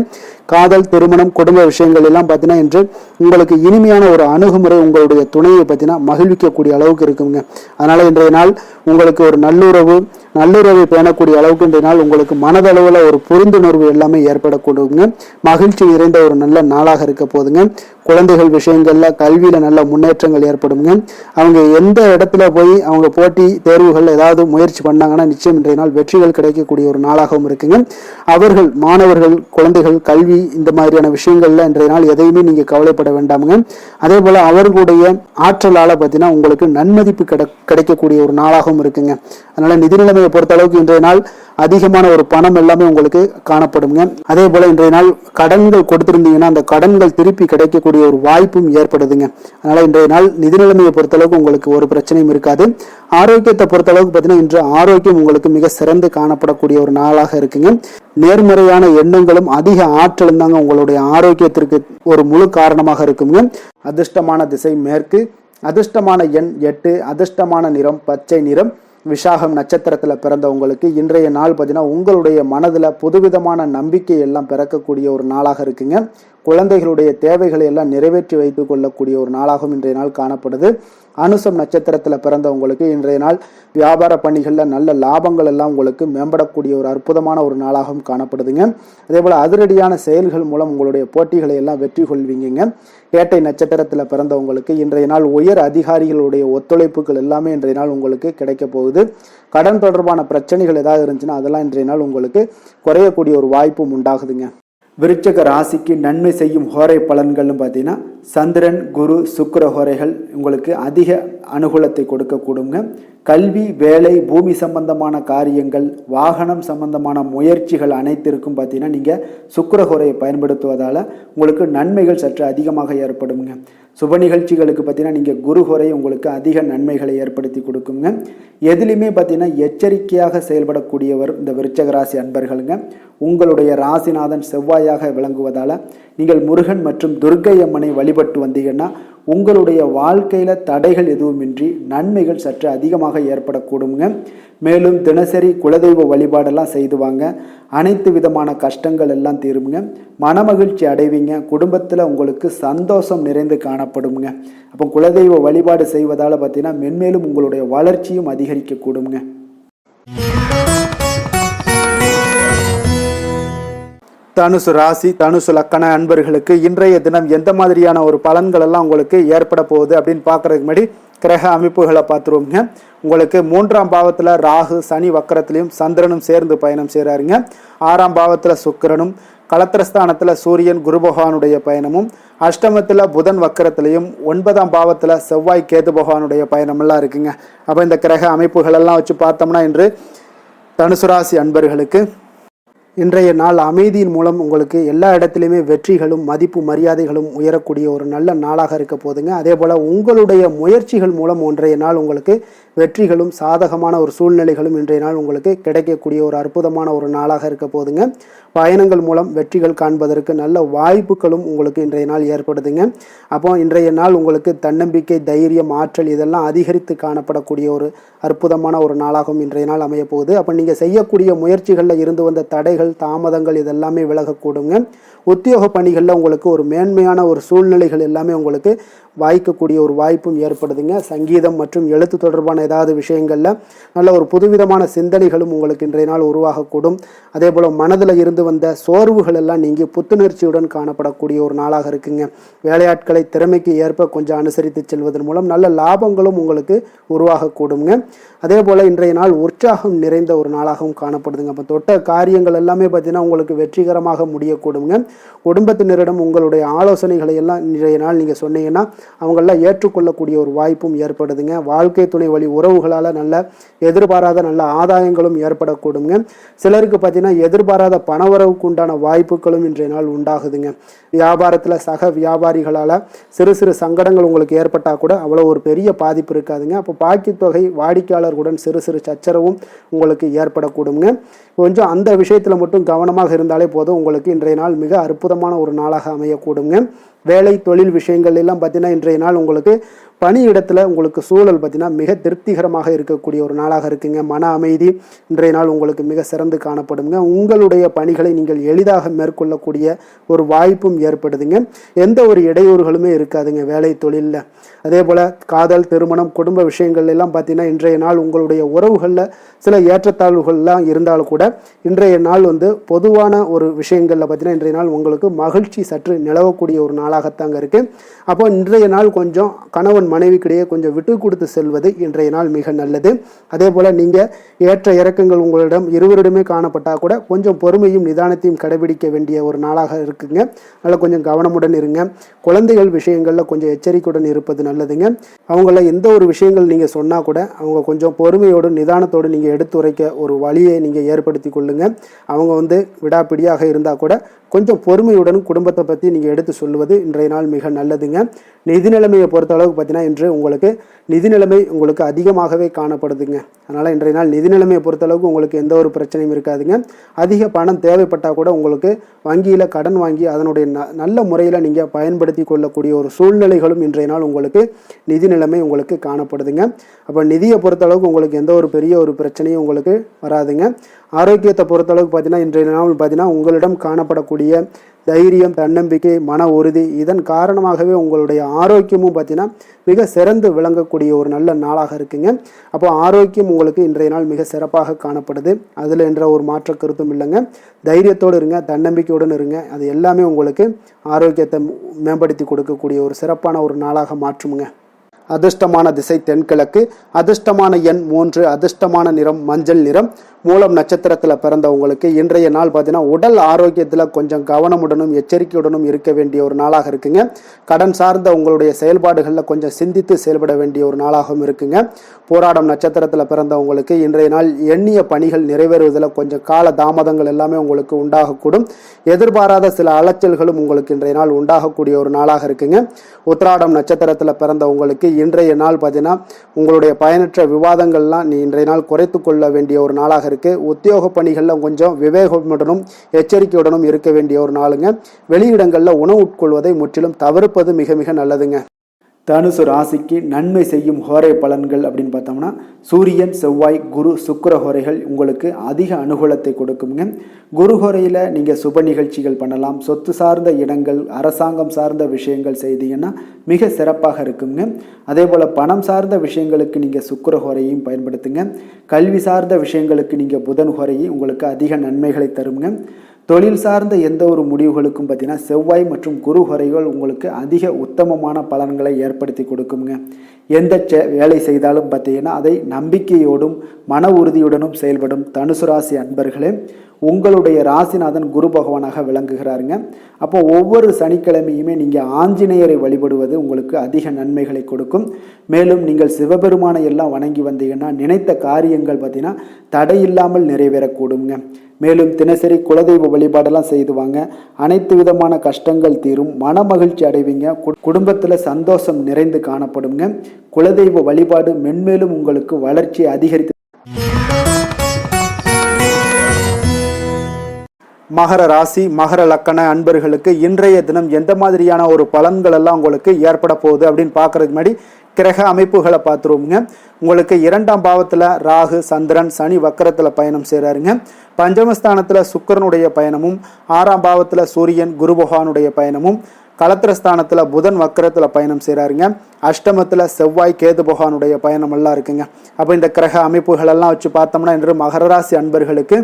காதல், திருமணம், குடும்ப விஷயங்கள் எல்லாம் பார்த்தீங்கன்னா இன்று உங்களுக்கு இனிமையான ஒரு அணுகுமுறை உங்களுடைய துணையை பார்த்தீங்கன்னா மகிழ்விக்கக்கூடிய அளவுக்கு இருக்குங்க. அதனால இன்றைய நாள் உங்களுக்கு ஒரு நல்லுறவை பேணக்கூடிய அளவுக்கு இன்றைய நாள் உங்களுக்கு மனதளவுல ஒரு புரிந்துணர்வு எல்லாமே ஏற்படக்கூடுங்க. மகிழ்ச்சி நிறைந்த ஒரு நல்ல நாளாக இருக்க போதுங்க. குழந்தைகள் விஷயங்கள்ல கல்வியில நல்ல முன்னேற்றங்கள் ஏற்படுங்க. அவங்க எந்த இடத்துல போய் அவங்க போட்டி தேர்வுகள் ஏதாவது முயற்சி பண்ணாங்கன்னா நிச்சயம் இன்றைய நாள் வெற்றிகள் கிடைக்கக்கூடிய ஒரு நாளாகவும் இருக்குங்க. அவர்கள் மாணவர்கள் குழந்தைகள் கல்வி இந்த மாதிரியான விஷயங்கள்ல இன்றைய நாள் எதையுமே நீங்க கவலைப்பட வேண்டாமுங்க. அதே போல அவர்களுடைய ஆற்றலால பார்த்தீங்கன்னா உங்களுக்கு நன்மதிப்பு கிடைக்கக்கூடிய ஒரு நாளாகவும் இருக்குங்க. அதனால நிதி நிலைமையை பொறுத்த அளவுக்கு இன்றைய நாள் அதிகமான ஒரு பணம் எல்லாமே உங்களுக்கு காணப்படுங்க. அதே போல இன்றைய நாள் கடன்கள் கொடுத்திருந்தீங்கன்னா அந்த கடன்கள் திருப்பி கிடைக்கக்கூடிய ஒரு வாய்ப்பும் ஏற்படுதுங்க. அதனால இன்றைய நாள் நிதி நிலைமையை பொறுத்தளவுக்கு உங்களுக்கு ஒரு பிரச்சனையும் இருக்காது. ஆரோக்கியத்தை பொறுத்தளவுக்கு பார்த்தீங்கன்னா இன்று ஆரோக்கியம் உங்களுக்கு மிக சிறந்து காணப்படக்கூடிய ஒரு நாளாக இருக்குங்க. நேர்மறையான எண்ணங்களும் அதிக ஆற்றலும் தாங்க உங்களுடைய ஆரோக்கியத்திற்கு ஒரு முழு காரணமாக இருக்குங்க. அதிர்ஷ்டமான திசை மேற்கு, அதிர்ஷ்டமான எண் 8, அதிர்ஷ்டமான நிறம் பச்சை நிறம். விஷாகம் நட்சத்திரத்துல பிறந்தவங்களுக்கு இன்றைய நாள் பார்த்தீங்கன்னா உங்களுடைய மனதுல புதுவிதமான நம்பிக்கை எல்லாம் பிறக்கக்கூடிய ஒரு நாளாக இருக்குங்க. குழந்தைகளுடைய தேவைகளை எல்லாம் நிறைவேற்றி வைத்துக் கொள்ளக்கூடிய ஒரு நாளாகவும் இன்றைய நாள் காணப்படுது. அனுசம் நட்சத்திரத்துல பிறந்தவங்களுக்கு இன்றைய நாள் வியாபார பணிகள்ல நல்ல லாபங்கள் எல்லாம் உங்களுக்கு மேம்படக்கூடிய ஒரு அற்புதமான ஒரு நாளாகவும் காணப்படுதுங்க. அதே போல அதிரடியான செயல்கள் மூலம் உங்களுடைய போட்டிகளை எல்லாம் வெற்றி கொள்வீங்க. கேட்டை நட்சத்திரத்துல பிறந்தவங்களுக்கு இன்றைய நாள் உயர் அதிகாரிகளுடைய ஒத்துழைப்புகள் எல்லாமே இன்றைய நாள் உங்களுக்கு கிடைக்க போகுது. கடன் தொடர்பான பிரச்சனைகள் ஏதாவது இருந்துச்சுன்னா அதெல்லாம் இன்றைய நாள் உங்களுக்கு குறையக்கூடிய ஒரு வாய்ப்பும் உண்டாகுதுங்க. விருச்சக ராசிக்கு நன்மை செய்யும் ஹோரை பலன்கள்னு பார்த்தீங்கன்னா சந்திரன், குரு, சுக்கிர ஹோரைகள் உங்களுக்கு அதிக அனுகூலத்தை கொடுக்கக்கூடுங்க. கல்வி, வேலை, பூமி சம்பந்தமான காரியங்கள், வாகனம் சம்பந்தமான முயற்சிகள் அனைத்திற்கும் பார்த்தீங்கன்னா நீங்கள் சுக்கிர ஹோரையை பயன்படுத்துவதால் உங்களுக்கு நன்மைகள் சற்று அதிகமாக ஏற்படுங்க. சுப நிகழ்ச்சிகளுக்கு பார்த்தீங்கன்னா நீங்கள் குரு ஹோரை உங்களுக்கு அதிக நன்மைகளை ஏற்படுத்தி கொடுக்குங்க. எதுலையுமே பார்த்தீங்கன்னா எச்சரிக்கையாக செயல்படக்கூடியவர் இந்த விருச்சக ராசி அன்பர்களுங்க. உங்களுடைய ராசிநாதன் செவ்வாயாக விளங்குவதால் நீங்கள் முருகன் மற்றும் துர்க்கை அம்மனை வழிபட்டு வந்தீங்கன்னா உங்களுடைய வாழ்க்கையில தடைகள் எதுவுமின்றி நன்மைகள் சற்று அதிகமாக ஏற்படக்கூடுங்க. மேலும் தினசரி குலதெய்வ வழிபாடெல்லாம் செய்து வாங்க. அனைத்து விதமான கஷ்டங்கள் எல்லாம் தீருங்க. மனமகிழ்ச்சி அடைவீங்க. குடும்பத்தில் உங்களுக்கு சந்தோஷம் நிறைந்து காணப்படுங்க. அப்போ குலதெய்வ வழிபாடு செய்வதால் பார்த்தீங்கன்னா மென்மேலும் உங்களுடைய வளர்ச்சியும் அதிகரிக்க கூடுங்க. தனுசு ராசி, தனுசு லக்கண அன்பர்களுக்கு இன்றைய தினம் எந்த மாதிரியான ஒரு பலன்கள் எல்லாம் உங்களுக்கு ஏற்பட போகுது அப்படின்னு பார்க்கறதுக்கு முன்னாடி கிரக அமைப்புகளை பார்த்துருவோங்க. உங்களுக்கு 3ஆம் பாவத்தில் ராகு சனி வக்கரத்திலையும் சந்திரனும் சேர்ந்து பயணம் செய்கிறாருங்க. 6ஆம் பாவத்தில் சுக்கிரனும், களத்திரஸ்தானத்தில் சூரியன் குரு பகவானுடைய பயணமும், அஷ்டமத்தில் புதன் வக்கரத்திலையும், 9ஆம் பாவத்தில் செவ்வாய் கேது பகவானுடைய பயணமெல்லாம் இருக்குங்க. அப்போ இந்த கிரக அமைப்புகள் எல்லாம் வச்சு பார்த்தோம்னா இன்று தனுசு ராசி அன்பர்களுக்கு இன்றைய நாள் அமைதியின் மூலம் உங்களுக்கு எல்லா இடத்துலையுமே வெற்றிகளும் மதிப்பு மரியாதைகளும் உயரக்கூடிய ஒரு நல்ல நாளாக இருக்க போதுங்க. அதே போல் உங்களுடைய முயற்சிகள் மூலம் இன்றைய நாள் உங்களுக்கு வெற்றிகளும் சாதகமான ஒரு சூழ்நிலைகளும் இன்றைய நாள் உங்களுக்கு கிடைக்கக்கூடிய ஒரு அற்புதமான ஒரு நாளாக இருக்க போதுங்க. பயணங்கள் மூலம் வெற்றிகள் காண்பதற்கு நல்ல வாய்ப்புகளும் உங்களுக்கு இன்றைய நாள் ஏற்படுதுங்க. அப்போ இன்றைய நாள் உங்களுக்கு தன்னம்பிக்கை, தைரியம், ஆற்றல் இதெல்லாம் அதிகரித்து காணப்படக்கூடிய ஒரு அற்புதமான ஒரு நாளாகவும் இன்றைய நாள் அமைய போகுது. அப்போ நீங்கள் செய்யக்கூடிய முயற்சிகளில் இருந்து வந்த தடைகள் தடைகள் தாமதங்கள் இதெல்லாமே விலகக்கூடுங்க. உத்தியோக பணிகளில் உங்களுக்கு ஒரு மேன்மையான ஒரு சூழ்நிலைகள் எல்லாமே உங்களுக்கு வாய்க்கக்கூடிய ஒரு வாய்ப்பும் ஏற்படுதுங்க. சங்கீதம் மற்றும் எழுத்து தொடர்பான ஏதாவது விஷயங்களில் நல்ல ஒரு புதுவிதமான சிந்தனைகளும் உங்களுக்கு இன்றைய நாள் உருவாகக்கூடும். அதே போல் மனதில் இருந்து வந்த சோர்வுகள் எல்லாம் நீங்கி புத்துணர்ச்சியுடன் காணப்படக்கூடிய ஒரு நாளாக இருக்குங்க. வேலையாட்களை திறமைக்கு ஏற்ப கொஞ்சம் அனுசரித்து செல்வதன் மூலம் நல்ல லாபங்களும் உங்களுக்கு உருவாகக்கூடுங்க. அதே போல் இன்றைய நாள் உற்சாகம் நிறைந்த ஒரு நாளாகவும் காணப்படுதுங்க. அப்போ தொட்ட காரியங்கள் எல்லாமே பார்த்தீங்கன்னா உங்களுக்கு வெற்றிகரமாக முடியக்கூடுங்க. குடும்பத்தினரிடம் உங்களுடைய ஆலோசனைகளை எல்லாம் இன்றைய நாள் நீங்கள் சொன்னீங்கன்னா அவங்களெல்லாம் ஏற்றுக்கொள்ளக்கூடிய ஒரு வாய்ப்பும் ஏற்படுதுங்க. வாழ்க்கை துணை வழி உறவுகளால் நல்ல எதிர்பாராத நல்ல ஆதாயங்களும் ஏற்படக்கூடுங்க. சிலருக்கு பார்த்தீங்கன்னா எதிர்பாராத பணவரவுக்கு உண்டான வாய்ப்புகளும் இன்றைய நாள் உண்டாகுதுங்க. வியாபாரத்தில் சக வியாபாரிகளால் சிறு சிறு சங்கடங்கள் உங்களுக்கு ஏற்பட்டால் கூட அவ்வளோ ஒரு பெரிய பாதிப்பு இருக்காதுங்க. அப்போ பாக்கி தொகை வாடிக்கையாளர்களுடன் சிறு சிறு சச்சரவும் உங்களுக்கு ஏற்படக்கூடுங்க. கொஞ்சம் அந்த விஷயத்தில் மட்டும் கவனமாக இருந்தாலே போதும், உங்களுக்கு இன்றைய நாள் மிக அற்புதமான ஒரு நாளாக அமையக்கூடுங்க. வேலை தொழில் விஷயங்கள் எல்லாம் பார்த்தீங்கன்னா இன்றைய நாள் உங்களுக்கு பணியிடத்தில் உங்களுக்கு சூழல் பார்த்தீங்கன்னா மிக திருப்திகரமாக இருக்கக்கூடிய ஒரு நாளாக இருக்குங்க. மன அமைதி இன்றைய நாள் உங்களுக்கு மிக சிறந்து காணப்படுங்க. உங்களுடைய பணிகளை நீங்கள் எளிதாக மேற்கொள்ளக்கூடிய ஒரு வாய்ப்பும் ஏற்படுதுங்க. எந்த ஒரு இடையூறுகளுமே இருக்காதுங்க வேலை தொழிலில். அதே போல் காதல் திருமணம் குடும்ப விஷயங்கள் எல்லாம் பார்த்தீங்கன்னா இன்றைய நாள் உங்களுடைய உறவுகளில் சில ஏற்றத்தாழ்வுகள்லாம் இருந்தாலும் கூட இன்றைய நாள் பொதுவான ஒரு விஷயங்களில் பார்த்தீங்கன்னா இன்றைய நாள் உங்களுக்கு மகிழ்ச்சி சற்று நிலவக்கூடிய ஒரு நாளாகத்தாங்க இருக்குது. அப்போ இன்றைய நாள் கொஞ்சம் கணவன் மனைவிக்கிடையே கொஞ்சம் விட்டு கொடுத்து செல்வது இன்றைய நாள் மிக நல்லது. அதே போல் நீங்கள் ஏற்ற இறக்கங்கள் உங்களிடம் இருவரிடமே காணப்பட்டால் கூட கொஞ்சம் பொறுமையும் நிதானத்தையும் கடைபிடிக்க வேண்டிய ஒரு நாளாக இருக்குங்க. அதனால் கொஞ்சம் கவனமுடன் இருங்க. குழந்தைகள் விஷயங்களில் கொஞ்சம் எச்சரிக்கையுடன் இருப்பது நல்லதுங்க. அவங்கள எந்த ஒரு விஷயங்கள் நீங்கள் சொன்னால் கூட அவங்க கொஞ்சம் பொறுமையோடு நிதானத்தோடு நீங்கள் எடுத்துரைக்க ஒரு வழியை நீங்கள் ஏற்படுத்தி கொள்ளுங்க. அவங்க விடாப்பிடியாக இருந்தால் கூட கொஞ்சம் பொறுமையுடன் குடும்பத்தை பற்றி நீங்கள் எடுத்து சொல்லுவது இன்றைய நாள் மிக நல்லதுங்க. நிதி நிலைமையை பொறுத்த அளவுக்கு பார்த்தீங்கன்னா இன்று உங்களுக்கு நிதி நிலைமை உங்களுக்கு அதிகமாகவே காணப்படுதுங்க. அதனால் இன்றைய நாள் நிதி நிலைமையை பொறுத்த அளவுக்கு உங்களுக்கு எந்த ஒரு பிரச்சனையும் இருக்காதுங்க. அதிக பணம் தேவைப்பட்டால் கூட உங்களுக்கு வங்கியில் கடன் வாங்கி அதனுடைய நல்ல முறையில் நீங்கள் பயன்படுத்தி கொள்ளக்கூடிய ஒரு சூழ்நிலைகளும் இன்றைய நாள் உங்களுக்கு நிதி நிலைமை உங்களுக்கு காணப்படுதுங்க. அப்போ நிதியை பொறுத்த அளவுக்கு உங்களுக்கு எந்த ஒரு பெரிய ஒரு பிரச்சனையும் உங்களுக்கு வராதுங்க. ஆரோக்கியத்தை பொறுத்தளவுக்கு பார்த்தீங்கன்னா இன்றைய நாள் பார்த்தீங்கன்னா உங்களிடம் காணப்படக்கூடிய தைரியம் தன்னம்பிக்கை மன உறுதி இதன் காரணமாகவே உங்களுடைய ஆரோக்கியமும் பார்த்தீங்கன்னா மிக சிறந்து விளங்கக்கூடிய ஒரு நல்ல நாளாக இருக்குங்க. அப்போ ஆரோக்கியம் உங்களுக்கு இன்றைய நாள் மிக சிறப்பாக காணப்படுது. அதில் என்ற ஒரு மாற்ற கருத்தும் இல்லைங்க. தைரியத்தோடு இருங்க, தன்னம்பிக்கையுடன் இருங்க. அது எல்லாமே உங்களுக்கு ஆரோக்கியத்தை மேம்படுத்தி கொடுக்கக்கூடிய ஒரு சிறப்பான ஒரு நாளாக மாற்றுமுங்க. அதிர்ஷ்டமான திசை தென்கிழக்கு, அதிர்ஷ்டமான எண் 3, அதிர்ஷ்டமான நிறம் மஞ்சள் நிறம். மூலம் நட்சத்திரத்தில் பிறந்தவங்களுக்கு இன்றைய நாள் பார்த்தீங்கன்னா உடல் ஆரோக்கியத்தில் கொஞ்சம் கவனமுடனும் எச்சரிக்கையுடனும் இருக்க வேண்டிய ஒரு நாளாக இருக்குங்க. கடன் சார்ந்த உங்களுடைய செயல்பாடுகளில் கொஞ்சம் சிந்தித்து செயல்பட வேண்டிய ஒரு நாளாகவும் இருக்குங்க. போராடம் நட்சத்திரத்தில் பிறந்தவங்களுக்கு இன்றைய நாள் எண்ணிய பணிகள் நிறைவேறுவதில் கொஞ்சம் கால தாமதங்கள் எல்லாமே உங்களுக்கு உண்டாகக்கூடும். எதிர்பாராத சில அலைச்சல்களும் உங்களுக்கு இன்றைய நாள் உண்டாகக்கூடிய ஒரு நாளாக இருக்குங்க. உத்திராடம் நட்சத்திரத்தில் பிறந்தவங்களுக்கு இன்றைய நாள் பார்த்தீங்கன்னா உங்களுடைய பயனற்ற விவாதங்கள்லாம் இன்றைய நாள் குறைத்து கொள்ள வேண்டிய ஒரு நாளாக இருக்கு. உத்தியோக பணிகளில் கொஞ்சம் விவேகமுடனும் எச்சரிக்கையுடனும் இருக்க வேண்டிய ஒரு நாளுங்க. வெளியிடங்களில் உணவு உட்கொள்வதை முற்றிலும் தவிர்ப்பது மிக மிக நல்லதுங்க. தனுசு ராசிக்கு நன்மை செய்யும் ஹோரை பலன்கள் அப்படின்னு பார்த்தோம்னா சூரியன் செவ்வாய் குரு சுக்கிர ஹோரைகள் உங்களுக்கு அதிக அனுகூலத்தை கொடுக்குங்க. குரு ஹோரையில் நீங்கள் சுப நிகழ்ச்சிகள் பண்ணலாம். சொத்து சார்ந்த இடங்கள் அரசாங்கம் சார்ந்த விஷயங்கள் செய்தீங்கன்னா மிக சிறப்பாக இருக்குங்க. அதே போல் பணம் சார்ந்த விஷயங்களுக்கு நீங்கள் சுக்கிர ஹோரையையும் பயன்படுத்துங்க. கல்வி சார்ந்த விஷயங்களுக்கு நீங்கள் புதன் ஹோரையை உங்களுக்கு அதிக நன்மைகளை தருங்க. தொழில் சார்ந்த எந்த ஒரு முடிவுகளுக்கும் பார்த்தீங்கன்னா செவ்வாய் மற்றும் குரு ஹோரைகள் உங்களுக்கு அதிக உத்தமமான பலன்களை ஏற்படுத்தி கொடுக்குங்க. எந்த வேலை செய்தாலும் பார்த்தீங்கன்னா அதை நம்பிக்கையோடும் மன உறுதியுடனும் செயல்படும் தனுசு ராசி அன்பர்களே, உங்களுடைய ராசிநாதன் குரு பகவானாக விளங்குகிறாருங்க. அப்போ ஒவ்வொரு சனிக்கிழமையுமே நீங்கள் ஆஞ்சநேயரை வழிபடுவது உங்களுக்கு அதிக நன்மைகளை கொடுக்கும். மேலும் நீங்கள் சிவபெருமானை எல்லாம் வணங்கி வந்தீங்கன்னா நினைத்த காரியங்கள் பார்த்தீங்கன்னா தடையில்லாமல் நிறைவேறக்கூடுங்க. மேலும் தினசரி குலதெய்வ வழிபாடெல்லாம் செய்துவாங்க. அனைத்து விதமான கஷ்டங்கள் தீரும், மன மகிழ்ச்சி அடைவீங்க, குடும்பத்தில் சந்தோஷம் நிறைந்து காணப்படுங்க. குலதெய்வ வழிபாடு மென்மேலும் உங்களுக்கு வளர்ச்சி அதிகரித்து மகர ராசி மகர லக்கண அன்பர்களுக்கு இன்றைய தினம் எந்த மாதிரியான ஒரு பலன்கள் எல்லாம் உங்களுக்கு ஏற்பட போகுது அப்படின்னு பார்க்கறதுக்கு முன்னாடி கிரக அமைப்புகளை பார்த்துருவோங்க. உங்களுக்கு 2ஆம் பாவத்தில் ராகு சந்திரன் சனி வக்கரத்தில் பயணம் செய்கிறாருங்க. பஞ்சமஸ்தானத்தில் சுக்கிரனுடைய பயணமும் 6ஆம் பாவத்தில் சூரியன் குரு பகவானுடைய பயணமும் கலத்திரஸ்தானத்தில் புதன் வக்கரத்தில் பயணம் செய்கிறாருங்க. அஷ்டமத்தில் செவ்வாய் கேது பகவானுடைய பயணம் எல்லாம் இருக்குங்க. அப்போ இந்த கிரக அமைப்புகள் எல்லாம் வச்சு பார்த்தோம்னா இன்று மகர ராசி அன்பர்களுக்கு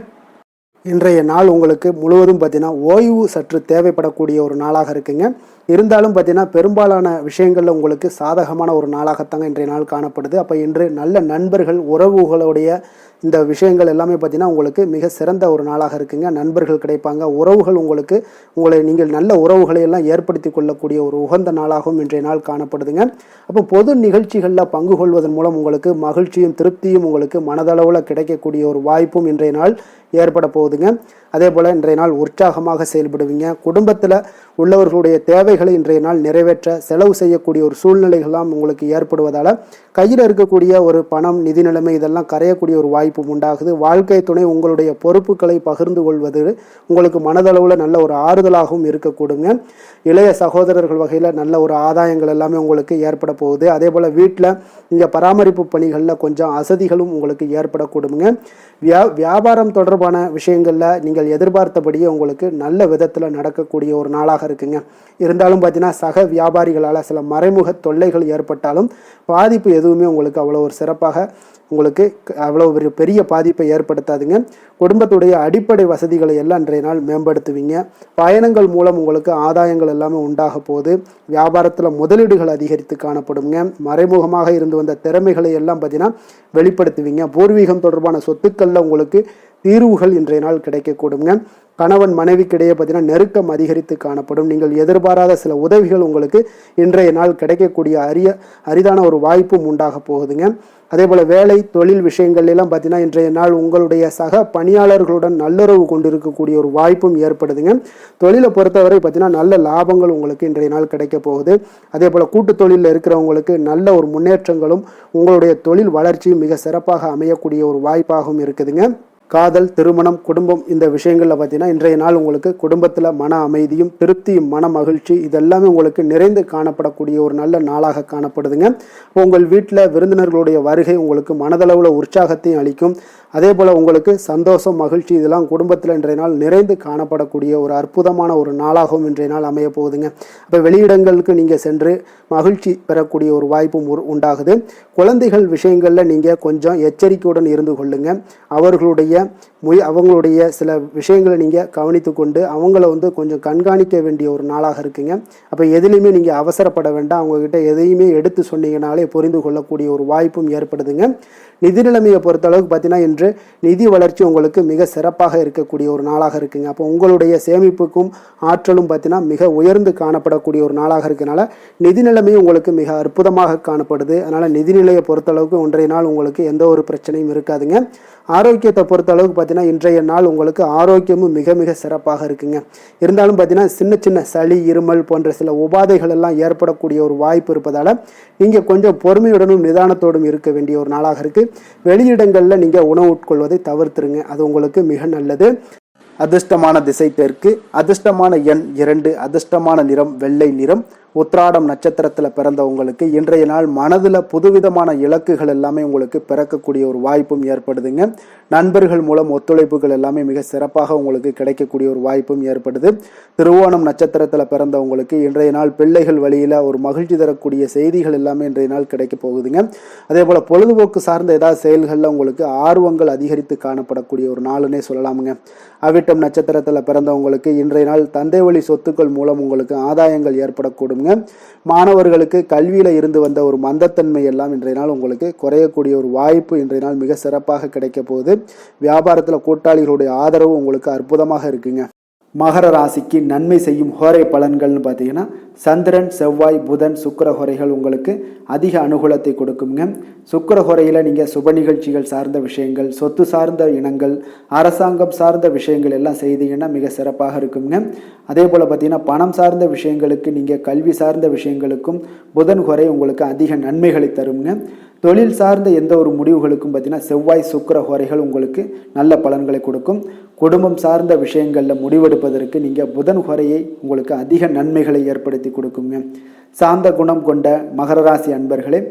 இன்றைய நாள் உங்களுக்கு முழுவதும் பார்த்தீங்கன்னா ஓய்வு சற்று தேவைப்படக்கூடிய ஒரு நாளாக இருக்குங்க. இருந்தாலும் பார்த்தீங்கன்னா பெரும்பாலான விஷயங்களில் உங்களுக்கு சாதகமான ஒரு நாளாகத்தாங்க இன்றைய நாள் காணப்படுது. அப்போ இன்று நல்ல நண்பர்கள் உறவுகளுடைய இந்த விஷயங்கள் எல்லாமே பார்த்தீங்கன்னா உங்களுக்கு மிக சிறந்த ஒரு நாளாக இருக்குங்க. நண்பர்கள் கிடைப்பாங்க, உறவுகள் உங்களை நீங்கள் நல்ல உறவுகளை எல்லாம் ஏற்படுத்தி கொள்ளக்கூடிய ஒரு உகந்த நாளாகவும் இன்றைய நாள் காணப்படுதுங்க. அப்போ பொது நிகழ்ச்சிகளில் பங்கு கொள்வதன் மூலம் உங்களுக்கு மகிழ்ச்சியும் திருப்தியும் உங்களுக்கு மனதளவில் கிடைக்கக்கூடிய ஒரு வாய்ப்பும் இன்றைய நாள் ஏற்பட போகுதுங்க. அதே போல் இன்றைய நாள் உற்சாகமாக செயல்படுவீங்க. குடும்பத்தில் உள்ளவர்களுடைய தேவைகளை இன்றைய நாள் நிறைவேற்ற செலவு செய்யக்கூடிய ஒரு சூழ்நிலைகள்லாம் உங்களுக்கு ஏற்படுவதால் கையில் இருக்கக்கூடிய ஒரு பணம் நிதி நிலைமை இதெல்லாம் கரையக்கூடிய ஒரு வாய்ப்பு உண்டாகுது. வாழ்க்கை துணை உங்களுடைய பொறுப்புகளை பகிர்ந்து கொள்வது உங்களுக்கு மனதளவில் நல்ல ஒரு ஆறுதலாகவும் இருக்கக்கூடுங்க. இளைய சகோதரர்கள் வகையில் நல்ல ஒரு ஆதாயங்கள் எல்லாமே உங்களுக்கு ஏற்பட போகுது. அதே போல் வீட்டில் நீங்கள் பராமரிப்பு பணிகளில் கொஞ்சம் அசதிகளும் உங்களுக்கு ஏற்படக்கூடுங்க. வியாபாரம் தொடர்பான விஷயங்களில் நீங்கள் எதிர்பார்த்தபடியே உங்களுக்கு நல்ல விதத்தில் நடக்கக்கூடிய ஒரு நாளாக இருக்குங்க. இருந்தாலும் பார்த்தீங்கன்னா சக வியாபாரிகளால் சில மறைமுக தொல்லைகள் ஏற்பட்டாலும் பாதிப்பு எதுவுமே உங்களுக்கு அவ்வளோ ஒரு சிறப்பாக உங்களுக்கு அவ்வளோ ஒரு பெரிய பாதிப்பை ஏற்படுத்தாதுங்க. குடும்பத்துடைய அடிப்படை வசதிகளை எல்லாம் இன்றைய நாள் மேம்படுத்துவீங்க. பயணங்கள் மூலம் உங்களுக்கு ஆதாயங்கள் எல்லாமே உண்டாக போகுது. வியாபாரத்தில் முதலீடுகள் அதிகரித்து காணப்படுங்க. மறைமுகமாக இருந்து வந்த திறமைகளை எல்லாம் பார்த்தீங்கன்னா வெளிப்படுத்துவீங்க. பூர்வீகம் தொடர்பான சொத்துக்களில் உங்களுக்கு தீர்வுகள் இன்றைய நாள் கிடைக்கக்கூடுங்க. கணவன் மனைவிக்கிடையே பார்த்தீங்கன்னா நெருக்கம் அதிகரித்து காணப்படும். நீங்கள் எதிர்பாராத சில உதவிகள் உங்களுக்கு இன்றைய நாள் கிடைக்கக்கூடிய அரிதான ஒரு வாய்ப்பும் உண்டாக போகுதுங்க. அதே போல் வேலை தொழில் விஷயங்கள்லாம் பார்த்தீங்கன்னா இன்றைய நாள் உங்களுடைய சக பணியாளர்களுடன் நல்லுறவு கொண்டிருக்கக்கூடிய ஒரு வாய்ப்பும் ஏற்படுதுங்க. தொழிலை பொறுத்தவரை பார்த்தீங்கன்னா நல்ல லாபங்கள் உங்களுக்கு இன்றைய நாள் கிடைக்க போகுது. அதே போல் கூட்டு தொழிலில் இருக்கிறவங்களுக்கு நல்ல ஒரு முன்னேற்றங்களும் உங்களுடைய தொழில் வளர்ச்சியும் மிக சிறப்பாக அமையக்கூடிய ஒரு வாய்ப்பாகவும் இருக்குதுங்க. காதல் திருமணம் குடும்பம் இந்த விஷயங்களில் பார்த்தீங்கன்னா இன்றைய நாள் உங்களுக்கு குடும்பத்தில் மன அமைதியும் திருப்தியும் மன மகிழ்ச்சி இதெல்லாமே உங்களுக்கு நிறைந்து காணப்படக்கூடிய ஒரு நல்ல நாளாக காணப்படுதுங்க. உங்கள் வீட்டில் விருந்தினர்களுடைய வருகை உங்களுக்கு மனதளவில் உற்சாகத்தையும் அளிக்கும். அதே போல் உங்களுக்கு சந்தோஷம் மகிழ்ச்சி இதெல்லாம் குடும்பத்தில் இன்றைய நாள் நிறைந்து காணப்படக்கூடிய ஒரு அற்புதமான ஒரு நாளாகவும் இன்றைய நாள் அமைய போகுதுங்க. அப்போ வெளியிடங்களுக்கு நீங்கள் சென்று மகிழ்ச்சி பெறக்கூடிய ஒரு வாய்ப்பும் உண்டாகுது. குழந்தைகள் விஷயங்களில் நீங்கள் கொஞ்சம் எச்சரிக்கையுடன் இருந்து கொள்ளுங்க. அவங்களுடைய சில விஷயங்களை நீங்கள் கவனித்து கொண்டு அவங்கள கொஞ்சம் கண்காணிக்க வேண்டிய ஒரு நாளாக இருக்குங்க. அப்போ எதுலையுமே நீங்கள் அவசரப்பட வேண்டாம். அவங்கக்கிட்ட எதையுமே எடுத்து சொன்னீங்கனாலே புரிந்து கொள்ளக்கூடிய ஒரு வாய்ப்பும் ஏற்படுதுங்க. நிதி நிலைமையை பொறுத்தளவுக்கு பார்த்தீங்கன்னா இன்று நிதி வளர்ச்சி உங்களுக்கு மிக சிறப்பாக இருக்கக்கூடிய ஒரு நாளாக இருக்குங்க. அப்போ உங்களுடைய சேமிப்புக்கும் ஆற்றலும் பார்த்தீங்கன்னா மிக உயர்ந்து காணப்படக்கூடிய ஒரு நாளாக இருக்கனால நிதி நிலைமையும் உங்களுக்கு மிக அற்புதமாக காணப்படுது. அதனால் நிதிநிலையை பொறுத்தளவுக்கு இன்றைய நாள் உங்களுக்கு எந்த ஒரு பிரச்சனையும் இருக்காதுங்க. ஆரோக்கியத்தை பொறுத்தளவுக்கு பார்த்தீங்கன்னா இன்றைய நாள் உங்களுக்கு ஆரோக்கியமும் மிக மிக சிறப்பாக இருக்குங்க. இருந்தாலும் பார்த்தீங்கன்னா சின்ன சின்ன சளி இருமல் போன்ற சில உபாதைகள் எல்லாம் ஏற்படக்கூடிய ஒரு வாய்ப்பு இருப்பதால் நீங்கள் கொஞ்சம் பொறுமையுடனும் நிதானத்தோடும் இருக்க வேண்டிய ஒரு நாளாக இருக்குது. வெளியிடங்களில் நீங்கள் உணவு உட்கொள்வதை தவிர்த்துருங்க, அது உங்களுக்கு மிக நல்லது. அதிர்ஷ்டமான திசை தெற்கு, அதிர்ஷ்டமான எண் 2, அதிர்ஷ்டமான நிறம் வெள்ளை நிறம். உத்திராடம் நட்சத்திரத்தில் பிறந்தவங்களுக்கு இன்றைய நாள் மனதில் புதுவிதமான இலக்குகள் எல்லாமே உங்களுக்கு பிறக்கக்கூடிய ஒரு வாய்ப்பும் ஏற்படுதுங்க. நண்பர்கள் மூலம் ஒத்துழைப்புகள் எல்லாமே மிக சிறப்பாக உங்களுக்கு கிடைக்கக்கூடிய ஒரு வாய்ப்பும் ஏற்படுது. திருவோணம் நட்சத்திரத்தில் பிறந்தவங்களுக்கு இன்றைய நாள் பிள்ளைகள் வழியில் ஒரு மகிழ்ச்சி தரக்கூடிய செய்திகள் எல்லாமே இன்றைய நாள் கிடைக்க போகுதுங்க. அதே போல் பொழுதுபோக்கு சார்ந்த ஏதாவது செயல்களில் உங்களுக்கு ஆர்வங்கள் அதிகரித்து காணப்படக்கூடிய ஒரு நாளுன்னே சொல்லலாமுங்க. அவிட்டம் நட்சத்திரத்தில் பிறந்தவங்களுக்கு இன்றைய நாள் தந்தை வழி சொத்துக்கள் மூலம் உங்களுக்கு ஆதாயங்கள் ஏற்படக்கூடும். மாணவர்களுக்கு கல்வியில இருந்து வந்த ஒரு மந்தத்தன்மை எல்லாம் இன்றைய நாள் உங்களுக்கு குறையக்கூடிய ஒரு வாய்ப்பு இன்றைய நாள் மிக சிறப்பாக கிடைக்க போகுது. வியாபாரத்தில் கூட்டாளிகளுடைய ஆதரவு உங்களுக்கு அற்புதமாக இருக்குங்க. மகர ராசிக்கு நன்மை செய்யும் ஹோரை பலன்கள்னு பார்த்தீங்கன்னா சந்திரன் செவ்வாய் புதன் சுக்கிர ஹோரைகள் உங்களுக்கு அதிக அனுகூலத்தை கொடுக்குங்க. சுக்கிர ஹோரையில் நீங்கள் சுப நிகழ்ச்சிகள் சார்ந்த விஷயங்கள், சொத்து சார்ந்த இனங்கள், அரசாங்கம் சார்ந்த விஷயங்கள் எல்லாம் செய்தீங்கன்னா மிக சிறப்பாக இருக்குங்க. அதே போல் பார்த்தீங்கன்னா பணம் சார்ந்த விஷயங்களுக்கு நீங்கள் கல்வி சார்ந்த விஷயங்களுக்கும் புதன் ஹோரை உங்களுக்கு அதிக நன்மைகளை தருங்க. தொழில் சார்ந்த எந்த ஒரு முடிவுகளுக்கும் பார்த்தீங்கன்னா செவ்வாய் சுக்கிர ஹோரைகள் உங்களுக்கு நல்ல பலன்களை கொடுக்கும். குடும்பம் சார்ந்த விஷயங்களில் முடிவெடுப்பதற்கு நீங்கள் புதன் ஹோரையை உங்களுக்கு அதிக நன்மைகளை ஏற்படுத்தி கொடுக்குங்க. சாந்த குணம் கொண்ட மகர ராசி அன்பர்களே,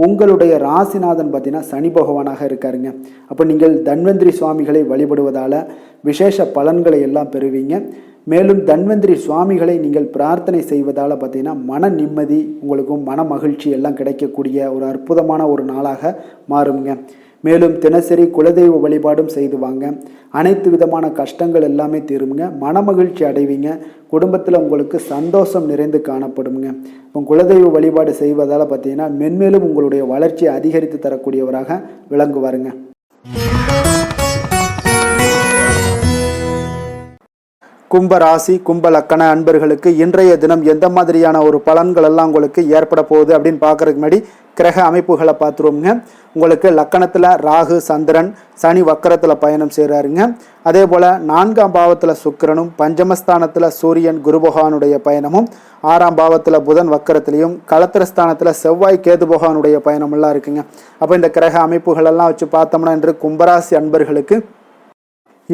உங்களுடைய ராசிநாதன் பார்த்தீங்கன்னா சனி பகவானாக இருக்காருங்க. அப்போ நீங்கள் தன்வந்திரி சுவாமிகளை வழிபடுவதால் விசேஷ பலன்களை எல்லாம் பெறுவீங்க. மேலும் தன்வந்திரி சுவாமிகளை நீங்கள் பிரார்த்தனை செய்வதால் பார்த்தீங்கன்னா மன நிம்மதி உங்களுக்கும் மன மகிழ்ச்சி எல்லாம் கிடைக்கக்கூடிய ஒரு அற்புதமான ஒரு நாளாக மாறுங்க. மேலும் தினசரி குலதெய்வ வழிபாடும் செய்து வாங்க. அனைத்து விதமான கஷ்டங்கள் எல்லாமே தீருங்க. மனமகிழ்ச்சி அடைவீங்க. குடும்பத்தில் உங்களுக்கு சந்தோஷம் நிறைந்து காணப்படுங்க. இப்போ குலதெய்வ வழிபாடு செய்வதால் பார்த்தீங்கன்னா மென்மேலும் உங்களுடைய வளர்ச்சியை அதிகரித்து தரக்கூடியவராக விளங்குவாருங்க. கும்ப ராசி கும்ப லக்கண அன்பர்களுக்கு இன்றைய தினம் எந்த மாதிரியான ஒரு பலன்கள் எல்லாம் உங்களுக்கு ஏற்பட போகுது அப்படின்னு பார்க்கறதுக்கு முன்னாடி கிரக அமைப்புகளை பார்த்துருவோங்க. உங்களுக்கு லக்கணத்தில் ராகு சந்திரன் சனி வக்கரத்தில் பயணம் செய்கிறாருங்க. அதே போல் 4ஆம் பாவத்தில் சுக்கிரனும், பஞ்சமஸ்தானத்தில் சூரியன் குரு பகவானுடைய பயணமும், 6ஆம் பாவத்தில் புதன் வக்கரத்திலையும், களத்திரஸ்தானத்தில் செவ்வாய் கேது பகவானுடைய பயணமெல்லாம் இருக்குங்க. அப்போ இந்த கிரக அமைப்புகளெல்லாம் வச்சு பார்த்தோம்னா இன்று கும்பராசி அன்பர்களுக்கு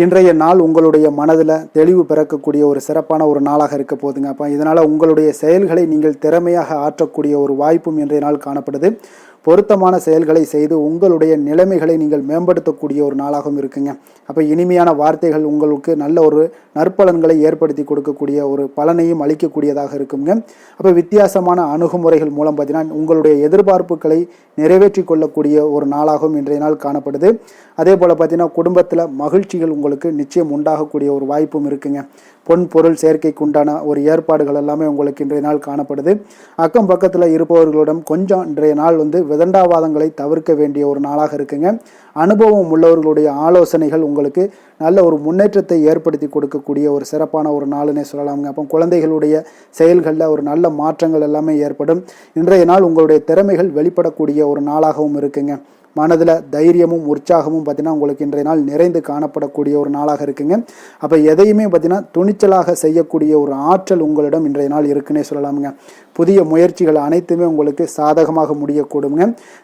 இன்றைய நாள் உங்களுடைய மனதில் தெளிவு பிறக்கக்கூடிய ஒரு சிறப்பான ஒரு நாளாக இருக்க போதுங்க. அப்போ இதனால் உங்களுடைய செயல்களை நீங்கள் திறமையாக ஆற்றக்கூடிய ஒரு வாய்ப்பும் இன்றைய நாள் காணப்படுது. பொருத்தமான செயல்களை செய்து உங்களுடைய நிலைமைகளை நீங்கள் மேம்படுத்தக்கூடிய ஒரு நாளாகவும் இருக்குங்க. அப்போ இனிமையான வார்த்தைகள் உங்களுக்கு நல்ல ஒரு நற்பலன்களை ஏற்படுத்தி கொடுக்கக்கூடிய ஒரு பலனையும் அளிக்கக்கூடியதாக இருக்குங்க. அப்போ வித்தியாசமான அணுகுமுறைகள் மூலம் பார்த்தீங்கன்னா உங்களுடைய எதிர்பார்ப்புகளை நிறைவேற்றி கொள்ளக்கூடிய ஒரு நாளாகவும் இன்றைய நாள் காணப்படுது. அதே போல் பார்த்தீங்கன்னா குடும்பத்தில் மகிழ்ச்சிகள் உங்களுக்கு நிச்சயம் உண்டாகக்கூடிய ஒரு வாய்ப்பும் இருக்குங்க. பொன் பொருள் சேர்க்கைக்கு உண்டான ஒரு ஏற்பாடுகள் எல்லாமே உங்களுக்கு இன்றைய நாள் காணப்படுது. அக்கம் பக்கத்தில் இருப்பவர்களிடம் கொஞ்சம் இன்றைய நாள் விதண்டாவாதங்களை தவிர்க்க வேண்டிய ஒரு நாளாக இருக்குங்க. அனுபவம் உள்ளவர்களுடைய ஆலோசனைகள் உங்களுக்கு நல்ல ஒரு முன்னேற்றத்தை ஏற்படுத்தி கொடுக்கக்கூடிய ஒரு சிறப்பான ஒரு நாளுன்னே சொல்லலாமுங்க. அப்போ குழந்தைகளுடைய செயல்களில் ஒரு நல்ல மாற்றங்கள் எல்லாமே ஏற்படும். இன்றைய நாள் உங்களுடைய திறமைகள் வெளிப்படக்கூடிய ஒரு நாளாகவும் இருக்குங்க. மனதில் தைரியமும் உற்சாகமும் பார்த்தீங்கன்னா உங்களுக்கு இன்றைய நாள் நிறைந்து காணப்படக்கூடிய ஒரு நாளாக இருக்குங்க. அப்போ எதையுமே பார்த்தீங்கன்னா துணிச்சலாக செய்யக்கூடிய ஒரு ஆற்றல் உங்களிடம் இன்றைய நாள் இருக்குன்னே சொல்லலாமுங்க. புதிய முயற்சிகள் அனைத்துமே உங்களுக்கு சாதகமாக முடியக்கூடுங்க.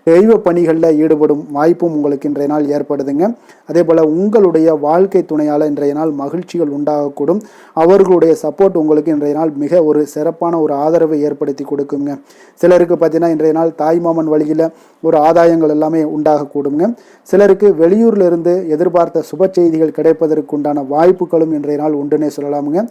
தெய்வ பணிகளில் ஈடுபடும் வாய்ப்பும் உங்களுக்கு இன்றைய நாள் ஏற்படுதுங்க. அதே போல் உங்களுடைய வாழ்க்கை துணையால் இன்றைய நாள் மகிழ்ச்சிகள் உண்டாகக்கூடும். அவர்களுடைய சப்போர்ட் உங்களுக்கு இன்றைய நாள் மிக ஒரு சிறப்பான ஒரு ஆதரவை ஏற்படுத்தி கொடுக்குங்க. சிலருக்கு பார்த்தீங்கன்னா இன்றைய நாள் தாய்மாமன் வழியில் ஒரு ஆதாயங்கள் எல்லாமே உண்டாகக்கூடுங்க. சிலருக்கு வெளியூர்ல இருந்து எதிர்பார்த்த சுப செய்திகள் கிடைப்பதற்கு உண்டான வாய்ப்புகளும் இன்றைய நாள் உண்டுன்னே சொல்லலாமுங்க.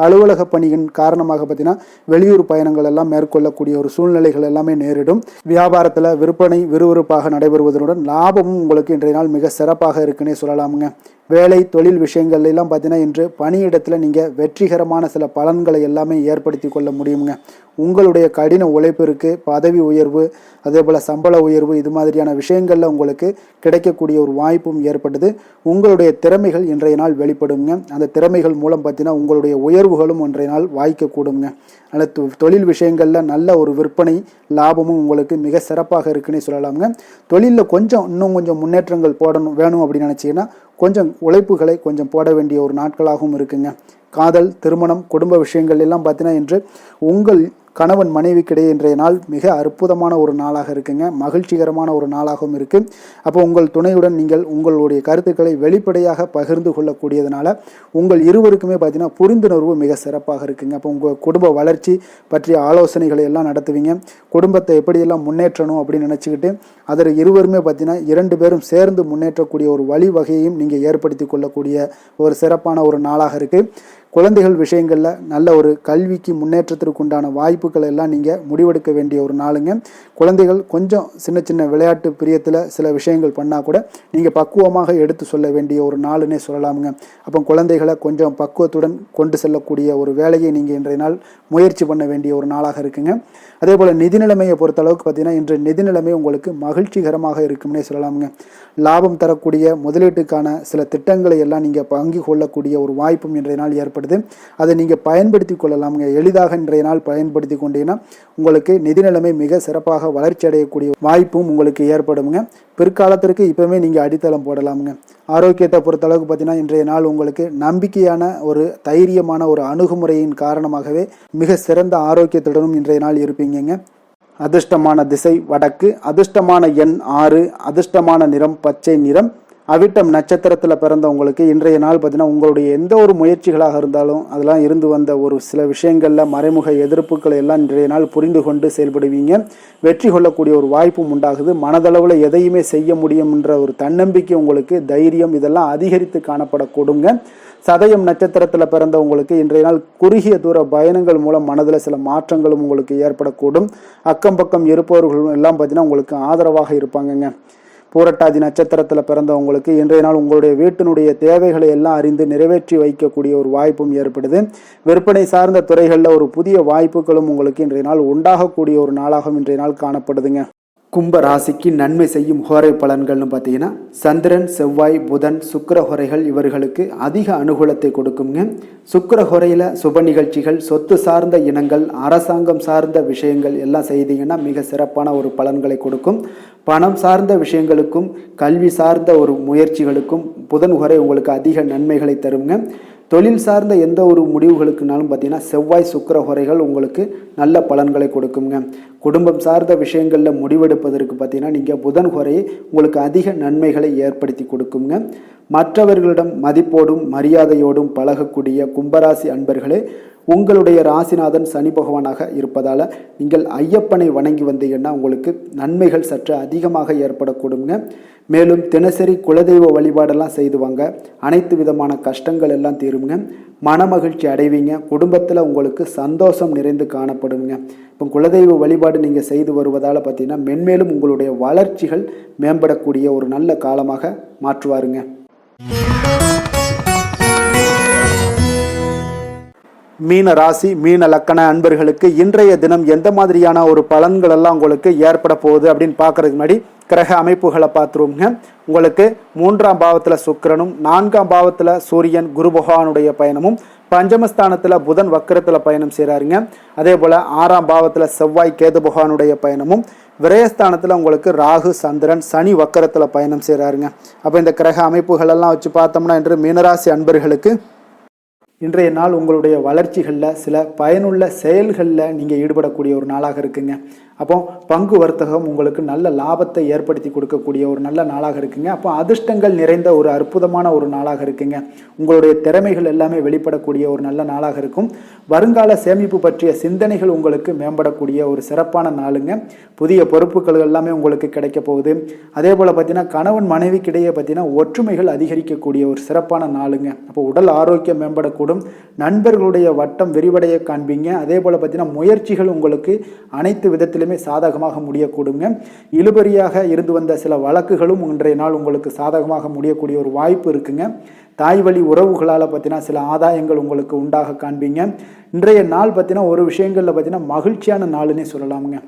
அலுவலக பணியின் காரணமாக பார்த்தீங்கன்னா வெளியூர் பயணங்கள் எல்லாம் மேற்கொள்ளக்கூடிய ஒரு சூழ்நிலைகள் எல்லாமே நேரிடும். வியாபாரத்தில் விற்பனை விறுவிறுப்பாக நடைபெறுவதனுடன் லாபமும் உங்களுக்கு இன்றைய நாள் மிக சிறப்பாக இருக்குன்னே சொல்லலாமுங்க. வேலை தொழில் விஷயங்கள் எல்லாம் பார்த்தீங்கன்னா இன்று பணியிடத்தில் நீங்கள் வெற்றிகரமான சில பலன்களை எல்லாமே ஏற்படுத்தி கொள்ள முடியுங்க. உங்களுடைய கடின உழைப்பிற்கு பதவி உயர்வு அதே போல் சம்பள உயர்வு இது மாதிரியான விஷயங்களில் உங்களுக்கு கிடைக்கக்கூடிய ஒரு வாய்ப்பும் ஏற்படுது. உங்களுடைய திறமைகள் இன்றைய நாள் வெளிப்படுங்க. அந்த திறமைகள் மூலம் பார்த்தீங்கன்னா உங்களுடைய உயர்வுகளும் இன்றைய நாள் வாய்க்கக்கூடுங்க. அதனால் தொழில் விஷயங்களில் நல்ல ஒரு விற்பனை லாபமும் உங்களுக்கு மிக சிறப்பாக இருக்குன்னே சொல்லலாமுங்க. தொழிலில் இன்னும் கொஞ்சம் முன்னேற்றங்கள் வேணும் அப்படின்னு நினச்சிங்கன்னா கொஞ்சம் உழைப்புகளை கொஞ்சம் போட வேண்டிய ஒரு நாட்களாகவும் இருக்குங்க. காதல் திருமணம் குடும்ப விஷயங்கள் எல்லாம் பார்த்தீங்கன்னா இன்று உங்கள் கணவன் மனைவிக்கிடையே இன்றைய நாள் மிக அற்புதமான ஒரு நாளாக இருக்குங்க. மகிழ்ச்சிகரமான ஒரு நாளாகவும் இருக்குது. அப்போ உங்கள் துணையுடன் நீங்கள் உங்களுடைய கருத்துக்களை வெளிப்படையாக பகிர்ந்து கொள்ளக்கூடியதுனால உங்கள் இருவருக்குமே பார்த்தீங்கன்னா புரிந்துணர்வு மிக சிறப்பாக இருக்குங்க. அப்போ உங்கள் குடும்ப வளர்ச்சி பற்றிய ஆலோசனைகளை எல்லாம் நடத்துவீங்க. குடும்பத்தை எப்படியெல்லாம் முன்னேற்றணும் அப்படின்னு நினச்சிக்கிட்டு அதில் இருவருமே பார்த்தீங்கன்னா 2 பேரும் சேர்ந்து முன்னேற்றக்கூடிய ஒரு வழிவகையையும் நீங்கள் ஏற்படுத்தி கொள்ளக்கூடிய ஒரு சிறப்பான ஒரு நாளாக இருக்குது. குழந்தைகள் விஷயங்களில் நல்ல ஒரு கல்விக்கு முன்னேற்றத்திற்கு உண்டான வாய்ப்புகள் எல்லாம் நீங்கள் முடிவெடுக்க வேண்டிய ஒரு நாளுங்க. குழந்தைகள் கொஞ்சம் சின்ன சின்ன விளையாட்டு பிரியத்தில் சில விஷயங்கள் பண்ணால் கூட நீங்கள் பக்குவமாக எடுத்து சொல்ல வேண்டிய ஒரு நாளுன்னே சொல்லலாமுங்க. அப்போ குழந்தைகளை கொஞ்சம் பக்குவத்துடன் கொண்டு செல்லக்கூடிய ஒரு வேலையை நீங்கள் இன்றைய நாள் முயற்சி பண்ண வேண்டிய ஒரு நாளாக இருக்குங்க. அதே போல் நிதி நிலைமையை பொறுத்தளவுக்கு பார்த்தீங்கன்னா இன்று நிதி நிலைமை உங்களுக்கு மகிழ்ச்சிகரமாக இருக்கும்னே சொல்லலாமுங்க. லாபம் தரக்கூடிய முதலீட்டுக்கான சில திட்டங்களை எல்லாம் நீங்கள் பங்கு கொள்ளக்கூடிய ஒரு வாய்ப்பும் இன்றைய நாள் ஏற்படுது. அதை நீங்கள் பயன்படுத்தி கொள்ளலாமுங்க. எளிதாக இன்றைய நாள் பயன்படுத்தி கொண்டீங்கன்னா உங்களுக்கு நிதி நிலைமை மிக சிறப்பாக வளர்ச்சி அடையக்கூடிய வாய்ப்பும் உங்களுக்கு ஏற்படுங்க. பிற்காலத்திற்கு இப்போவே நீங்கள் அடித்தளம் போடலாமுங்க. ஆரோக்கியத்தை பொறுத்தளவுக்கு பார்த்தீங்கன்னா இன்றைய நாள் உங்களுக்கு நம்பிக்கையான ஒரு தைரியமான ஒரு அணுகுமுறையின் காரணமாகவே மிக சிறந்த ஆரோக்கியத்துடனும் இன்றைய நாள் இருப்பீங்க. அதிர்ஷ்டமான திசை வடக்கு, அதிர்ஷ்டமான எண் 6, அதிர்ஷ்டமான நிறம் பச்சை நிறம். அவிட்டம் நட்சத்திரத்தில் பிறந்தவங்களுக்கு இன்றைய நாள் பார்த்தீங்கன்னா உங்களுடைய எந்த ஒரு முயற்சிகளாக இருந்தாலும் அதெல்லாம் இருந்து வந்த ஒரு சில விஷயங்களில் மறைமுக எதிர்ப்புகளை எல்லாம் இன்றைய நாள் புரிந்து கொண்டு செயல்படுவீங்க. வெற்றி கொள்ளக்கூடிய ஒரு வாய்ப்பும் உண்டாகுது. மனதளவில் எதையுமே செய்ய முடியும் என்ற ஒரு தன்னம்பிக்கை உங்களுக்கு, தைரியம் இதெல்லாம் அதிகரித்து காணப்படக்கூடுங்க. சதயம் நட்சத்திரத்தில் பிறந்தவங்களுக்கு இன்றைய நாள் குறுகிய தூர பயணங்கள் மூலம் மனதில் சில மாற்றங்களும் உங்களுக்கு ஏற்படக்கூடும். அக்கம் பக்கம் இருப்பவர்களும் எல்லாம் பார்த்தீங்கன்னா உங்களுக்கு ஆதரவாக இருப்பாங்கங்க. பூரட்டாதி நட்சத்திரத்தில் பிறந்தவங்களுக்கு இன்றைய நாள் உங்களுடைய வீட்டினுடைய தேவைகளை எல்லாம் அறிந்து நிறைவேற்றி வைக்கக்கூடிய ஒரு வாய்ப்பும் ஏற்படுது. விற்பனை சார்ந்த துறைகளில் ஒரு புதிய வாய்ப்புகளும் உங்களுக்கு இன்றைய நாள் உண்டாகக்கூடிய ஒரு நாளாகவும் இன்றைய நாள் காணப்படுதுங்க. கும்ப ராசிக்கு நன்மை செய்யும் ஹோரை பலன்கள்னு பார்த்தீங்கன்னா சந்திரன், செவ்வாய், புதன், சுக்கிர ஹோரைகள் இவர்களுக்கு அதிக அனுகூலத்தை கொடுக்குங்க. சுக்கிர ஹோரையில் சுப நிகழ்ச்சிகள், சொத்து சார்ந்த இனங்கள், அரசாங்கம் சார்ந்த விஷயங்கள் எல்லாம் செய்தீங்கன்னா மிக சிறப்பான ஒரு பலன்களை கொடுக்கும். பணம் சார்ந்த விஷயங்களுக்கும் கல்வி சார்ந்த ஒரு முயற்சிகளுக்கும் புதன் ஹோரை உங்களுக்கு அதிக நன்மைகளை தருங்க. தொழில் சார்ந்த எந்த ஒரு முடிவுகளுக்குனாலும் பார்த்தீங்கன்னா செவ்வாய், சுக்கிர ஹோரைகள் உங்களுக்கு நல்ல பலன்களை கொடுக்குங்க. குடும்பம் சார்ந்த விஷயங்களில் முடிவெடுப்பதற்கு பார்த்தீங்கன்னா நீங்கள் புதன் ஹோரையை உங்களுக்கு அதிக நன்மைகளை ஏற்படுத்தி கொடுக்குங்க. மற்றவர்களிடம் மதிப்போடும் மரியாதையோடும் பழகக்கூடிய கும்பராசி அன்பர்களே, உங்களுடைய ராசிநாதன் சனி பகவானாக இருப்பதால் நீங்கள் ஐயப்பனை வணங்கி வந்தீங்கன்னா உங்களுக்கு நன்மைகள் சற்று அதிகமாக ஏற்படக்கூடுங்க. மேலும் தினசரி குலதெய்வ வழிபாடெல்லாம் செய்து வாங்க. அனைத்து விதமான கஷ்டங்கள் எல்லாம் தீருங்க. மனமகிழ்ச்சி அடைவீங்க. குடும்பத்தில் உங்களுக்கு சந்தோஷம் நிறைந்து காணப்படுங்க. இப்போ குலதெய்வ வழிபாடு நீங்கள் செய்து வருவதால் பார்த்தீங்கன்னா மென்மேலும் உங்களுடைய வளர்ச்சிகள் மேம்படக்கூடிய ஒரு நல்ல காலமாக மாற்றுவாருங்க. மீன ராசி, மீன லக்கண அன்பர்களுக்கு இன்றைய தினம் எந்த மாதிரியான ஒரு பலன்கள் எல்லாம் உங்களுக்கு ஏற்பட போகுது அப்படின்னு பார்க்கறதுக்கு முன்னாடி கிரக அமைப்புகளை பார்த்துருவோங்க. உங்களுக்கு 3ஆம் பாவத்தில் சுக்கிரனும், 4ஆம் பாவத்தில் சூரியன் குரு பகவானுடைய பயணமும், பஞ்சமஸ்தானத்தில் புதன் வக்கரத்தில் பயணம் செய்கிறாருங்க. அதே போல் 6ஆம் பாவத்தில் செவ்வாய் கேது பகவானுடைய பயணமும், விரயஸ்தானத்தில் உங்களுக்கு ராகு சந்திரன் சனி வக்கரத்தில் பயணம் செய்கிறாருங்க. அப்போ இந்த கிரக அமைப்புகள் எல்லாம் வச்சு பார்த்தோம்னா இன்று மீனராசி அன்பர்களுக்கு இன்றைய நாள் உங்களுடைய வளர்ச்சிகளில் சில பயனுள்ள செயல்களில் நீங்கள் ஈடுபடக்கூடிய ஒரு நாளாக இருக்குங்க. அப்போ பங்கு வர்த்தகம் உங்களுக்கு நல்ல லாபத்தை ஏற்படுத்தி கொடுக்கக்கூடிய ஒரு நல்ல நாளாக இருக்குங்க. அப்போ அதிர்ஷ்டங்கள் நிறைந்த ஒரு அற்புதமான ஒரு நாளாக இருக்குங்க. உங்களுடைய திறமைகள் எல்லாமே வெளிப்படக்கூடிய ஒரு நல்ல நாளாக இருக்கும். வருங்கால சேமிப்பு பற்றிய சிந்தனைகள் உங்களுக்கு மேம்படக்கூடிய ஒரு சிறப்பான நாளுங்க. புதிய பொறுப்புகள் எல்லாமே உங்களுக்கு கிடைக்க போகுது. அதே போல் பார்த்தீங்கன்னா கணவன் மனைவிக்கிடையே பார்த்தீங்கன்னா ஒற்றுமைகள் அதிகரிக்கக்கூடிய ஒரு சிறப்பான நாளுங்க. அப்போ உடல் ஆரோக்கியம் மேம்படக்கூடும். நண்பர்களுடைய வட்டம் விரிவடைய காண்பீங்க. அதே போல் பார்த்தீங்கன்னா முயற்சிகள் உங்களுக்கு அனைத்து விதத்திலுமே சாதகமாக முடியக்கூடுங்க. இழுபறியாக இருந்து வந்த சில வழக்குகளும் இன்றைய நாள் உங்களுக்கு சாதகமாக முடியக்கூடிய ஒரு வாய்ப்பு இருக்குங்க. தாய் வழி உறவுகளால் பார்த்தீங்கன்னா சில ஆதாயங்கள் உங்களுக்கு உண்டாக காண்பீங்க. இன்றைய நாள் பார்த்தீங்கன்னா ஒரு விஷயங்களில் பார்த்தீங்கன்னா மகிழ்ச்சியான நாளுன்னே சொல்லலாமுங்க.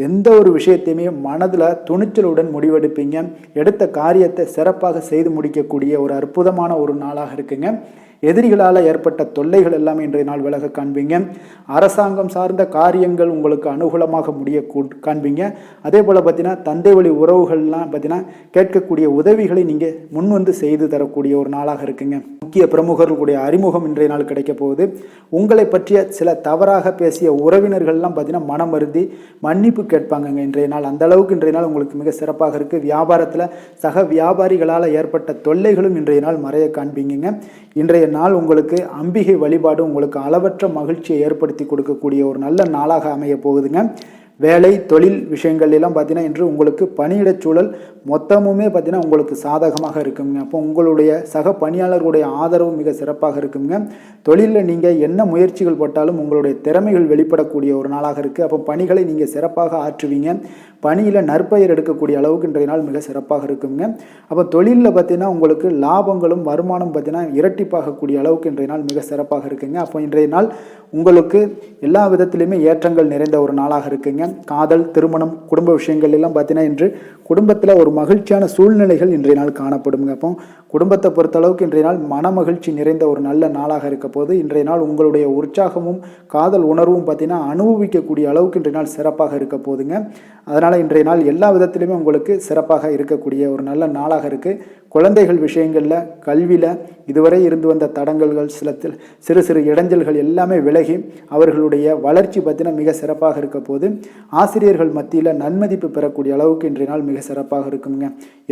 எந்த ஒரு விஷயத்தையுமே மனதில் துணிச்சலுடன் முடிவெடுப்பீங்க. எடுத்த காரியத்தை சிறப்பாக செய்து முடிக்கக்கூடிய ஒரு அற்புதமான ஒரு நாளாக இருக்குங்க. எதிரிகளால் ஏற்பட்ட தொல்லைகள் எல்லாமே இன்றைய நாள் விலக காண்பீங்க. அரசாங்கம் சார்ந்த காரியங்கள் உங்களுக்கு அனுகூலமாக முடிய காண்பீங்க. அதே போல் பார்த்தீங்கன்னா தந்தை வழி உறவுகள்லாம் பார்த்தீங்கன்னா கேட்கக்கூடிய உதவிகளை நீங்கள் முன் வந்து செய்து தரக்கூடிய ஒரு நாளாக இருக்குங்க. முக்கிய பிரமுகர்களுடைய அறிமுகம் இன்றைய நாள் கிடைக்க போகுது. உங்களை பற்றிய சில தவறாக பேசிய உறவினர்கள்லாம் பார்த்தீங்கன்னா மனம் வருந்தி மன்னிப்பு கேட்பாங்கங்க இன்றைய நாள். அந்த அளவுக்கு இன்றைய நாள் உங்களுக்கு மிக சிறப்பாக இருக்குது. வியாபாரத்தில் சக வியாபாரிகளால் ஏற்பட்ட தொல்லைகளும் இன்றைய நாள் மறைய காண்பீங்க. இன்றைய நாள் உங்களுக்கு அம்பிகை வழிபாடு உங்களுக்கு அளவற்ற மகிழ்ச்சியை ஏற்படுத்தி கொடுக்கக்கூடிய ஒரு நல்ல நாளாக அமைய போகுதுங்க. வேலை தொழில் விஷயங்கள் எல்லாம் பார்த்தீங்கன்னா இன்று உங்களுக்கு பணியிடச் சூழல் மொத்தமுமே பார்த்தீங்கன்னா உங்களுக்கு சாதகமாக இருக்குங்க. அப்போ உங்களுடைய சக பணியாளர்களுடைய ஆதரவு மிக சிறப்பாக இருக்குங்க. தொழிலில் நீங்கள் என்ன முயற்சிகள் போட்டாலும் உங்களுடைய திறமைகள் வெளிப்படக்கூடிய ஒரு நாளாக இருக்குது. அப்போ பணிகளை நீங்கள் சிறப்பாக ஆற்றுவீங்க. பணியில் நற்பெயர் எடுக்கக்கூடிய அளவுக்கு இன்றைய நாள் மிக சிறப்பாக இருக்குங்க. அப்போ தொழிலில் பார்த்தீங்கன்னா உங்களுக்கு லாபங்களும் வருமானம் பார்த்தீங்கன்னா இரட்டிப்பாகக்கூடிய அளவுக்கு இன்றைய நாள் மிக சிறப்பாக இருக்குங்க. அப்போ இன்றைய நாள் உங்களுக்கு எல்லா விதத்திலையுமே ஏற்றங்கள் நிறைந்த ஒரு நாளாக இருக்குங்க. காதல், திருமணம், குடும்ப விஷயங்கள் எல்லாம் பார்த்தீங்கன்னா இன்று குடும்பத்தில் ஒரு மகிழ்ச்சியான சூழ்நிலைகள் இன்றைய நாள் காணப்படுங்க. அப்போ குடும்பத்தை பொறுத்தளவுக்கு இன்றைய நாள் மன மகிழ்ச்சி நிறைந்த ஒரு நல்ல நாளாக இருக்க போது இன்றைய நாள் உங்களுடைய உற்சாகமும் காதல் உணர்வும் பார்த்தீங்கன்னா அனுபவிக்கக்கூடிய அளவுக்கு இன்றைய நாள் சிறப்பாக இருக்க போதுங்க. அதனால் அதனால் இன்றைய நாள் எல்லா விதத்திலுமே உங்களுக்கு சிறப்பாக இருக்கக்கூடிய ஒரு நல்ல நாளாக இருக்குது. குழந்தைகள் விஷயங்களில், கல்வியில் இதுவரை இருந்து வந்த தடங்கல்கள், சிறு சிறு இடைஞ்சல்கள் எல்லாமே விலகி அவர்களுடைய வளர்ச்சி பார்த்தீங்கன்னா மிக சிறப்பாக இருக்க போது. ஆசிரியர்கள் மத்தியில் நன்மதிப்பு பெறக்கூடிய அளவுக்கு இன்றைய நாள் மிக சிறப்பாக இருக்குங்க.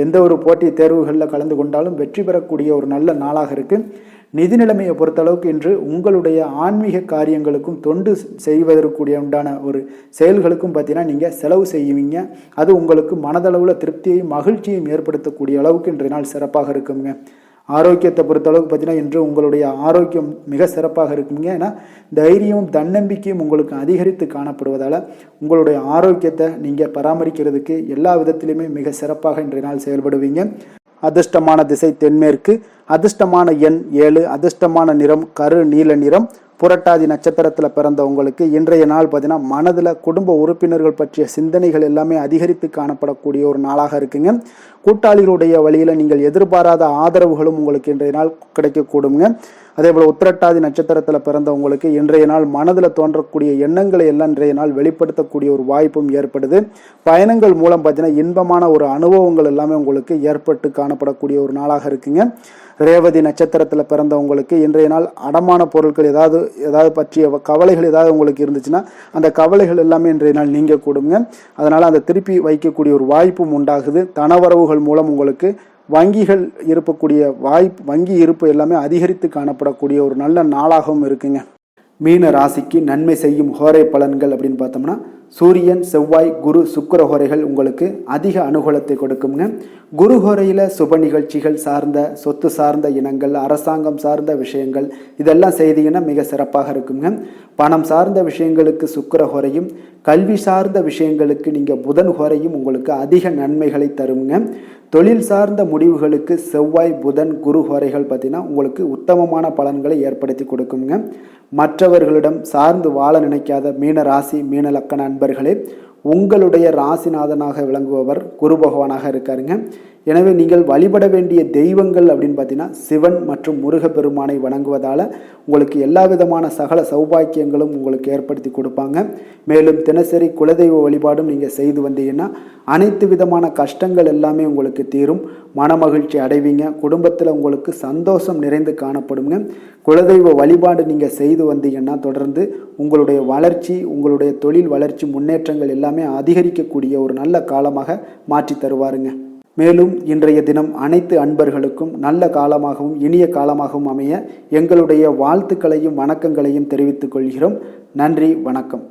எந்த ஒரு போட்டி தேர்வுகளில் கலந்து கொண்டாலும் வெற்றி பெறக்கூடிய ஒரு நல்ல நாளாக இருக்குது. நிதி நிலைமையை பொறுத்தளவுக்கு இன்று உங்களுடைய ஆன்மீக காரியங்களுக்கும் தொண்டு செய்வதற்குரிய உண்டான ஒரு செயல்களுக்கும் பார்த்தீங்கன்னா நீங்கள் செலவு செய்வீங்க. அது உங்களுக்கு மனதளவில் திருப்தியையும் மகிழ்ச்சியையும் ஏற்படுத்தக்கூடிய அளவுக்கு இன்றைய நாள் சிறப்பாக இருக்குங்க. ஆரோக்கியத்தை பொறுத்தளவுக்கு பார்த்தீங்கன்னா இன்று உங்களுடைய ஆரோக்கியம் மிக சிறப்பாக இருக்குங்க. ஏன்னா தைரியமும் தன்னம்பிக்கையும் உங்களுக்கு அதிகரித்து காணப்படுவதால் உங்களுடைய ஆரோக்கியத்தை நீங்கள் பராமரிக்கிறதுக்கு எல்லா விதத்திலுமே மிக சிறப்பாக இன்றைய நாள் செயல்படுவீங்க. அதிர்ஷ்டமான திசை தென்மேற்கு, அதிர்ஷ்டமான எண் 7, அதிர்ஷ்டமான நிறம் கரு நீல நிறம். புரட்டாதி நட்சத்திரத்தில் பிறந்த உங்களுக்கு இன்றைய நாள் பார்த்தீங்கன்னா மனதில் குடும்ப உறுப்பினர்கள் பற்றிய சிந்தனைகள் எல்லாமே அதிகரித்து காணப்படக்கூடிய ஒரு நாளாக இருக்குங்க. கூட்டாளிகளுடைய வழியில் நீங்கள் எதிர்பாராத ஆதரவுகளும் உங்களுக்கு இன்றைய நாள் கிடைக்கக்கூடுங்க. அதே போல் உத்திரட்டாதி நட்சத்திரத்தில் பிறந்த உங்களுக்கு இன்றைய நாள் மனதில் தோன்றக்கூடிய எண்ணங்களை எல்லாம் இன்றைய நாள் வெளிப்படுத்தக்கூடிய ஒரு வாய்ப்பும் ஏற்படுது. பயணங்கள் மூலம் பார்த்தீங்கன்னா இன்பமான ஒரு அனுபவங்கள் எல்லாமே உங்களுக்கு ஏற்பட்டு காணப்படக்கூடிய ஒரு நாளாக இருக்குங்க. ரேவதி நட்சத்திரத்தில் பிறந்த உங்களுக்கு இன்றைய நாள் அடமான பொருட்கள் ஏதாவது பற்றிய கவலைகள் ஏதாவது உங்களுக்கு இருந்துச்சுன்னா அந்த கவலைகள் எல்லாமே இன்றைய நாள் நீங்க கூடுங்க. அதனால் அந்த திருப்பி வைக்கக்கூடிய ஒரு வாய்ப்பும் உண்டாகுது. தனவரவுகள் மூலம் உங்களுக்கு வங்கிகள் இருக்கக்கூடிய வங்கி இருப்பு எல்லாமே அதிகரித்து காணப்படக்கூடிய ஒரு நல்ல நாளாகவும் இருக்குங்க. மீன ராசிக்கு நன்மை செய்யும் ஹோரை பலன்கள் அப்படின்னு பார்த்தோம்னா சூரியன், செவ்வாய், குரு, சுக்கிர ஹோரைகள் உங்களுக்கு அதிக அனுகூலத்தை கொடுக்குங்க. குரு ஹோரையில் சுப நிகழ்ச்சிகள் சார்ந்த, சொத்து சார்ந்த இனங்கள், அரசாங்கம் சார்ந்த விஷயங்கள் இதெல்லாம் செய்தீங்கன்னா மிக சிறப்பாக இருக்குங்க. பணம் சார்ந்த விஷயங்களுக்கு சுக்கிர ஹோரையும், கல்வி சார்ந்த விஷயங்களுக்கு நீங்கள் புதன் ஹோரையும் உங்களுக்கு அதிக நன்மைகளை தருங்க. தொழில் சார்ந்த முடிவுகளுக்கு செவ்வாய், புதன், குரு ஹோரைகள் பார்த்தீங்கன்னா உங்களுக்கு உத்தமமான பலன்களை ஏற்படுத்தி கொடுக்குங்க. மற்றவர்களிடம் சார்ந்து வாழ நினைக்காத மீன ராசி, மீன லக்கண அன்பர்களே, உங்களுடைய ராசிநாதனாக விளங்குபவர் குரு பகவானாக இருக்காருங்க. எனவே நீங்கள் வழிபட வேண்டிய தெய்வங்கள் அப்படின்னு பார்த்தீங்கன்னா சிவன் மற்றும் முருகப்பெருமானை வணங்குவதால் உங்களுக்கு எல்லா விதமான சகல சௌபாக்கியங்களும் உங்களுக்கு ஏற்படுத்தி கொடுப்பாங்க. மேலும் தினசரி குலதெய்வ வழிபாடும் நீங்கள் செய்து வந்தீங்கன்னா அனைத்து விதமான கஷ்டங்கள் எல்லாமே உங்களுக்கு தீரும். மனமகிழ்ச்சி அடைவீங்க. குடும்பத்தில் உங்களுக்கு சந்தோஷம் நிறைந்து காணப்படுங்க. குலதெய்வ வழிபாடு நீங்கள் செய்து வந்தீங்கன்னா தொடர்ந்து உங்களுடைய வளர்ச்சி, உங்களுடைய தொழில் வளர்ச்சி, முன்னேற்றங்கள் எல்லாமே அதிகரிக்கக்கூடிய ஒரு நல்ல காலமாக மாற்றி தருவாருங்க. மேலும் இன்றைய தினம் அனைத்து அன்பர்களுக்கும் நல்ல காலமாகவும் இனிய காலமாகவும் அமைய எங்களுடைய வாழ்த்துக்களையும் வணக்கங்களையும் தெரிவித்துக் கொள்கிறோம். நன்றி, வணக்கம்.